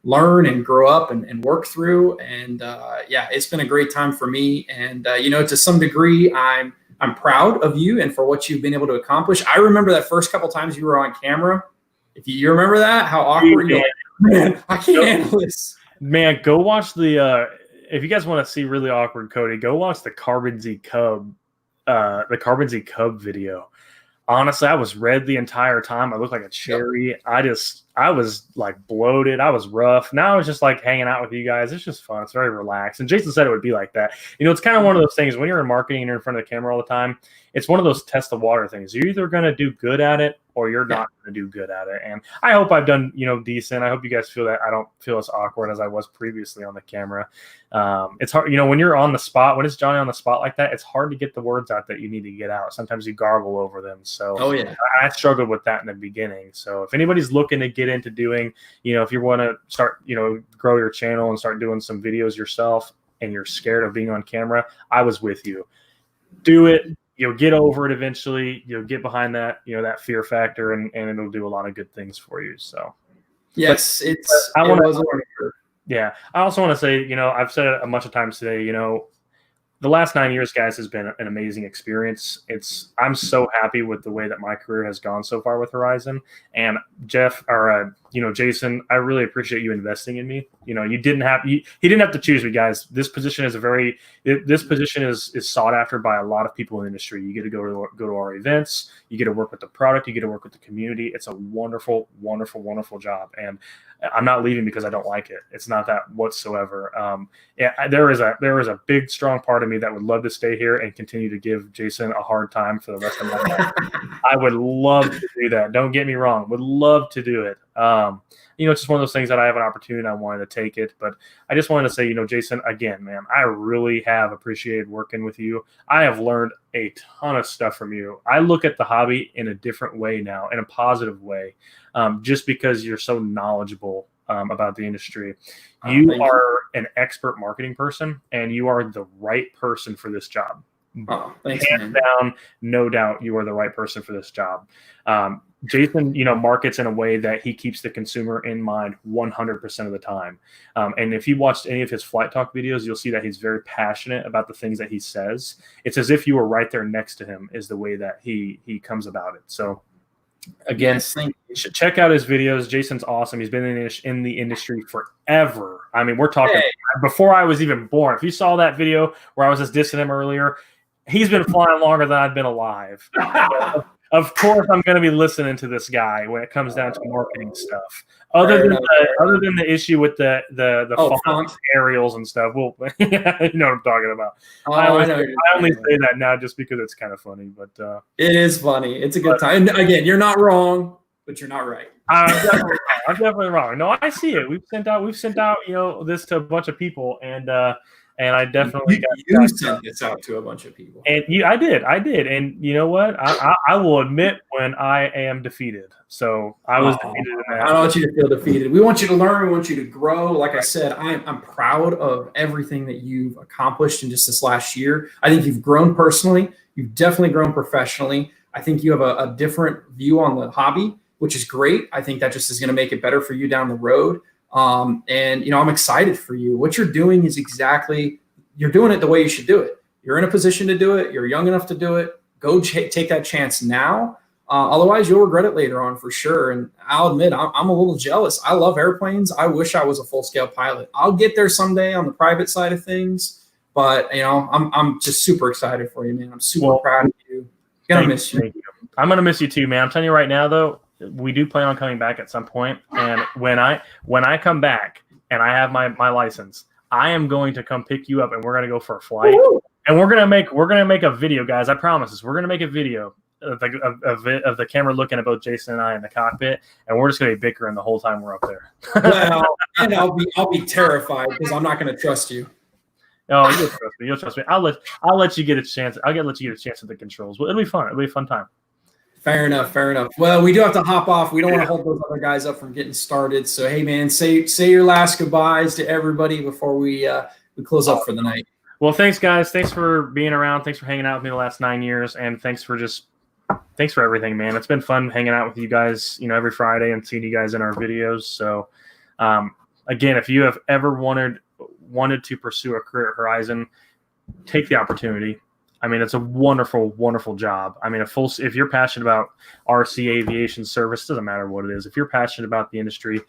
Speaker 1: learn and grow up and work through. And it's been a great time for me. And, to some degree, I'm proud of you and for what you've been able to accomplish. I remember that first couple times you were on camera. If you remember that, how awkward, you're like, man, I can't handle this.
Speaker 2: Man, go watch if you guys want to see really awkward Cody, go watch the Carbon Z Cub video. Honestly, I was red the entire time. I looked like a cherry. Yep. I was like bloated. I was rough. Now I was just like hanging out with you guys. It's just fun. It's very relaxed. And Jason said it would be like that. It's kind of one of those things when you're in marketing and you're in front of the camera all the time. It's one of those test the water things. You're either going to do good at it or you're not going to do good at it. And I hope I've done, decent. I hope you guys feel that I don't feel as awkward as I was previously on the camera. It's hard, when you're on the spot, when it's Johnny on the spot like that, it's hard to get the words out that you need to get out. Sometimes you gargle over them. So I struggled with that in the beginning. So if anybody's looking to get into doing, if you want to start, grow your channel and start doing some videos yourself and you're scared of being on camera, I was with you. Do it. You'll get over it eventually. You'll get behind that, that fear factor, and it'll do a lot of good things for you. So,
Speaker 1: yes, I
Speaker 2: also want to say, I've said it a bunch of times today, the last 9 years, guys, has been an amazing experience. I'm so happy with the way that my career has gone so far with Horizon. And Jeff, or Jason, I really appreciate you investing in me. He didn't have to choose me, guys. This position is is sought after by a lot of people in the industry. You get to go to our events. You get to work with the product. You get to work with the community. It's a wonderful, wonderful, wonderful job. And I'm not leaving because I don't like it. It's not that whatsoever. There is a big, strong part of me that would love to stay here and continue to give Jason a hard time for the rest of my life. I would love to do that. Don't get me wrong. Would love to do it. It's just one of those things that I have an opportunity. I wanted to take it, but I just wanted to say, Jason, again, man, I really have appreciated working with you. I have learned a ton of stuff from you. I look at the hobby in a different way now, in a positive way, just because you're so knowledgeable about the industry. You are an expert marketing person, and you are the right person for this job.
Speaker 1: Oh, thanks,
Speaker 2: hands down, no doubt, you are the right person for this job. Jason, markets in a way that he keeps the consumer in mind 100% of the time. And if you watched any of his Flight Talk videos, you'll see that he's very passionate about the things that he says. It's as if you were right there next to him, is the way that he comes about it. So again, you should check out his videos. Jason's awesome. He's been in the industry forever. I mean, we're talking before I was even born. If you saw that video where I was just dissing him earlier, he's been flying longer than I've been alive. Of course, I'm going to be listening to this guy when it comes down to marketing stuff. Other than the issue with the font aerials and stuff, well, you know what I'm talking about. I only say that now just because it's kind of funny, but
Speaker 1: it is funny. It's a good time. And again, you're not wrong, but you're not right.
Speaker 2: I'm definitely wrong. No, I see it. We've sent out this to a bunch of people, and I definitely
Speaker 1: you sent this out to a bunch of people.
Speaker 2: And I did. And you know what? I will admit when I am defeated. So I was defeated in that.
Speaker 1: I don't want you to feel defeated. We want you to learn. We want you to grow. Like I said, I'm proud of everything that you've accomplished in just this last year. I think you've grown personally. You've definitely grown professionally. I think you have a different view on the hobby, which is great. I think that just is going to make it better for you down the road. And, you know, I'm excited for you. What you're doing is you're doing it the way you should do it. You're in a position to do it. You're young enough to do it. Go take that chance now. Otherwise, you'll regret it later on for sure. And I'll admit, I'm a little jealous. I love airplanes. I wish I was a full-scale pilot. I'll get there someday on the private side of things. But, you know, I'm just super excited for you, man. I'm super proud of you. Gonna miss you.
Speaker 2: I'm gonna miss you too, man. I'm telling you right now, though, we do plan on coming back at some point. And when I come back and I have my license, I am going to come pick you up, and we're gonna go for a flight. Woo! And we're gonna make a video, guys. I promise us. We're gonna make a video of the camera looking at both Jason and I in the cockpit, and we're just gonna be bickering the whole time we're up there.
Speaker 1: Well, and I'll be terrified because I'm not gonna trust you.
Speaker 2: Oh, you'll trust me. You'll trust me. I'll let you get a chance. Let you get a chance at the controls. Well, it'll be fun. It'll be a fun time.
Speaker 1: Fair enough. Well, we do have to hop off. We don't want to hold those other guys up from getting started. So, hey, man, say your last goodbyes to everybody before we close up for the night.
Speaker 2: Well, thanks, guys. Thanks for being around. Thanks for hanging out with me the last 9 years, and thanks for everything, man. It's been fun hanging out with you guys, you know, every Friday and seeing you guys in our videos. So, again, if you have ever wanted to pursue a career at Horizon, take the opportunity. I mean, it's a wonderful, wonderful job. I mean, if you're passionate about RC aviation service, doesn't matter what it is. If you're passionate about the industry,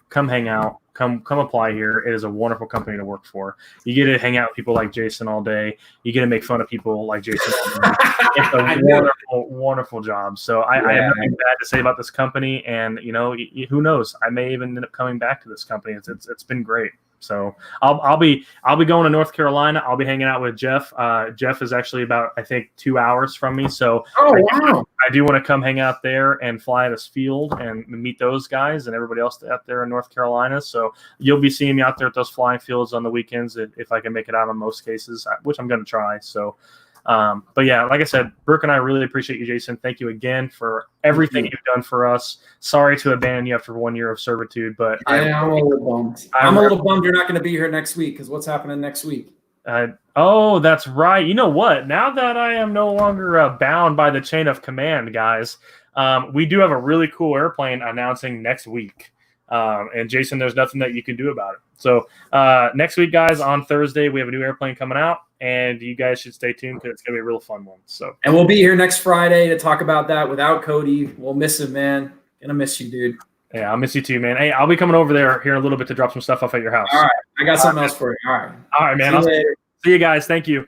Speaker 2: come hang out, come apply here. It is a wonderful company to work for. You get to hang out with people like Jason all day. You get to make fun of people like Jason all day. It's a wonderful, wonderful job. So I have nothing bad to say about this company. And, you know, who knows? I may even end up coming back to this company. It's been great. So I'll be going to North Carolina. I'll be hanging out with Jeff. Jeff is actually about, I think, 2 hours from me. So I do want to come hang out there and fly at his field and meet those guys and everybody else out there in North Carolina. So you'll be seeing me out there at those flying fields on the weekends if I can make it out on most cases, which I'm going to try. So, but yeah, like I said, Brooke and I really appreciate you, Jason. Thank you again for everything you've done for us. Sorry to abandon you after 1 year of servitude, but
Speaker 1: I'm a little bummed. I'm a little bummed you're not going to be here next week because what's happening next week?
Speaker 2: Oh, that's right. You know what? Now that I am no longer bound by the chain of command, guys, we do have a really cool airplane announcing next week. And Jason, there's nothing that you can do about it. So next week, guys, on Thursday, we have a new airplane coming out, and you guys should stay tuned because it's going to be a real fun one. So,
Speaker 1: and we'll be here next Friday to talk about that without Cody. We'll miss him, man. Gonna miss you, dude.
Speaker 2: Yeah, I'll miss you too, man. Hey, I'll be coming over there here in a little bit to drop some stuff off at your house.
Speaker 1: All right. I got something else for you. All right,
Speaker 2: man.
Speaker 1: See you later.
Speaker 2: See you guys. Thank you.